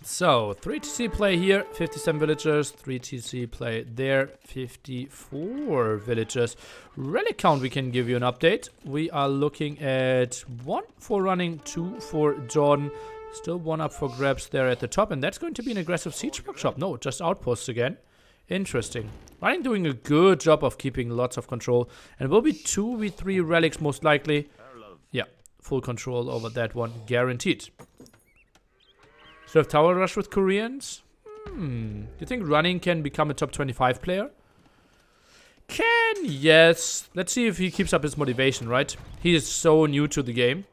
So, 3 TC play here, 57 villagers. 3 TC play there, 54 villagers. Relic count, we can give you an update. We are looking at 1 for running, 2 for Jordan. Still 1 up for grabs there at the top. And that's going to be an aggressive siege workshop. No, just outposts again. Interesting. Running doing a good job of keeping lots of control. And it will be 2v3 relics most likely. Yeah, full control over that one, guaranteed. So have tower rush with Koreans? Do you think running can become a top 25 player? Can, yes. Let's see if he keeps up his motivation, right? He is so new to the game.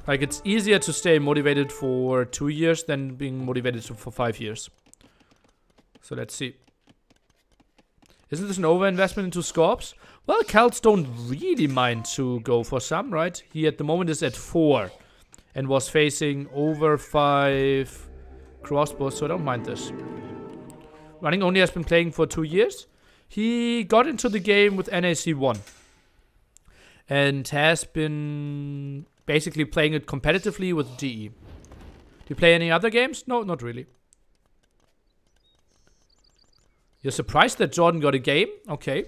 Like, it's easier to stay motivated for 2 years than being motivated for 5 years. So let's see. Isn't this an overinvestment into Scorps? Well, Celts don't really mind to go for some, right? He at the moment is at 4. And was facing over 5 crossbows, so I don't mind this. Running only has been playing for 2 years. He got into the game with NAC 1. And has been basically playing it competitively with DE. Do you play any other games? No, not really. You're surprised that Jordan got a game? Okay.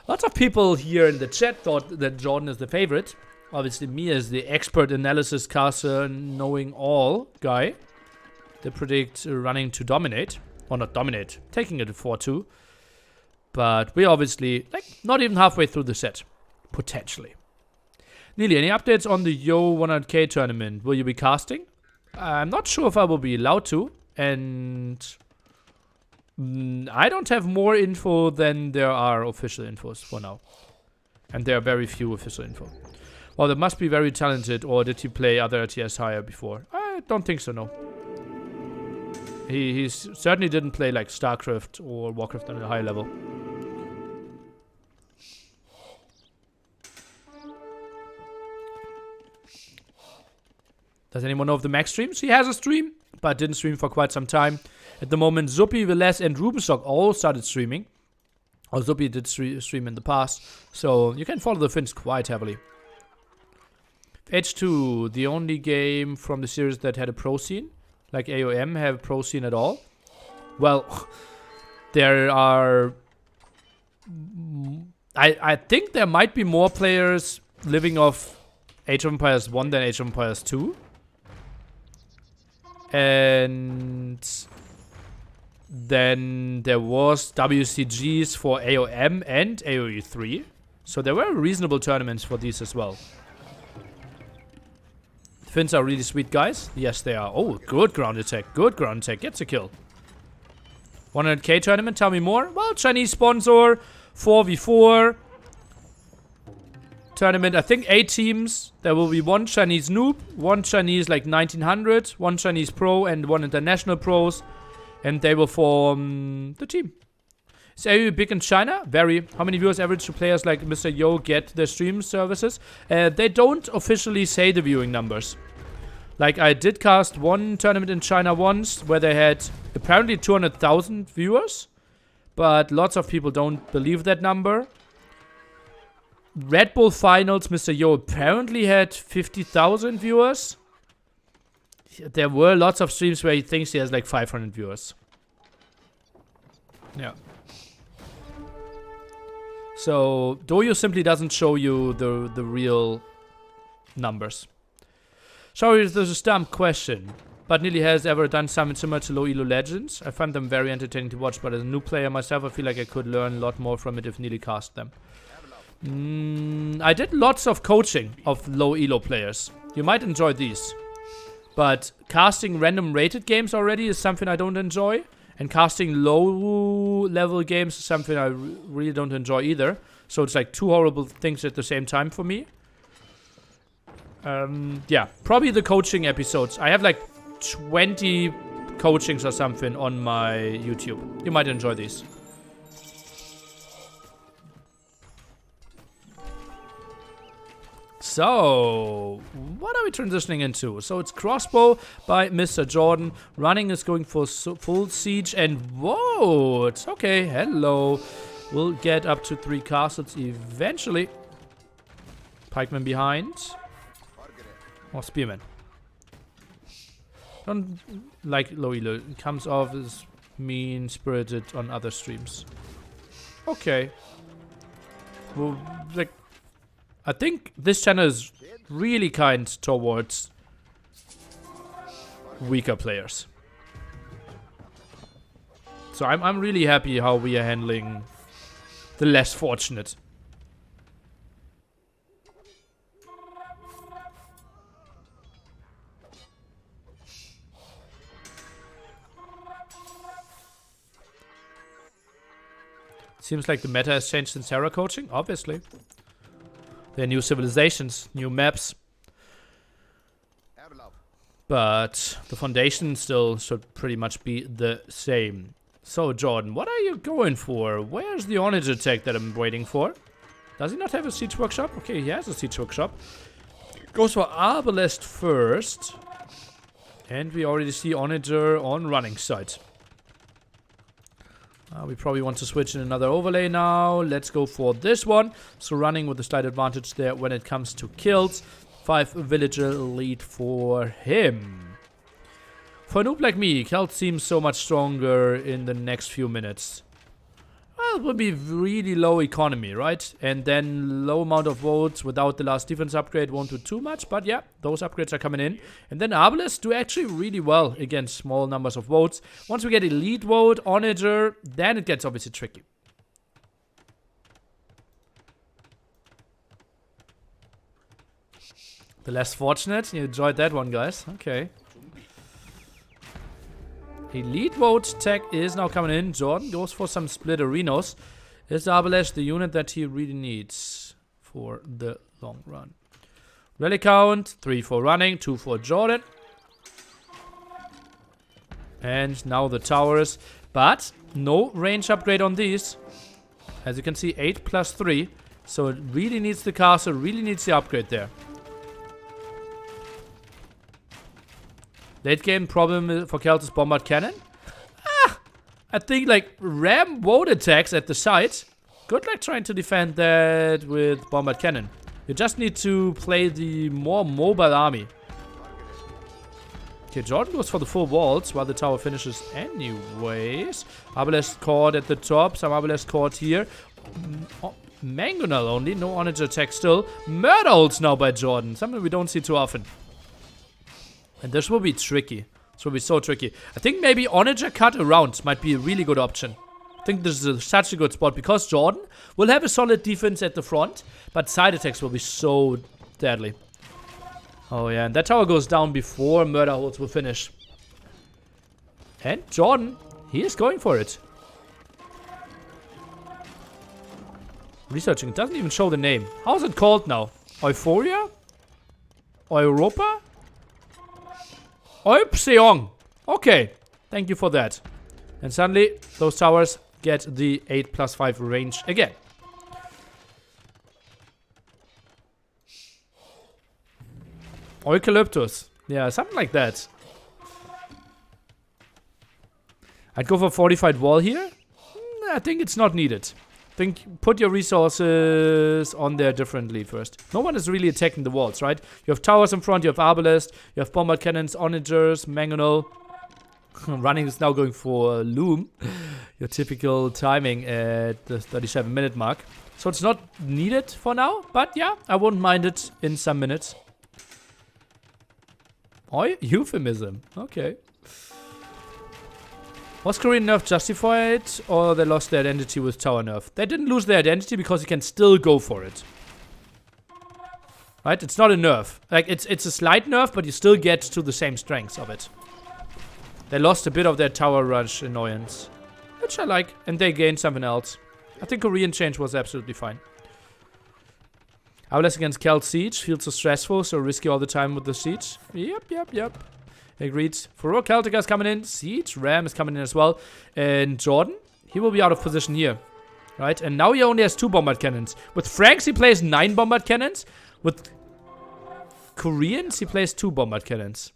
Lots of people here in the chat thought that Jordan is the favorite. Obviously, me as the expert analysis caster, knowing all guy. They predict running to dominate. Or not dominate, taking it to 4-2. But we're obviously, like, not even halfway through the set. Potentially. Nearly, any updates on the Yo 100k tournament? Will you be casting? I'm not sure if I will be allowed to. And I don't have more info than there are official infos for now. And there are very few official info. Well, they must be very talented, or did he play other TS higher before? I don't think so, no. He certainly didn't play like StarCraft or Warcraft on a high level. Does anyone know of the Max streams? He has a stream. but didn't stream for quite some time. At the moment, Zuppy, Velez, and Rubenstock all started streaming. Or Zuppy did stream in the past, so you can follow the Finns quite heavily. H2, the only game from the series that had a pro scene, like AOM have pro scene at all. Well, there are... I think there might be more players living off Age of Empires 1 than Age of Empires 2. And then there was WCGs for AOM and AOE 3. So there were reasonable tournaments for these as well. Finns are really sweet guys. Yes, they are. Oh, good ground attack. Good ground attack. Gets a kill. 100k tournament. Tell me more. Well, Chinese sponsor. 4v4. Tournament. I think 8 teams. There will be 1 Chinese noob. 1 Chinese like 1900. 1 Chinese pro. And 1 international pros. And they will form the team. Is AOE big in China? Very. How many viewers average do players like Mr. Yo get their stream services? They don't officially say the viewing numbers. Like, I did cast 1 tournament in China once where they had apparently 200,000 viewers. But lots of people don't believe that number. Red Bull Finals, Mr. Yo apparently had 50,000 viewers. There were lots of streams where he thinks he has like 500 viewers. Yeah. So, Dojo simply doesn't show you the real numbers. Sorry, this is a dumb question, but Nili has ever done something similar to Low Elo Legends. I find them very entertaining to watch, but as a new player myself, I feel like I could learn a lot more from it if Nili cast them. I did lots of coaching of Low Elo players. You might enjoy these. But casting random rated games already is something I don't enjoy. And casting low-level games is something I really don't enjoy either. So it's like 2 horrible things at the same time for me. Yeah, probably the coaching episodes. I have like 20 coachings or something on my YouTube. You might enjoy these. So, what are we transitioning into? So it's Crossbow by Mr. Jordan. Running is going for full siege and whoa, it's okay, hello. We'll get up to 3 castles eventually. Pikeman behind. Or Spearman. Don't like Low Elo. It comes off as mean-spirited on other streams. Okay. Well, like... I think this channel is really kind towards weaker players. So I'm really happy how we are handling the less fortunate. Seems like the meta has changed since Terra coaching, obviously. There are new civilizations, new maps. But the foundation still should pretty much be the same. So, Jordan, what are you going for? Where's the Onager tech that I'm waiting for? Does he not have a siege workshop? Okay, he has a siege workshop. Goes for Arbalest first. And we already see Onager on running side. We probably want to switch in another overlay now. Let's go for this one. So running with a slight advantage there when it comes to kills. 5 villager lead for him. For a noob like me, Kelt seems so much stronger in the next few minutes. Well, it will be really low economy, right? And then low amount of votes without the last defense upgrade won't do too much. But yeah, those upgrades are coming in. And then Arbalest do actually really well against small numbers of votes. Once we get elite vote, Onager, then it gets obviously tricky. The less fortunate, you enjoyed that one, guys. Okay. Elite vote tech is now coming in. Jordan goes for some split arenas. Is Arbalest the unit that he really needs for the long run? Rally count, 3 for running, 2 for Jordan. And now the towers. But no range upgrade on these. As you can see, 8 plus 3. So it really needs the castle, really needs the upgrade there. Late game problem for Keltis Bombard Cannon. I think like ram ward attacks at the side. Good luck trying to defend that with Bombard Cannon. You just need to play the more mobile army. Okay, Jordan goes for the full walls while the tower finishes anyways. Arbalest Court at the top. Some Arbalest Court here. Mangonel only. No Onager attack still. Murder holds now by Jordan. Something we don't see too often. And this will be tricky. This will be so tricky. I think maybe Onager cut around might be a really good option. I think this is such a good spot because Jordan will have a solid defense at the front, but side attacks will be so deadly. Oh yeah, and that tower goes down before Murder Holds will finish. And Jordan, he is going for it. Researching, it doesn't even show the name. How's it called now? Euphoria? Europa? Eupseong. Okay, thank you for that. And suddenly, those towers get the 8+5 range again. Eucalyptus. Yeah, something like that. I'd go for fortified wall here. I think it's not needed. Put your resources on there differently first. No one is really attacking the walls, right? You have towers in front, you have Arbalest, you have Bombard Cannons, Onagers, Mangonel. Running is now going for Loom. Your typical timing at the 37-minute mark. So it's not needed for now, but yeah, I wouldn't mind it in some minutes. Oh, euphemism. Okay. Was Korean nerf justified, or they lost their identity with tower nerf? They didn't lose their identity because you can still go for it. Right? It's not a nerf. Like, it's a slight nerf, but you still get to the same strengths of it. They lost a bit of their tower rush annoyance, which I like, and they gained something else. I think Korean change was absolutely fine. Arbalest against Kelt Siege. Feels so stressful, so risky all the time with the Siege. Yep. Agreed. Furore Celtic is coming in. Siege. Ram is coming in as well. And Jordan, he will be out of position here. Right? And now he only has 2 Bombard Cannons. With Franks, he plays 9 Bombard Cannons. With Koreans, he plays 2 Bombard Cannons.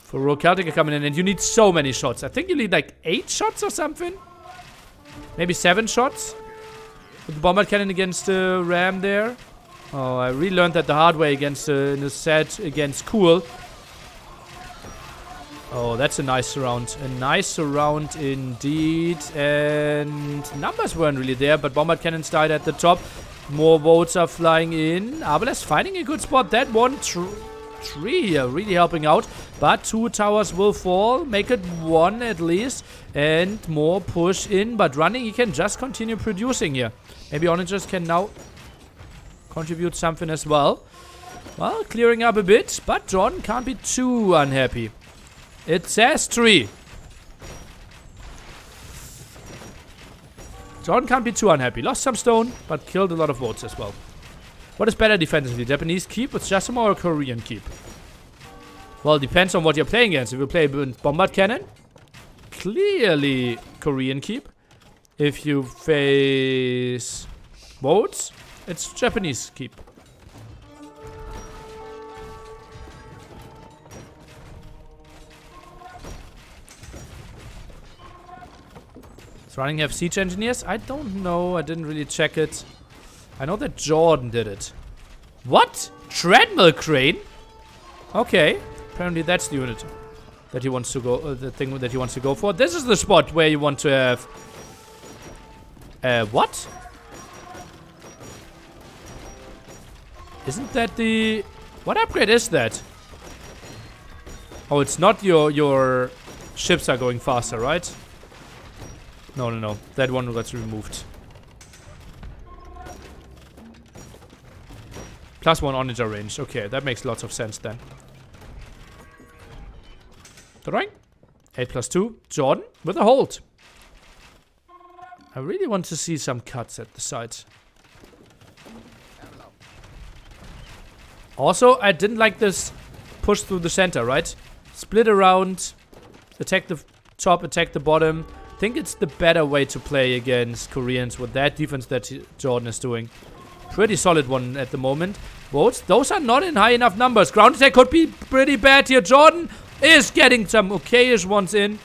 Furore Celtic are coming in, and you need so many shots. I think you need like 8 shots or something. Maybe 7 shots. With the Bombard Cannon against Ram there. Oh, I relearned that the hard way against in the set against Cool. Oh, that's a nice surround. A nice surround indeed. And numbers weren't really there, but Bombard Cannons died at the top. More votes are flying in. Arbalest finding a good spot. That one tree here really helping out. But 2 towers will fall. Make it 1 at least. And more push in. But running, he can just continue producing here. Maybe Onagers can now contribute something as well. Well, clearing up a bit. But Jordan can't be too unhappy. It says 3. Jordan can't be too unhappy. Lost some stone, but killed a lot of votes as well. What is better defensively? Japanese keep with Jasima or Korean keep? Well, it depends on what you're playing against. If you play Bombard Cannon, clearly Korean keep. If you face votes, it's Japanese keep. Running have siege engineers? I don't know. I didn't really check it. I know that Jordan did it. What? Treadmill crane? Okay. Apparently that's the unit that he wants to go. The thing that he wants to go for. This is the spot where you want to have. What? Isn't that the? What upgrade is that? Oh, it's not your ships are going faster, right? No. That one got removed. +1 Onager range. Okay, that makes lots of sense then. Drawing. 8+2. Jordan with a hold. I really want to see some cuts at the sides. Also, I didn't like this push through the center, right? Split around. Attack the top, attack the bottom. I think it's the better way to play against Koreans with that defense that Jordan is doing. Pretty solid one at the moment. Votes, those are not in high enough numbers. Ground attack could be pretty bad here. Jordan is getting some okay-ish ones in.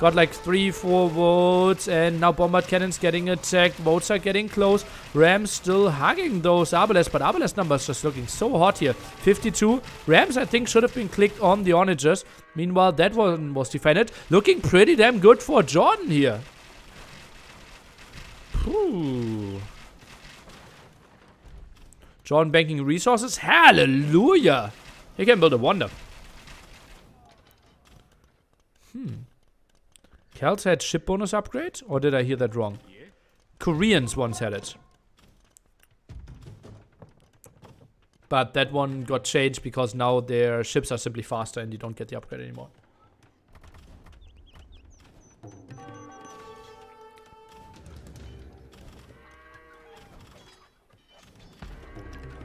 Got like 3-4 votes. And now Bombard Cannon's getting attacked. Votes are getting close. Rams still hugging those Arbalest. But Arbalest numbers just looking so hot here. 52. Rams, I think, should have been clicked on the Onagers. Meanwhile, that one was defended. Looking pretty damn good for Jordan here. Ooh. Jordan banking resources. Hallelujah. He can build a wonder. Celts had ship bonus upgrade? Or did I hear that wrong? Koreans once had it. But that one got changed because now their ships are simply faster and you don't get the upgrade anymore.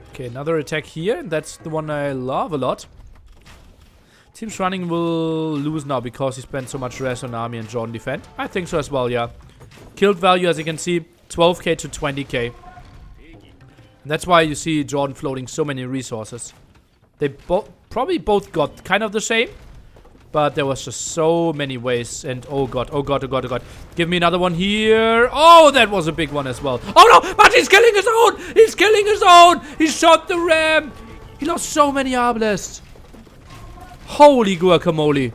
Okay, another attack here, and that's the one I love a lot. Teams running will lose now because he spent so much res on army and Jordan defend. I think so as well, yeah. Killed value, as you can see, 12k to 20k. And that's why you see Jordan floating so many resources. They probably both got kind of the same. But there was just so many ways. And oh god, oh god, oh god, oh god. Give me another one here. Oh, that was a big one as well. Oh no, but he's killing his own. He's killing his own. He shot the ram. He lost so many Arbalests. Holy guacamole.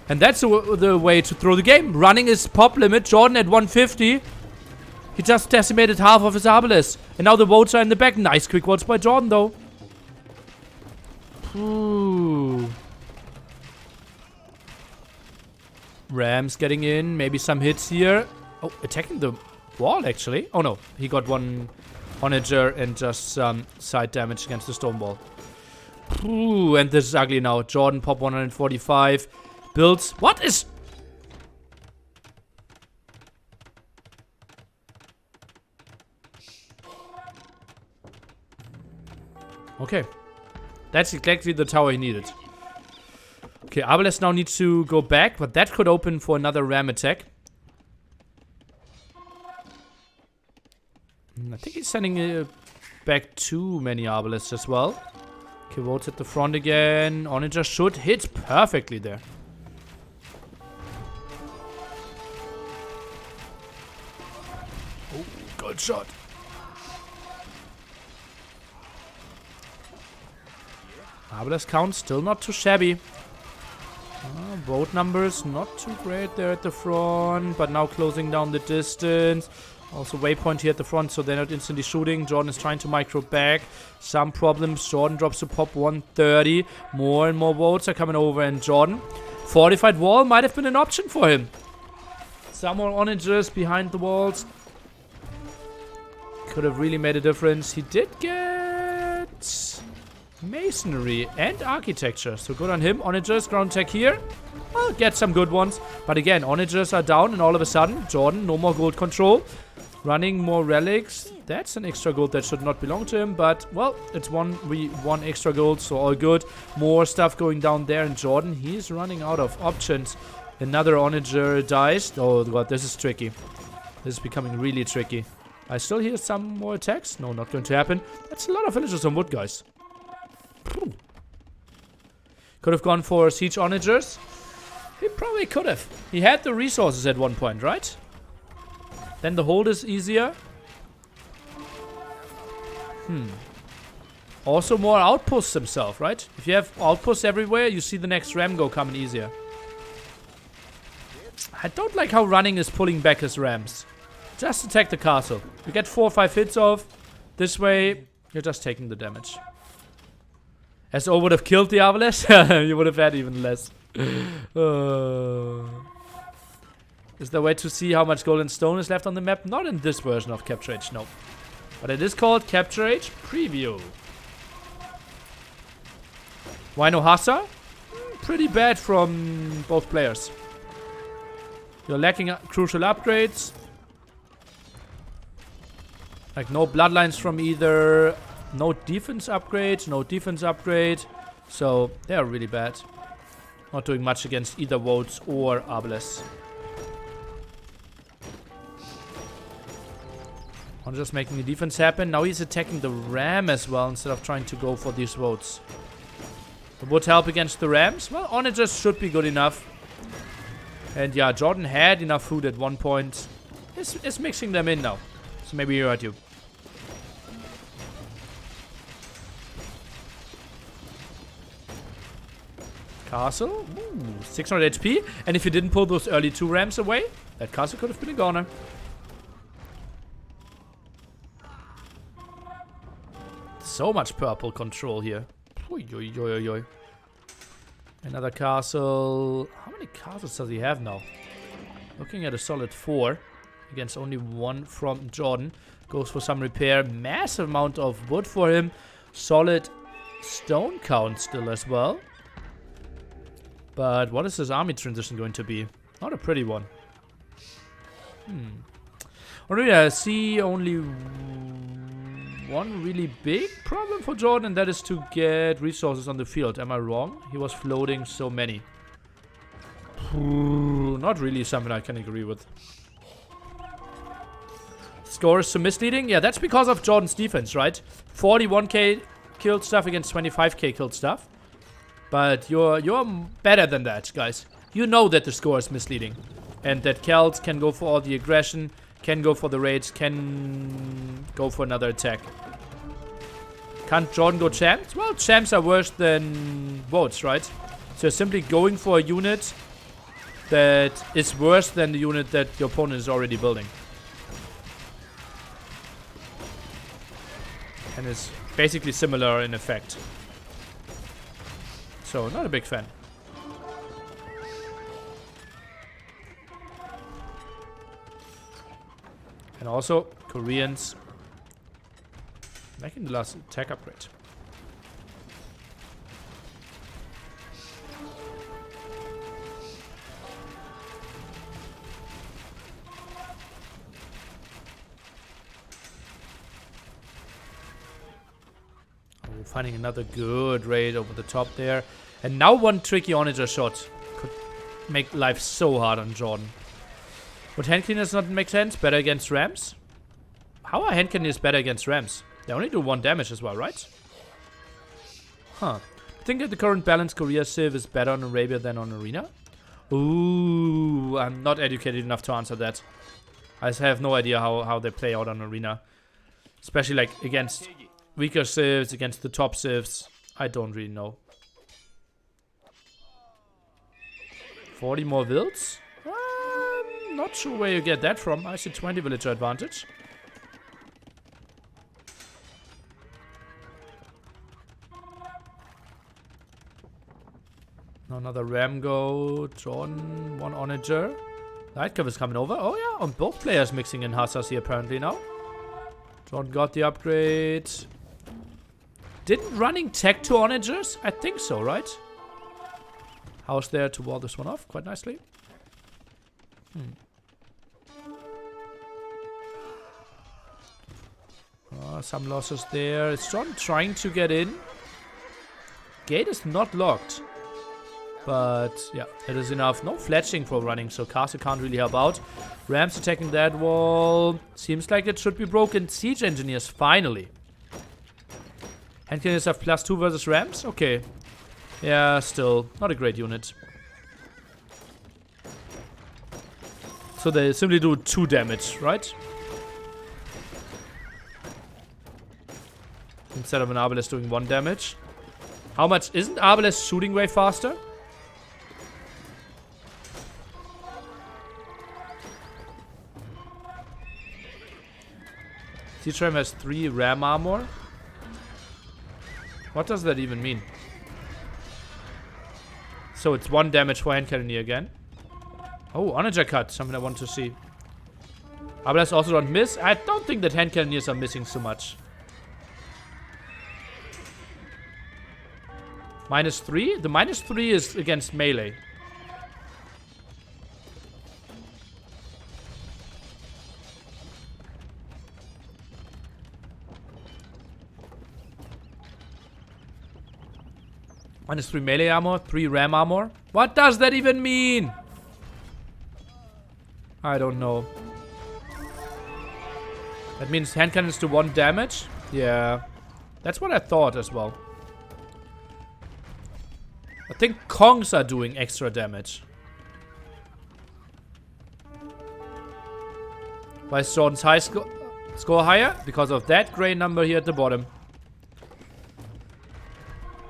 And that's the way to throw the game. Running his pop limit. Jordan at 150. He just decimated half of his Arbalests. And now the votes are in the back. Nice quick votes by Jordan though. Ooh. Rams getting in. Maybe some hits here. Oh, attacking the wall, actually. Oh, no. He got one Onager and just some side damage against the stone wall. Ooh, and this is ugly now. Jordan pop 145. Builds. What is... Okay. That's exactly the tower he needed. Okay, Arbalest now needs to go back, but that could open for another ram attack. I think he's sending back too many Arbalests as well. Okay, Votes at the front again. Onager should hit perfectly there. Oh, good shot. Arbalest count still not too shabby. Vote numbers not too great there at the front, but now closing down the distance. Also waypoint here at the front, so they're not instantly shooting. Jordan is trying to micro back. Some problems. Jordan drops to pop 130. More and more votes are coming over, and Jordan. Fortified wall might have been an option for him. Some more onagers behind the walls. Could have really made a difference. He did get masonry and architecture, so good on him. Onagers, ground attack here. I'll get some good ones. But again, onagers are down, and all of a sudden, Jordan, no more gold control. Running more relics. That's an extra gold that should not belong to him, but, well, it's one extra gold, so all good. More stuff going down there, and Jordan, he's running out of options. Another onager dies. Oh god, this is tricky. This is becoming really tricky. I still hear some more attacks. No, not going to happen. That's a lot of villagers on wood, guys. Could have gone for siege onagers. He probably could have. He had the resources at one point, right? Then the hold is easier. Also more outposts himself, right? If you have outposts everywhere, you see the next ram go coming easier. I don't like how running is pulling back his rams. Just attack the castle. You get 4 or 5 hits off. This way, you're just taking the damage. As O would have killed the Arbalest, you would have had even less. Is there a way to see how much gold and stone is left on the map? Not in this version of Capture Age, no. But it is called Capture Age Preview. Why no Hassa? Pretty bad from both players. You're lacking crucial upgrades. Like no bloodlines from either. No defense upgrade, no defense upgrade. So they are really bad. Not doing much against either Votes or Arbalest. I'm just making the defense happen. Now he's attacking the ram as well instead of trying to go for these votes. It would help against the rams. Well, onagers should be good enough. And yeah, Jordan had enough food at one point. It's mixing them in now. So maybe he heard you. Castle. Ooh, 600 HP. And if you didn't pull those early 2 rams away, that castle could have been a goner. So much purple control here. Oy, oy, oy, oy, oy. Another castle. How many castles does he have now? Looking at a solid 4 against only 1 from Jordan. Goes for some repair. Massive amount of wood for him. Solid stone count still as well. But what is his army transition going to be? Not a pretty one. Already I see only one really big problem for Jordan, and that is to get resources on the field. Am I wrong? He was floating so many. Not really something I can agree with. Score is so misleading. Yeah, that's because of Jordan's defense, right? 41k killed stuff against 25k killed stuff. But you're better than that, guys. You know that the score is misleading. And that Celts can go for all the aggression, can go for the raids, can go for another attack. Can't Jordan go champs? Well, champs are worse than votes, right? So you're simply going for a unit that is worse than the unit that your opponent is already building. And is basically similar in effect. So, not a big fan. And also, Koreans making the last attack upgrade. Oh, finding another good raid over the top there. And now one tricky onager shot could make life so hard on Jordan. Would hand cleaners not make sense? Better against rams? How are hand cleaners better against rams? They only do 1 damage as well, right? Huh. I think that the current balance Korea Civ is better on Arabia than on Arena. Ooh, I'm not educated enough to answer that. I have no idea how they play out on Arena. Especially like against weaker civs, against the top civs. I don't really know. 40 more wilds? Not sure where you get that from. I see 20 villager advantage. Another ram go. Jordan, 1 onager. Lightcurve is coming over. Oh yeah, on both players mixing in Hussars here apparently now. Jordan got the upgrade. Didn't running tech to onagers? I think so, right? House there to wall this one off quite nicely. Some losses there. Is Jordan trying to get in? Gate is not locked. But yeah, it is enough. No fletching for running, so Castle can't really help out. Rams attacking that wall. Seems like it should be broken. Siege engineers, finally. Hand cannons have +2 versus Rams? Okay. Yeah, still. Not a great unit. So they simply do 2 damage, right? Instead of an Arbalest doing 1 damage. How much? Isn't Arbalest shooting way faster? T-Tram has 3 ram armor. What does that even mean? So it's 1 damage for hand cannoneer again. Oh, onager cut. Something I want to see. Arbalest also don't miss. I don't think that hand cannoneers are missing so much. -3? The -3 is against melee. -3 melee armor, 3 ram armor. What does that even mean? I don't know. That means hand cannons do 1 damage. Yeah. That's what I thought as well. I think Kongs are doing extra damage. Why is Jordan's high score higher? Because of that gray number here at the bottom.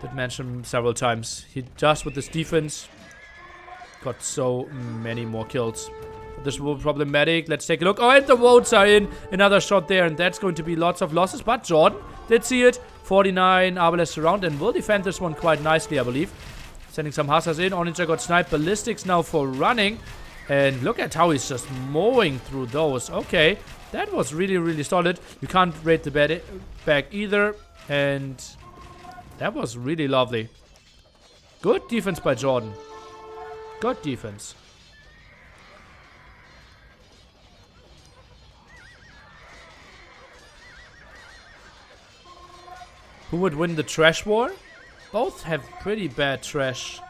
Did mention several times. He just with his defense got so many more kills. This will be problematic. Let's take a look. Oh, and the votes are in. Another shot there, and that's going to be lots of losses. But Jordan did see it. 49 Arbalest around and will defend this one quite nicely, I believe. Sending some Hussars in. Oninja got sniped. Ballistics now for running. And look at how he's just mowing through those. Okay, that was really, really solid. You can't rate the back either. And that was really lovely. Good defense by Jordan. Good defense. Who would win the trash war? Both have pretty bad trash.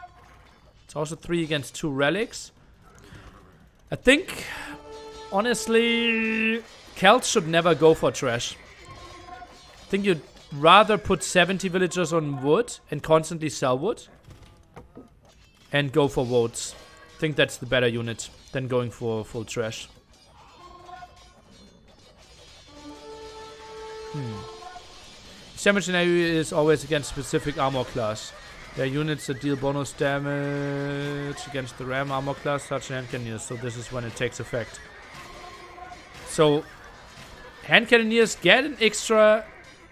It's also 3 against 2 relics. I think, honestly, Celts should never go for trash. I think you'd rather put 70 villagers on wood and constantly sell wood. And go for votes. I think that's the better unit than going for full trash. Damage in AoE is always against specific armor class. There are units that deal bonus damage against the ram armor class, such as hand cannoneers, so this is when it takes effect. So, hand cannoneers get an extra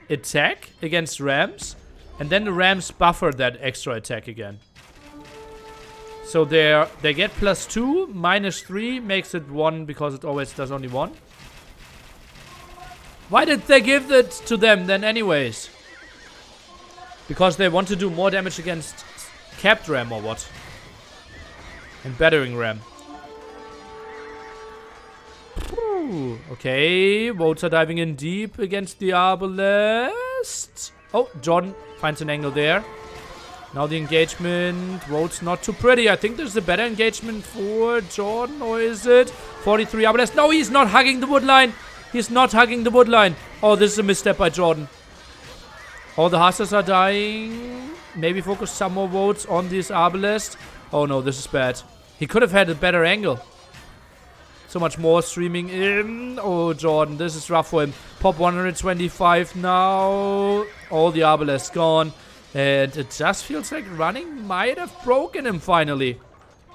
attack against rams, and then the rams buffer that extra attack again. So they get +2, -3 makes it 1 because it always does only 1. Why did they give it to them then anyways? Because they want to do more damage against capped ram or what? And battering ram. Ooh, okay, votes are diving in deep against the Arbalest. Oh, Jordan finds an angle there. Now the engagement. Votes not too pretty. I think there's a better engagement for Jordan, or is it? 43 Arbalest. No, he's not hugging the wood line. He's not hugging the wood line. Oh, this is a misstep by Jordan. All the Hussars are dying. Maybe focus some more votes on this Arbalest. Oh no, this is bad. He could have had a better angle. So much more streaming in. Oh, Jordan, this is rough for him. Pop 125 now. All the Arbalest gone. And it just feels like running might have broken him finally.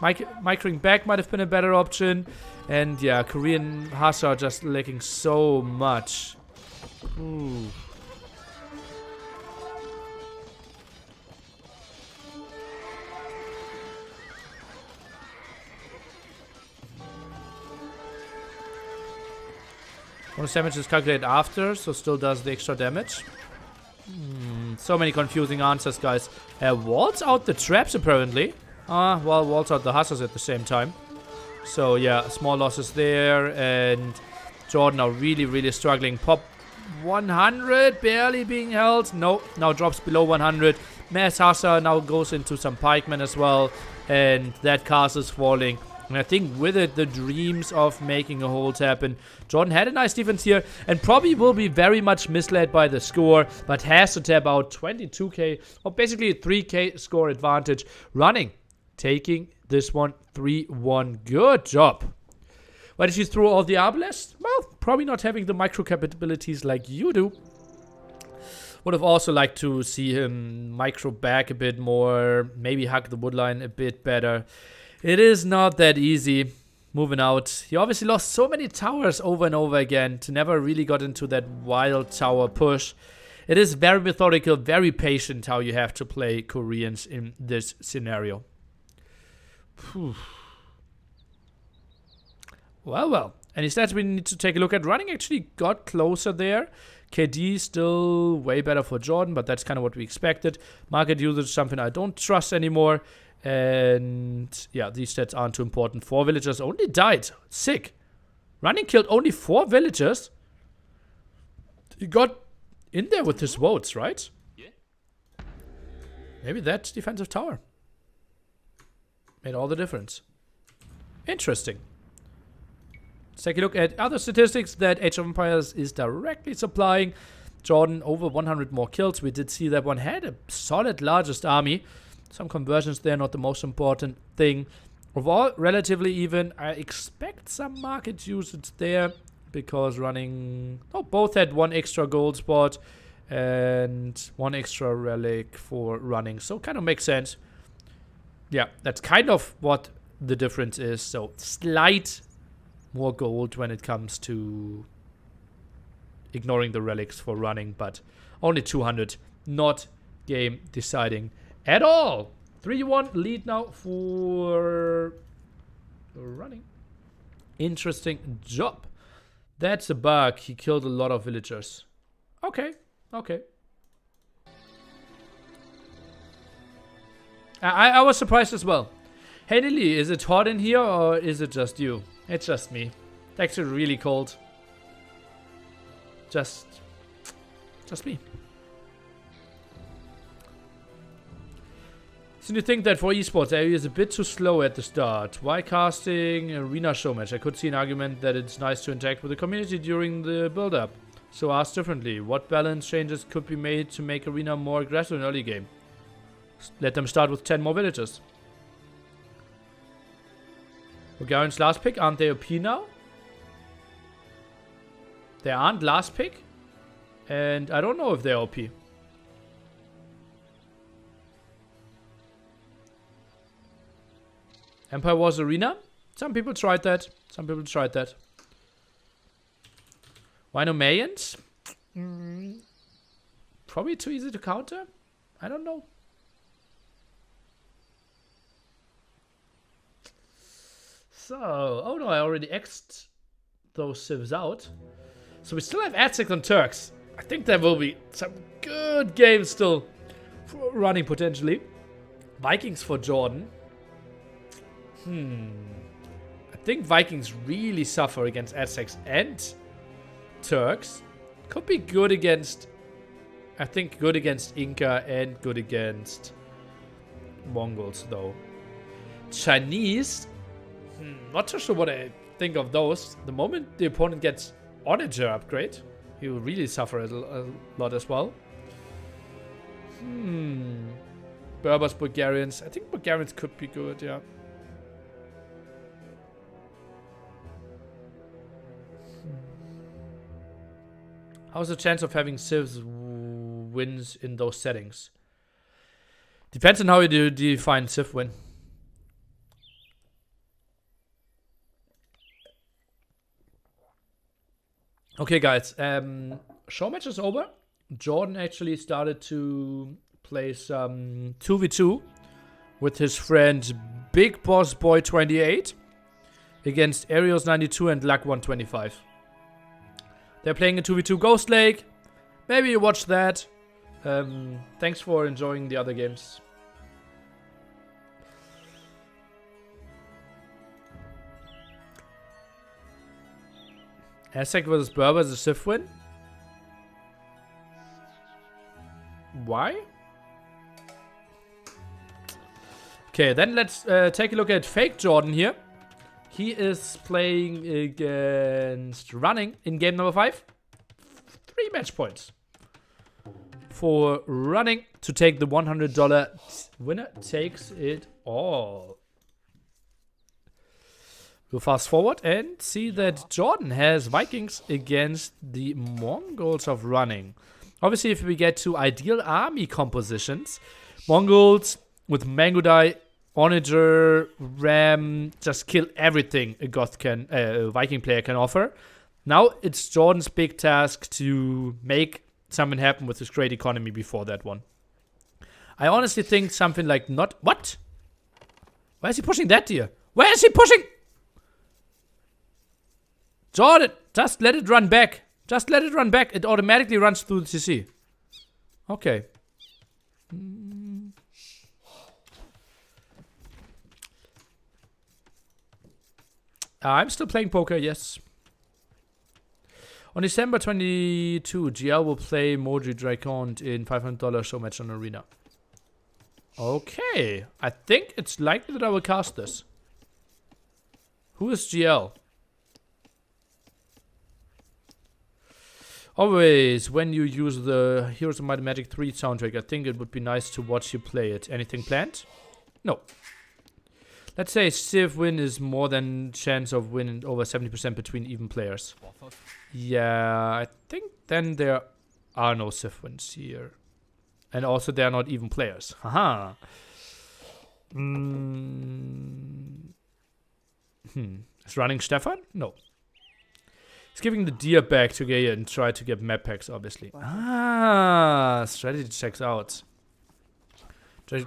Microing back might have been a better option. And yeah, Korean Hussar just lacking so much. Ooh. Bonus damage is calculated after, so still does the extra damage. So many confusing answers, guys. Waltz out the traps, apparently. Well, waltz out the Hussars at the same time. So, yeah, small losses there. And Jordan now really, really struggling. Pop 100, barely being held. No, now drops below 100. Mass Hussar now goes into some pikemen as well. And that castle is falling. And I think with it, the dreams of making a hold happen. Jordan had a nice defense here and probably will be very much misled by the score, but has to tap out 22k, or basically a 3k score advantage. Running, taking this one 3-1. Good job. Why did you throw all the Arbalest? Well, probably not having the micro capabilities like you do. Would have also liked to see him micro back a bit more, maybe hug the woodline a bit better. It is not that easy moving out. He obviously lost so many towers over and over again to never really got into that wild tower push. It is very methodical, very patient how you have to play Koreans in this scenario. Whew. Well. And instead we need to take a look at running. Actually got closer there. KD still way better for Jordan, but that's kind of what we expected. Market usage, something I don't trust anymore. And yeah, these stats aren't too important. 4 villagers only died. Sick. Running killed only 4 villagers. He got in there with his votes, right? Yeah. Maybe that defensive tower made all the difference. Interesting. Let's take a look at other statistics that Age of Empires is directly supplying. Jordan, over 100 more kills. We did see that one had a solid largest army. Some conversions there, not the most important thing. Overall, relatively even. I expect some market usage there because running... Oh, both had one extra gold spot and one extra relic for running. So kind of makes sense. Yeah, that's kind of what the difference is. So slight more gold when it comes to ignoring the relics for running, but only 200. Not game deciding at all. 3-1 lead now for running. Interesting job. That's a bug. He killed a lot of villagers. Okay, okay. I was surprised as well. Hey Lily, is it hot in here or is it just you? It's just me. It's actually really cold. Just me. So you think that for esports, area is a bit too slow at the start. Why casting arena show match? I could see an argument that it's nice to interact with the community during the build-up. So asked differently, what balance changes could be made to make arena more aggressive in early game? Let them start with 10 more villagers. Bulgarians last pick, aren't they OP now? They aren't last pick. And I don't know if they're OP. Empire Wars Arena? Some people tried that. Some people tried that. Why no Mayans? Probably too easy to counter? I don't know. So, oh no, I already X'd those civs out. So we still have Aztecs and Turks. I think there will be some good games still running potentially. Vikings for Jordan. I think Vikings really suffer against Aztecs and Turks. Could be good against... I think good against Inca and good against Mongols though. Chinese... not too sure what I think of those. The moment the opponent gets Onager upgrade, he will really suffer a lot as well. Berbers, Bulgarians. I think Bulgarians could be good, yeah. How's the chance of having civs wins in those settings? Depends on how you define civ win. Okay, guys. Show match is over. Jordan actually started to play some 2v2 with his friend Big Boss Boy 28 against Arios 92 and Luck 125. They're playing a 2v2 Ghost Lake. Maybe you watch that. Thanks for enjoying the other games. Aztec versus Berber is a civ win. Why? Okay, then let's take a look at Fake Jordan here. He is playing against Running in game number 5. 3 match points for Running to take the $100. Winner takes it all. We'll fast forward and see that Jordan has Vikings against the Mongols of Running. Obviously, if we get to ideal army compositions, Mongols with Mangudai, Onager, Ram, just kill everything a Viking player can offer. Now it's Jordan's big task to make something happen with his great economy before that one. I honestly think something like not... What? Why is he pushing that deer? Where is he pushing? Jordan, just let it run back. Just let it run back. It automatically runs through the CC. Okay. I'm still playing poker, yes. On December 22, GL will play Moji Dracont in $500 show match on Arena. Okay. I think it's likely that I will cast this. Who is GL? Always, when you use the Heroes of Might and Magic 3 soundtrack, I think it would be nice to watch you play it. Anything planned? No. Let's say Civ win is more than chance of winning over 70% between even players. Yeah, I think then there are no Civ wins here. And also they are not even players. Haha. Is running Stefan? No. He's giving the deer back to Gaia and try to get map packs, obviously. Strategy checks out.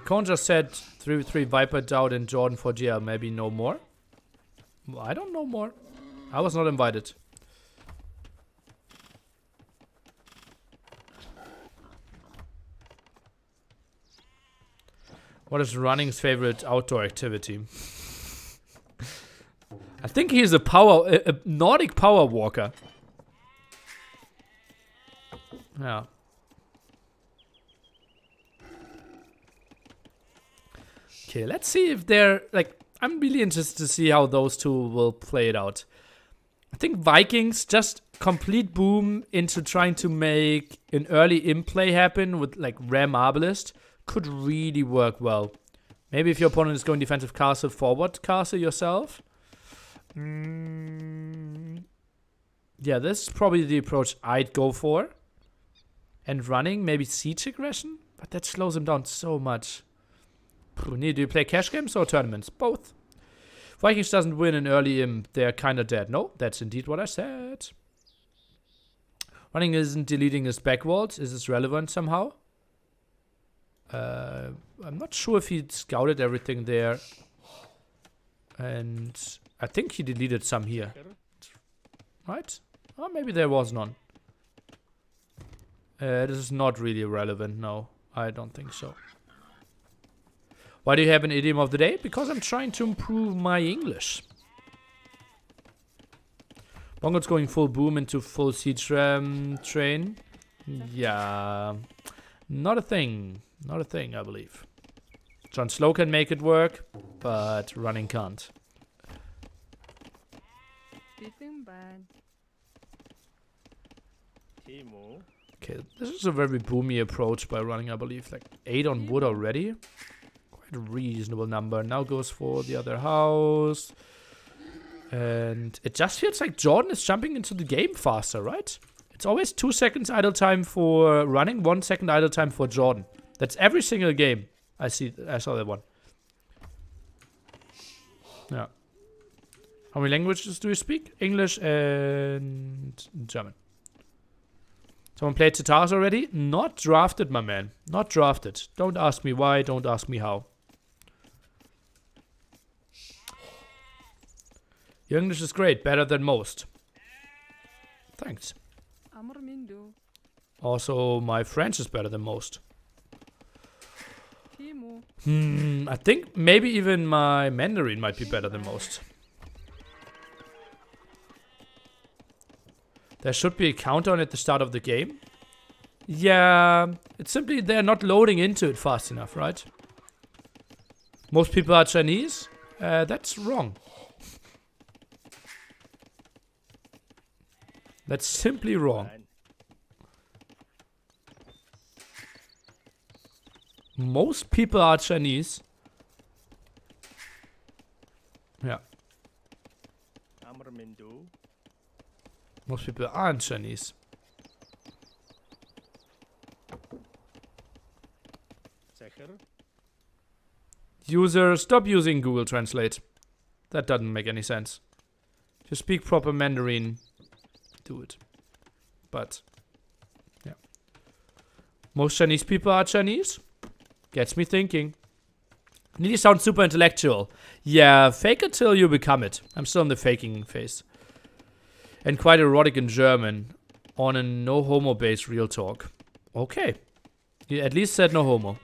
Con just said 3v3 Viper, Dowd, and Jordan for GL. Maybe no more? Well, I don't know more. I was not invited. What is Running's favorite outdoor activity? I think he's a Nordic power walker. Yeah. Okay, let's see if they're like. I'm really interested to see how those two will play it out. I think Vikings just complete boom into trying to make an early in-play happen with like Ram Arbalist could really work well. Maybe if your opponent is going defensive castle, forward castle yourself. Yeah, this is probably the approach I'd go for. And running, maybe siege aggression, but that slows him down so much. Do you play cash games or tournaments? Both. Vikings doesn't win an early imp, they're kinda dead. No, that's indeed what I said. Running isn't deleting his backwards. Is this relevant somehow? I'm not sure if he scouted everything there. And I think he deleted some here. Right? Or maybe there was none. This is not really relevant, no. I don't think so. Why do you have an idiom of the day? Because I'm trying to improve my English. Mongols going full boom into full siege train. Yeah. Not a thing. Not a thing, I believe. John Slow can make it work, but running can't. Okay, this is a very boomy approach by running, I believe. Like 8 on wood already. Quite a reasonable number. Now goes for the other house. And it just feels like Jordan is jumping into the game faster, right? It's always 2 seconds idle time for running, 1 second idle time for Jordan. That's every single game. I saw that one. Yeah. How many languages do you speak? English and German. Someone played Tatars already? Not drafted, my man. Not drafted. Don't ask me why, don't ask me how. Your English is great, better than most. Thanks. Also, my French is better than most. I think maybe even my Mandarin might be better than most. There should be a countdown at the start of the game. Yeah, it's simply they're not loading into it fast enough, right? Most people are Chinese. That's wrong. That's simply wrong. Most people are Chinese. Yeah. Most people aren't Chinese. User, stop using Google Translate. That doesn't make any sense. If you speak proper Mandarin, do it. But, yeah. Most Chinese people are Chinese. Gets me thinking. Nearly sounds super intellectual. Yeah, fake it till you become it. I'm still in the faking phase. And quite erotic in German. On a no homo based real talk. Okay. You at least said no homo.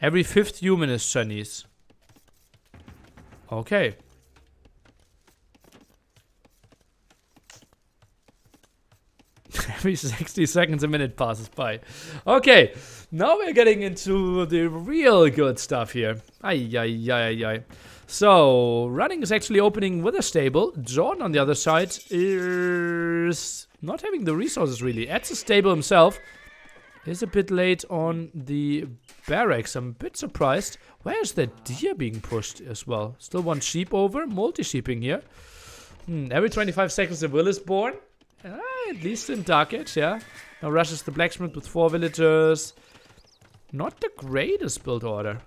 Every 5th human is Chinese. Okay. Every 60 seconds a minute passes by. Okay, now we're getting into the real good stuff here. Ay, ay, ay, ay, ay. So, running is actually opening with a stable. Jordan on the other side is not having the resources really. Adds a stable himself. Is a bit late on the barracks. I'm a bit surprised. Where is that deer being pushed as well? Still one sheep over. Multi-sheeping here. Every 25 seconds a will is born. At least in Dark Age, yeah. Now rushes the blacksmith with 4 villagers. Not the greatest build order.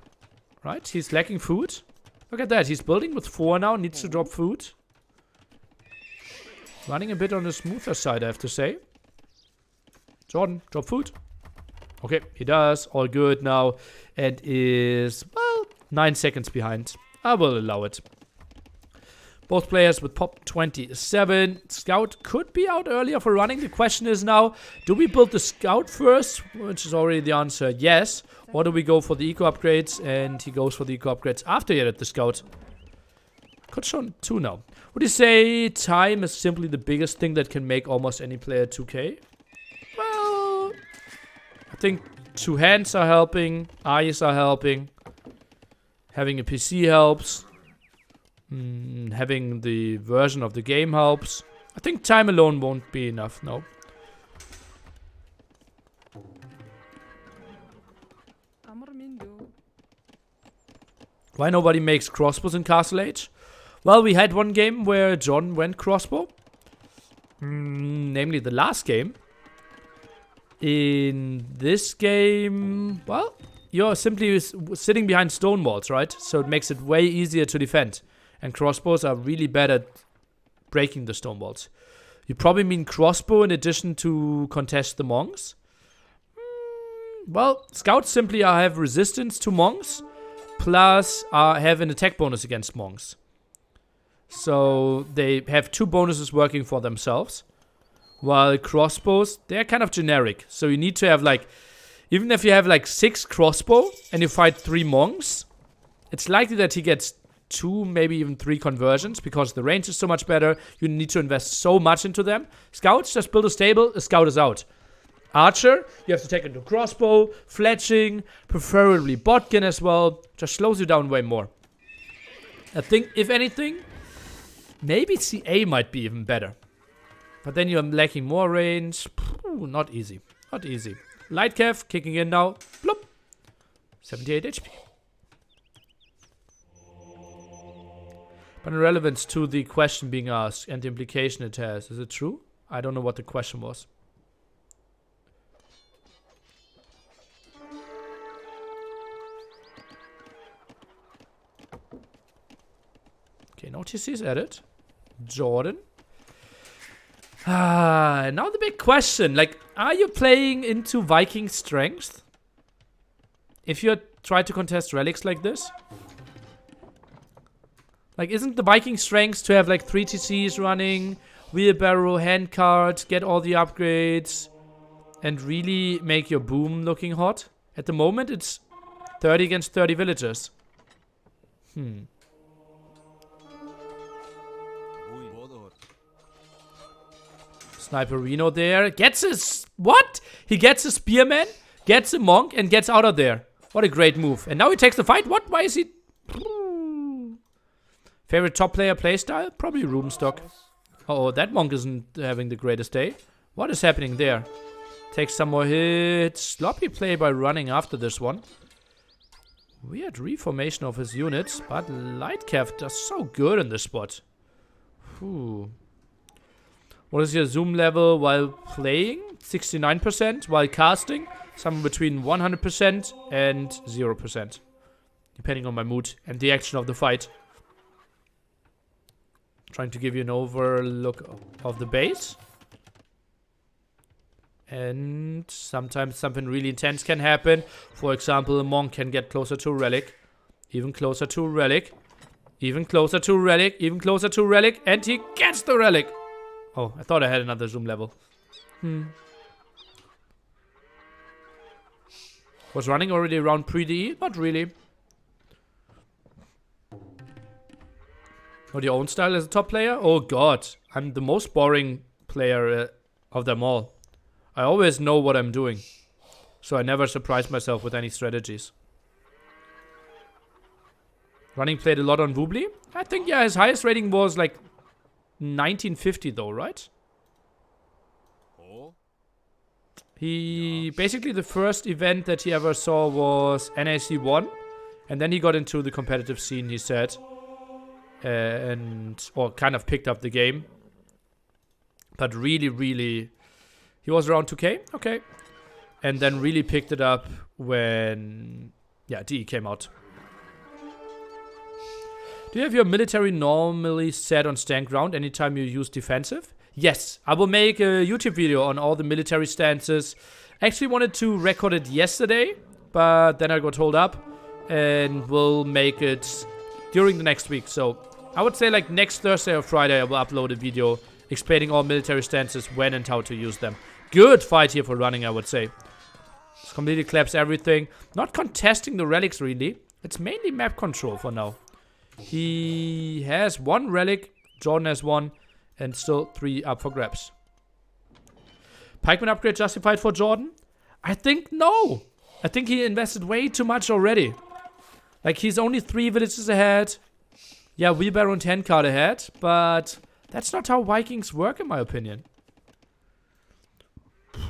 Right? He's lacking food. Look at that. He's building with 4 now. Needs to drop food. Running a bit on the smoother side, I have to say. Jordan, drop food. Okay, he does. All good now. And is, well, 9 seconds behind. I will allow it. Both players with pop 27. Scout could be out earlier for running. The question is now, do we build the Scout first? Which is already the answer, yes. Or do we go for the eco upgrades? And he goes for the eco upgrades after he added the Scout. Could show 2 now. Would you say time is simply the biggest thing that can make almost any player 2K? Well, I think 2 hands are helping. Eyes are helping. Having a PC helps. Having the version of the game helps. I think time alone won't be enough, no. Why nobody makes crossbows in Castle Age? Well, we had one game where John went crossbow. Namely the last game. In this game, well, you're simply sitting behind stone walls, right? So it makes it way easier to defend. And crossbows are really bad at breaking the stone walls. You probably mean crossbow in addition to contest the monks? Well, scouts simply have resistance to monks. Plus have an attack bonus against monks. So they have 2 bonuses working for themselves. While crossbows, they're kind of generic. So you need to have like, even if you have like 6 crossbow and you fight 3 monks, it's likely that he gets 2, maybe even 3 conversions because the range is so much better. You need to invest so much into them. Scouts, just build a stable, a scout is out. Archer, you have to take into crossbow, fletching, preferably botkin as well. Just slows you down way more. I think, if anything, maybe CA might be even better. But then you're lacking more range. Not easy. Not easy. Light Cav kicking in now. Bloop. 78 HP. But in relevance to the question being asked and the implication it has, is it true? I don't know what the question was. Okay, no TCs added. Jordan. Now the big question. Like, are you playing into Viking strength? If you try to contest relics like this? Like, isn't the Viking strength to have like 3 TCs running, wheelbarrow, handcart, get all the upgrades, and really make your boom looking hot? At the moment, it's 30 against 30 villagers. Sniper Reno there. Gets his... What? He gets a spearman, gets a monk, and gets out of there. What a great move. And now he takes the fight? What? Why is he... Favorite top player playstyle? Probably Roomstock. Uh-oh, that monk isn't having the greatest day. What is happening there? Takes some more hits. Sloppy play by running after this one. Weird reformation of his units, but Lightcav does so good in this spot. Whew. What is your zoom level while playing? 69%. While casting, somewhere between 100% and 0%. Depending on my mood and the action of the fight. Trying to give you an overlook of the base. And sometimes something really intense can happen. For example, a monk can get closer to a relic. Even closer to a relic. Even closer to a relic. Even closer to a relic. And he gets the relic. Oh, I thought I had another zoom level. Was running already around pre-DE? Not really. Or your own style as a top player? Oh god, I'm the most boring player of them all. I always know what I'm doing. So I never surprise myself with any strategies. Running played a lot on Woobly. I think, yeah, his highest rating was like 1950 though, right? He basically the first event that he ever saw was NAC 1, and then he got into the competitive scene, he said, or kind of picked up the game. But really, he was around 2K, okay, and then really picked it up when, yeah, DE came out. Do you have your military normally set on stand ground anytime you use defensive? Yes, I will make a YouTube video on all the military stances. Actually wanted to record it yesterday, but then I got hold up, and we'll make it during the next week. So I would say like next Thursday or Friday I will upload a video explaining all military stances, when and how to use them. Good fight here for running, I would say. Just completely collapse everything. Not contesting the relics really. It's mainly map control for now. He has 1 relic, Jordan has 1. And still 3 up for grabs. Pikeman upgrade justified for Jordan? I think no. I think he invested way too much already. Like, he's only 3 villages ahead. Yeah, wheelbarrow and handcart ahead. But that's not how Vikings work, in my opinion.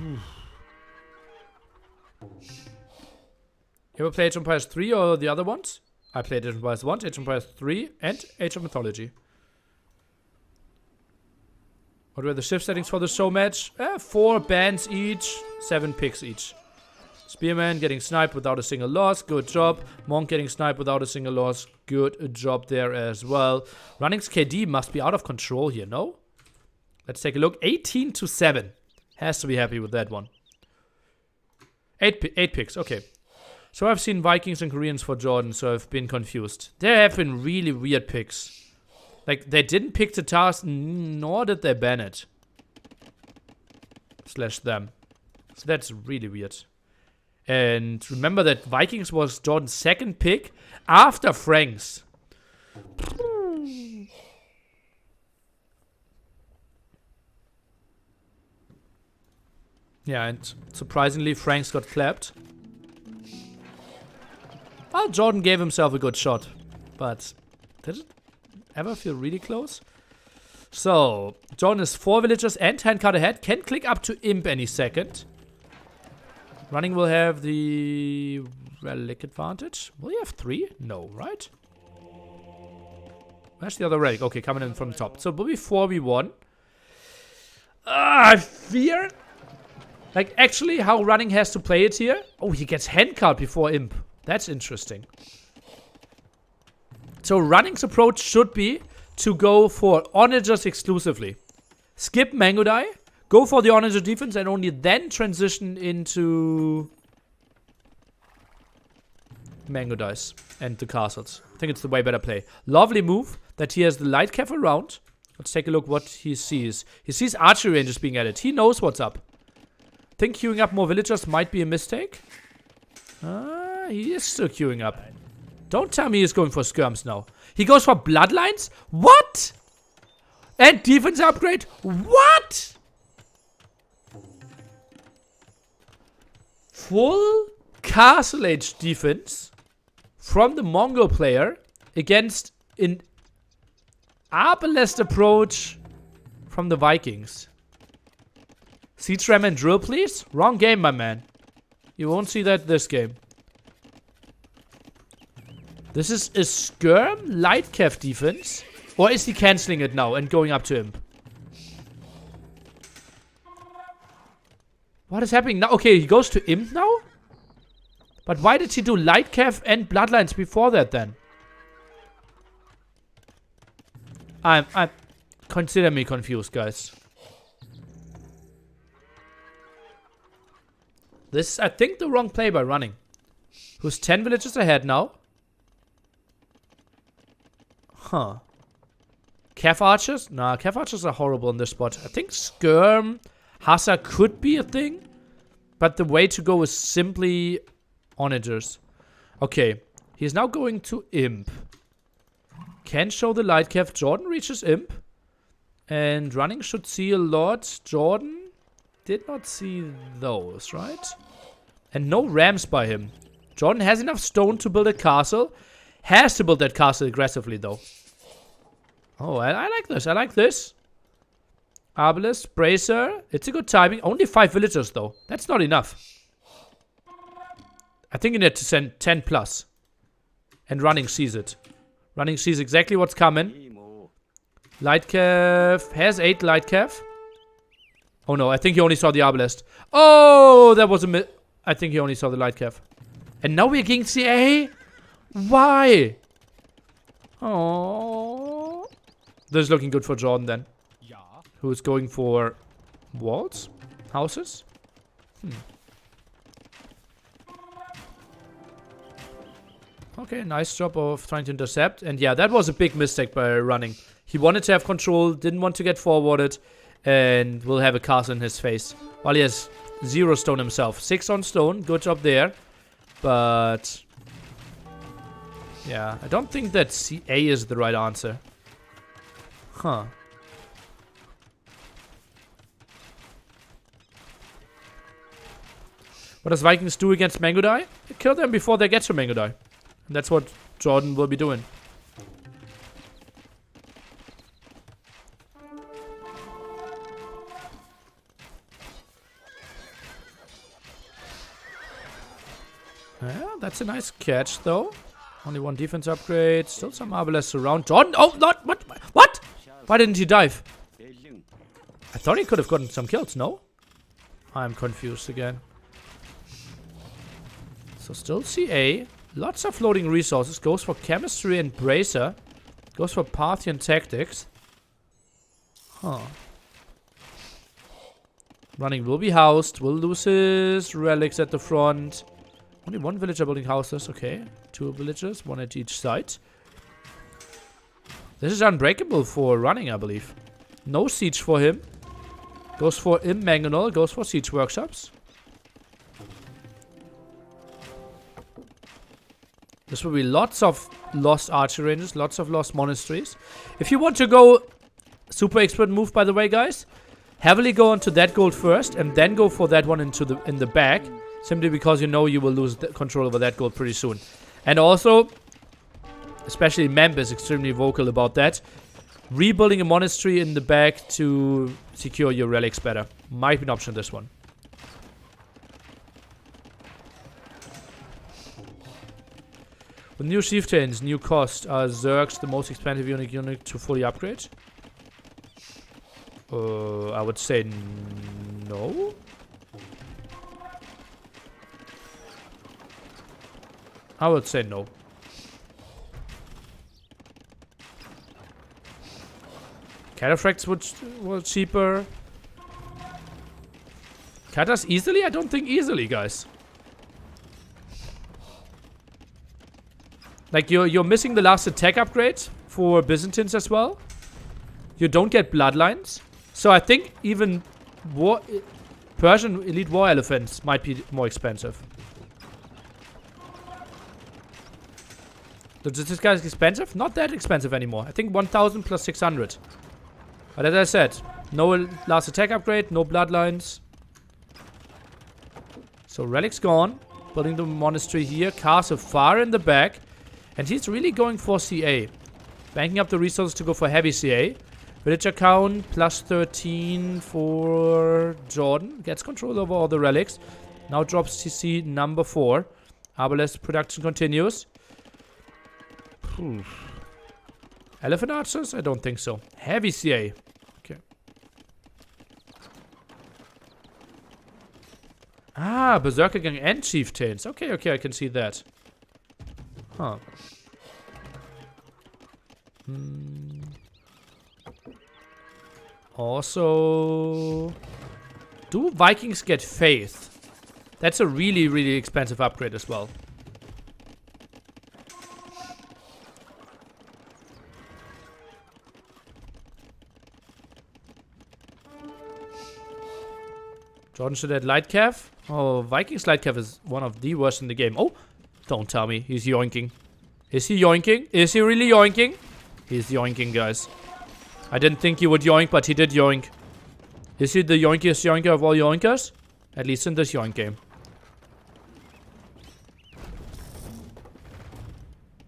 You ever play Age of Empires 3 or the other ones? I played Age of Empires 1, Age of Empires 3, and Age of Mythology. What were the shift settings for the show match? 4 bans each, 7 picks each. Spearman getting sniped without a single loss. Good job. Monk getting sniped without a single loss. Good job there as well. Running's KD must be out of control here, no? Let's take a look. 18-7. Has to be happy with that one. 8 picks, okay. So I've seen Vikings and Koreans for Jordan, so I've been confused. There have been really weird picks. Like, they didn't pick the task, nor did they ban it. / them. So that's really weird. And remember that Vikings was Jordan's 2nd pick after Frank's. Yeah, and surprisingly, Frank's got clapped. Well, Jordan gave himself a good shot. But did it ever feel really close? So, Jordan is 4 villagers and handcart ahead. Can click up to Imp any second. Running will have the relic advantage. Will he have 3? No, right? Where's the other relic? Okay, coming in from the top. So, it will be 4v1. I fear. Like, actually, how Running has to play it here. Oh, he gets handcart before Imp. That's interesting. So Running's approach should be to go for onagers exclusively. Skip Mango Die, go for the onager defense, and only then transition into Mango Dice and the castles. I think it's the way better play. Lovely move that he has the light cav around. Let's take a look what he sees. He sees archery ranges being added. He knows what's up. Think queuing up more villagers might be a mistake. He is still queuing up. Don't tell me he's going for skirms now. He goes for bloodlines? What? And defense upgrade? What? Full castle age defense from the Mongol player against an arbalest approach from the Vikings. Siege ram and drill, please? Wrong game, my man. You won't see that this game. This is a skirm light cav defense. Or is he cancelling it now and going up to Imp? What is happening now? Okay, he goes to Imp now? But why did he do light cav and bloodlines before that then? Consider me confused, guys. This is, I think, the wrong play by Running. Who's 10 villages ahead now? Huh. Cav archers? Nah, Cav archers are horrible in this spot. I think skirm Hassa could be a thing. But the way to go is simply onagers. Okay. He's now going to Imp. Can show the light cav. Jordan reaches Imp. And Running should see a lot. Jordan did not see those, right? And no rams by him. Jordan has enough stone to build a castle. Has to build that castle aggressively, though. Oh, I like this. I like this. Arbalest, Bracer. It's a good timing. Only 5 villagers, though. That's not enough. I think you need to send 10 plus. And Running sees it. Running sees exactly what's coming. Lightcav has 8 Lightcav. Oh no, I think he only saw the Arbalest. Oh, that was a I think he only saw the Lightcav. And now we're getting CA? Why? Oh. This is looking good for Jordan then. Who's going for walls? Houses? Okay, nice job of trying to intercept. And yeah, that was a big mistake by Running. He wanted to have control, didn't want to get forwarded, and will have a castle in his face. While he has 0 stone himself. 6 on stone, good job there. But yeah, I don't think that CA is the right answer. Huh. What does Vikings do against Mangudai? They kill them before they get to Mangudai. And that's what Jordan will be doing. Yeah, that's a nice catch, though. Only 1 defense upgrade. Still some Arbalests around. Jordan! Oh, not! What? What? Why didn't he dive? I thought he could have gotten some kills, no? I'm confused again. So still CA. Lots of floating resources. Goes for chemistry and bracer. Goes for Parthian tactics. Huh. Running will be housed. Will lose his relics at the front. Only 1 villager building houses. Okay. 2 villagers. 1 at each side. This is unbreakable for Running, I believe. No siege for him. Goes for Mangonel. Goes for siege workshops. This will be lots of lost archer ranges, lots of lost monasteries. If you want to go super expert move, by the way, guys, heavily go onto that gold first and then go for that one in the back, simply because you know you will lose the control over that gold pretty soon. And also, especially Memp is extremely vocal about that, rebuilding a monastery in the back to secure your relics better might be an option, this one. With new chieftains, new cost, are Zergs the most expensive unit to fully upgrade? I would say no. I would say no. Cataphracts were cheaper. Katas easily? I don't think easily, guys. Like, you're missing the last attack upgrade for Byzantines as well. You don't get bloodlines. So I think even Persian elite war elephants might be more expensive. Is this guy expensive? Not that expensive anymore. I think 1,000 plus 600. But as I said, no last attack upgrade, no bloodlines. So Relic's gone. Building the monastery here. Castle far in the back. And he's really going for CA. Banking up the resources to go for heavy CA. Villager count plus 13 for Jordan. Gets control over all the relics. Now drops CC number 4. Arbalest production continues. Elephant archers? I don't think so. Heavy CA. Okay. Ah, Berserker Gang and Chieftains. Okay, okay, I can see that. Huh. Also, do Vikings get Faith? That's a really, really expensive upgrade as well. Jordan should add Lightcav. Oh, Vikings Lightcav is one of the worst in the game. Oh, don't tell me he's yoinking. Is he yoinking? Is he really yoinking? He's yoinking, guys. I didn't think he would yoink, but he did yoink. Is he the yoinkiest yoinker of all yoinkers? At least in this yoink game.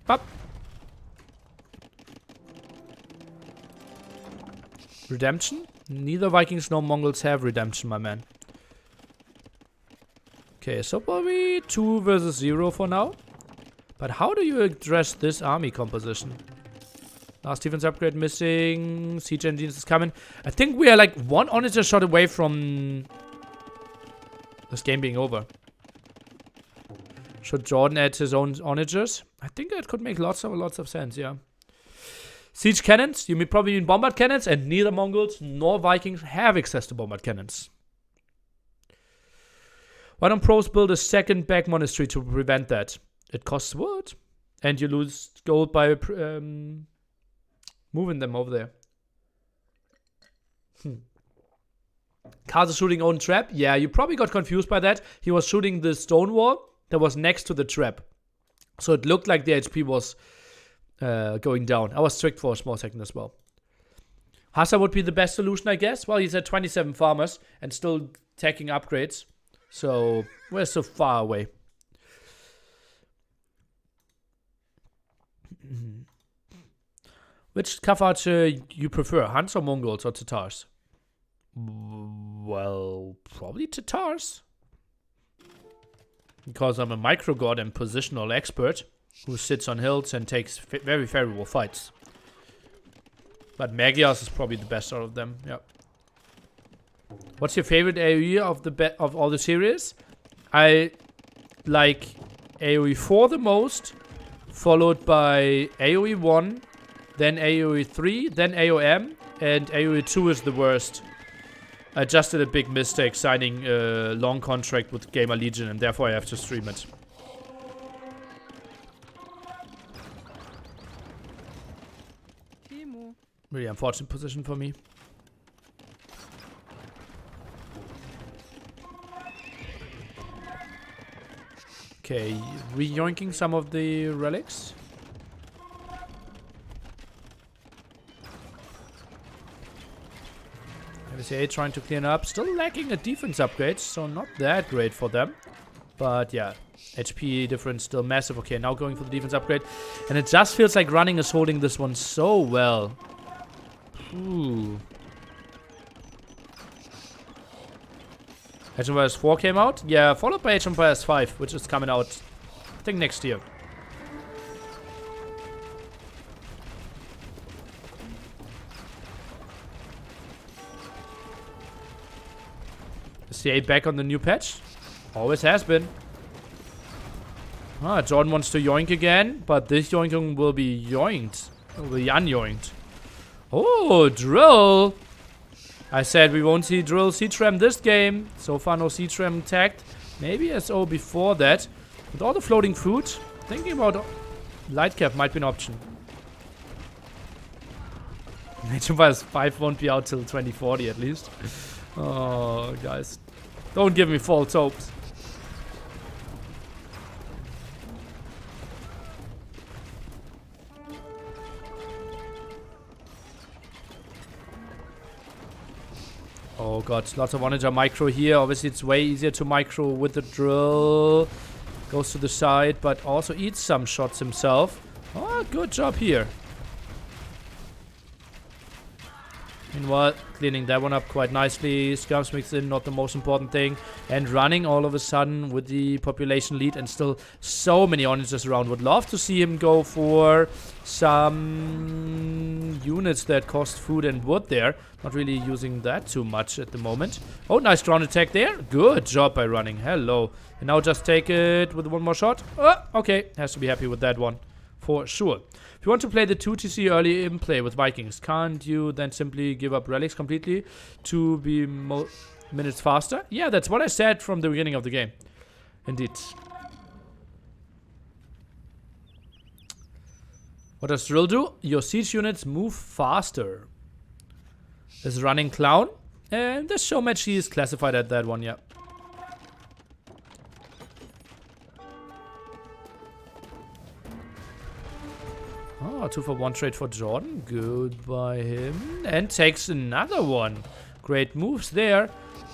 Pop. Redemption? Neither Vikings nor Mongols have redemption, my man. Okay, so probably 2 versus 0 for now. But how do you address this army composition? Last defense upgrade missing. Siege engines is coming. I think we are like 1 onager shot away from this game being over. Should Jordan add his own onagers? I think that could make lots of sense, yeah. Siege cannons, you probably mean bombard cannons, and neither Mongols nor Vikings have access to bombard cannons. Why don't pros build a second back monastery to prevent that? It costs wood, and you lose gold by moving them over there. Castle shooting own trap? Yeah, you probably got confused by that. He was shooting the stone wall that was next to the trap. So it looked like the HP was going down. I was tricked for a small second as well. Hassa would be the best solution, I guess. Well, he's at 27 farmers and still taking upgrades. So we're so far away. Which Cathars you prefer, Huns or Mongols or Tatars? Well, probably Tatars. Because I'm a micro god and positional expert who sits on hills and takes very favorable fights. But Magyars is probably the best out of them, yeah. What's your favorite AoE of all the series? I like AoE 4 the most, followed by AoE 1, then AoE 3, then AOM, and AoE 2 is the worst. I just did a big mistake signing a long contract with Gamer Legion, and therefore I have to stream it. Really unfortunate position for me. Okay, re-yoinking some of the relics. MSA trying to clean up. Still lacking a defense upgrade, so not that great for them. But yeah, HP difference still massive. Okay, now going for the defense upgrade. And it just feels like running is holding this one so well. Ooh. Age of Empires 4 came out? Yeah, followed by Age of Empires 5, which is coming out, I think, next year. CA back on the new patch? Always has been. Ah, Jordan wants to yoink again, but this yoinking will be yoinked. Will be unyoinked. Oh, drill! I said we won't see drill siege ram this game. So far no siege ram tagged. Maybe SO before that. With all the floating food, thinking about light cap might be an option. Age of Empires 5 won't be out till 2040 at least. Oh, guys. Don't give me false hopes. Oh god, lots of onager micro here. Obviously it's way easier to micro with the drill. Goes to the side, but also eats some shots himself. Oh, good job here. Meanwhile, cleaning that one up quite nicely. Skirms mixed in, not the most important thing. And running all of a sudden with the population lead and still so many onagers around. Would love to see him go for some units that cost food and wood there. Not really using that too much at the moment. Oh, nice ground attack there. Good job by running. Hello. And now just take it with one more shot. Oh, okay. Has to be happy with that one. For sure. If you want to play the 2TC early in play with Vikings, can't you then simply give up relics completely to be minutes faster? Yeah, that's what I said from the beginning of the game. Indeed. What does drill do? Your siege units move faster. This running clown. And this show match he is classified at that one, yeah. Oh, 2-for-1 trade for Jordan. Good by him. And takes another one. Great moves there.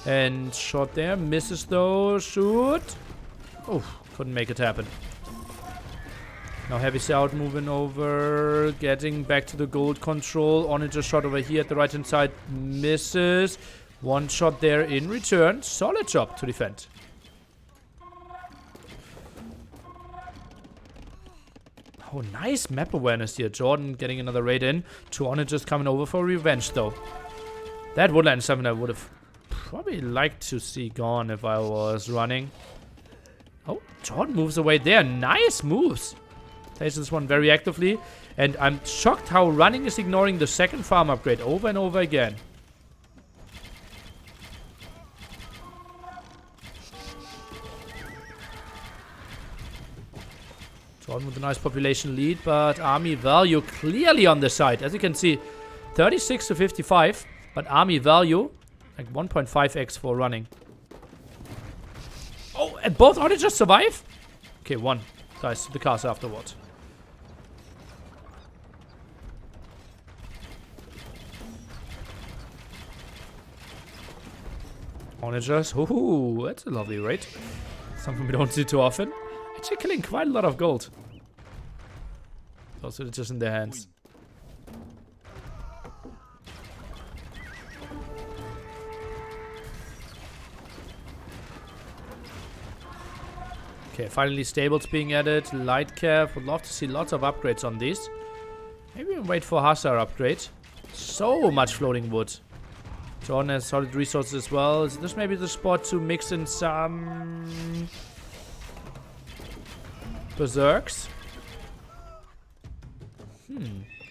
And shot there. Misses though. Shoot. Oh, couldn't make it happen. Now Heavy's out, moving over. Getting back to the gold control. Onager shot over here at the right hand side. Misses. One shot there in return. Solid job to defend. Oh, nice map awareness here. Jordan getting another raid in. Tuonet just coming over for revenge, though. That woodland is something I would have probably liked to see gone if I was running. Oh, Jordan moves away there. Nice moves. Plays this one very actively. And I'm shocked how running is ignoring the second farm upgrade over and over again. Jordan with a nice population lead, but army value clearly on the side. As you can see, 36 to 55, but army value like 1.5x for running. Oh, and both onagers survive? Okay, one dies to the castle afterwards. Onagers, ooh, that's a lovely raid. Something we don't see too often. Actually killing quite a lot of gold. Also just in their hands. Okay, finally stables being added. Light cap. Would love to see lots of upgrades on these. Maybe we'll wait for Hussar upgrade. So much floating wood. Jordan has solid resources as well. Is this maybe the spot to mix in some berserks?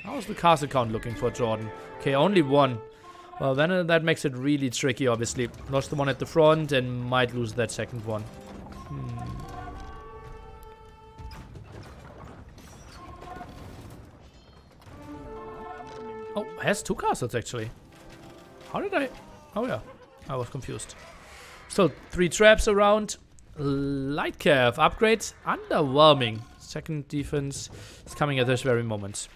How's the castle count looking for Jordan? Okay, only one. Well, then that makes it really tricky, obviously. Lost the one at the front and might lose that second one. Oh, has two castles, actually. How did I... Oh, yeah. I was confused. Still 3 traps around. Light cav upgrades. Underwhelming. Second defense is coming at this very moment.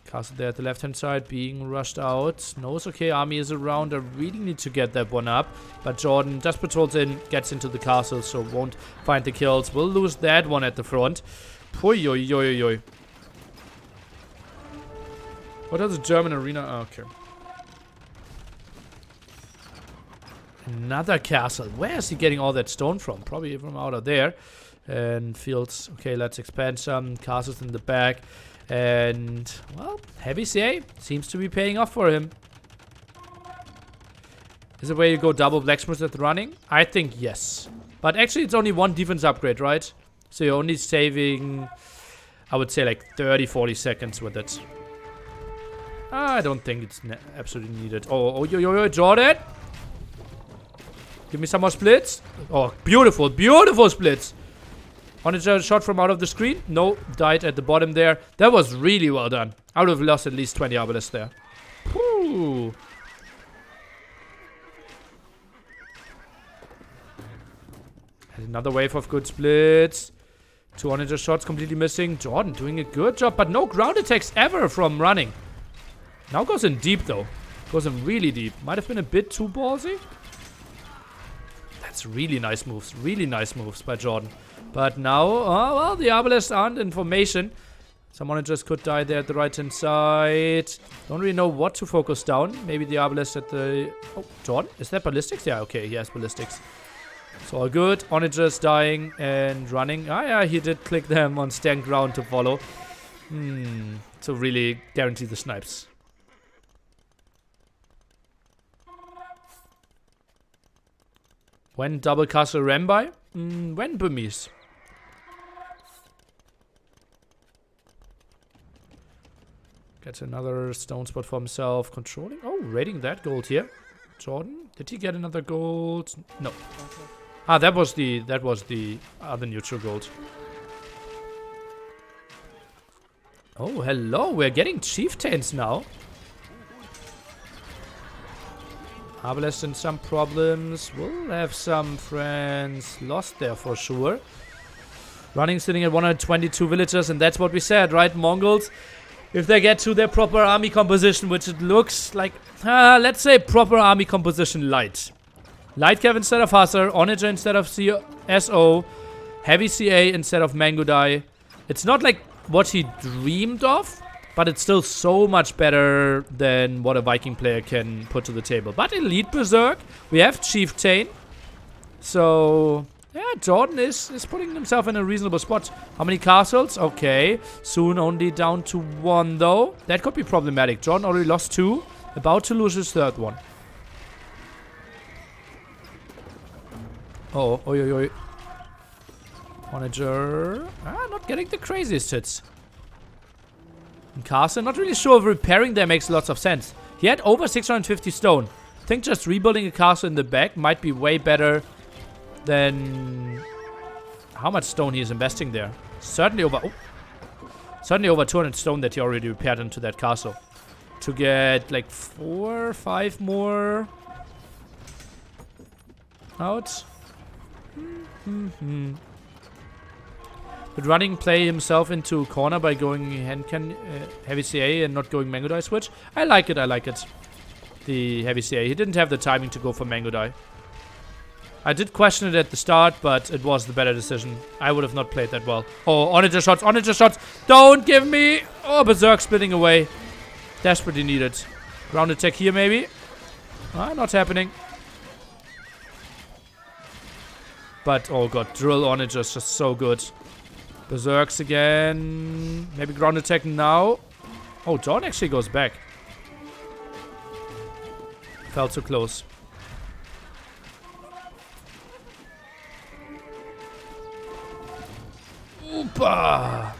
Castle there at the left hand side being rushed out. Knows okay, army is around. I really need to get that one up. But Jordan just patrols in, gets into the castle, so won't find the kills. We'll lose that one at the front. Oi, oi, oi, oi. What does the German arena? Oh, okay. Another castle. Where is he getting all that stone from? Probably from out of there. And fields. Okay, let's expand some castles in the back. And, well, Heavy CA seems to be paying off for him. Is there a way you go double blacksmiths at the running? I think yes. But actually, it's only one defense upgrade, right? So you're only saving, I would say, like 30-40 seconds with it. I don't think it's absolutely needed. Oh, yo, Jordan! Give me some more splits. Oh, beautiful, beautiful splits. On a shot from out of the screen. No, died at the bottom there. That was really well done. I would have lost at least 20 obelisks there. Whew. And another wave of good splits. 200 shots completely missing. Jordan doing a good job, but no ground attacks ever from running. Now goes in deep though. Goes in really deep. Might have been a bit too ballsy. That's really nice moves. Really nice moves by Jordan. But now, oh, well, the obelisks aren't in formation. Someone just could die there at the right hand side. Don't really know what to focus down. Maybe the obelisk at the... Oh, Jordan? Is that ballistics? Yeah, okay, he has ballistics. It's all good. Onagers dying and running. Ah, yeah, he did click them on stand ground to follow. To really guarantee the snipes. When double castle Rambai? When Burmese? Gets another stone spot for himself. Controlling. Oh, raiding that gold here. Jordan, did he get another gold? No. Ah, that was the other neutral gold. Oh, hello. We're getting chieftains now. Obelisk in some problems. We'll have some friends lost there for sure. Running sitting at 122 villagers, and that's what we said, right? Mongols if they get to their proper army composition, which it looks like, let's say proper army composition light. Light Cav instead of Hussar, Onager instead of SO, Heavy CA instead of Mangudai. It's not like what he dreamed of, but it's still so much better than what a Viking player can put to the table. But Elite Berserk, we have Chieftain. So, yeah, Jordan is putting himself in a reasonable spot. How many castles? Okay, soon only down to 1 though. That could be problematic. Jordan already lost 2, about to lose his 3rd one. Oh, oi, oi, oi. Onager. Not getting the craziest hits. And Carson, not really sure if repairing there makes lots of sense. He had over 650 stone. I think just rebuilding a castle in the back might be way better than how much stone he is investing there. Certainly over 200 stone that he already repaired into that castle. To get like 4 or 5 more out. But running play himself into a corner by going Henken Heavy CA and not going Mangudai switch. I like it, I like it. The Heavy CA. He didn't have the timing to go for Mangudai. I did question it at the start, but it was the better decision. I would have not played that well. Oh, Onager shots, Onager shots. Don't give me. Oh, Berserk splitting away. Desperately needed. Ground attack here maybe. Not happening. But, oh god, Drill Onager is just so good. Berserks again. Maybe ground attack now. Oh, John actually goes back. Felt too close. Oopa!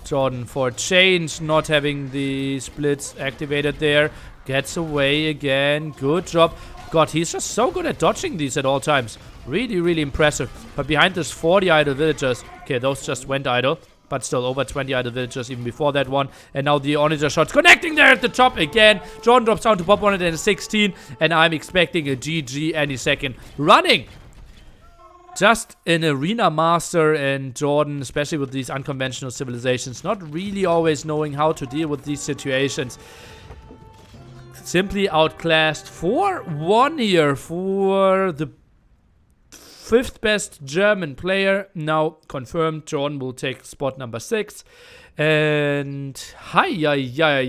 Jordan, for a change, not having the splits activated there. Gets away again. Good job. God, he's just so good at dodging these at all times. Really, really impressive. But behind this 40 idle villagers. Okay, those just went idle. But still, over 20 idle villagers even before that one. And now the Onager shots connecting there at the top again. Jordan drops down to pop 116. And I'm expecting a GG any second. Running! Just an arena master, and Jordan, especially with these unconventional civilizations, not really always knowing how to deal with these situations. Simply outclassed for 1 year for the 5th best German player. Now confirmed, Jordan will take spot number 6. And KD,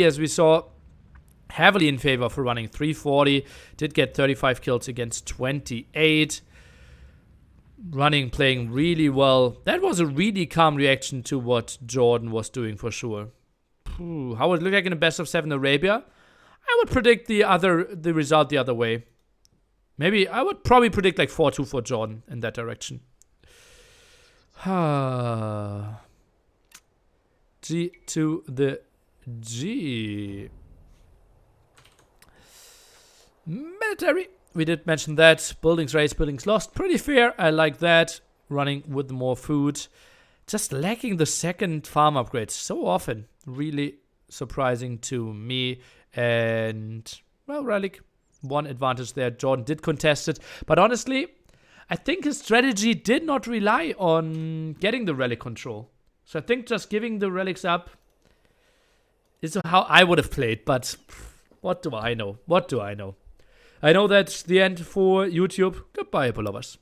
as we saw, heavily in favor for running 340. Did get 35 kills against 28. Running, playing really well. That was a really calm reaction to what Jordan was doing for sure. How would it look like in a best of 7 Arabia? I would predict the result the other way. Maybe I would probably predict like 4-2 for Jordan in that direction. G to the G. Military. We did mention that. Buildings raised, buildings lost. Pretty fair. I like that. Running with more food. Just lacking the 2nd farm upgrade so often. Really surprising to me. And, well, Relic. 1 advantage there. Jordan did contest it. But honestly, I think his strategy did not rely on getting the Relic control. So I think just giving the Relics up is how I would have played. But what do I know? What do I know? I know that's the end for YouTube. Goodbye, Apple lovers.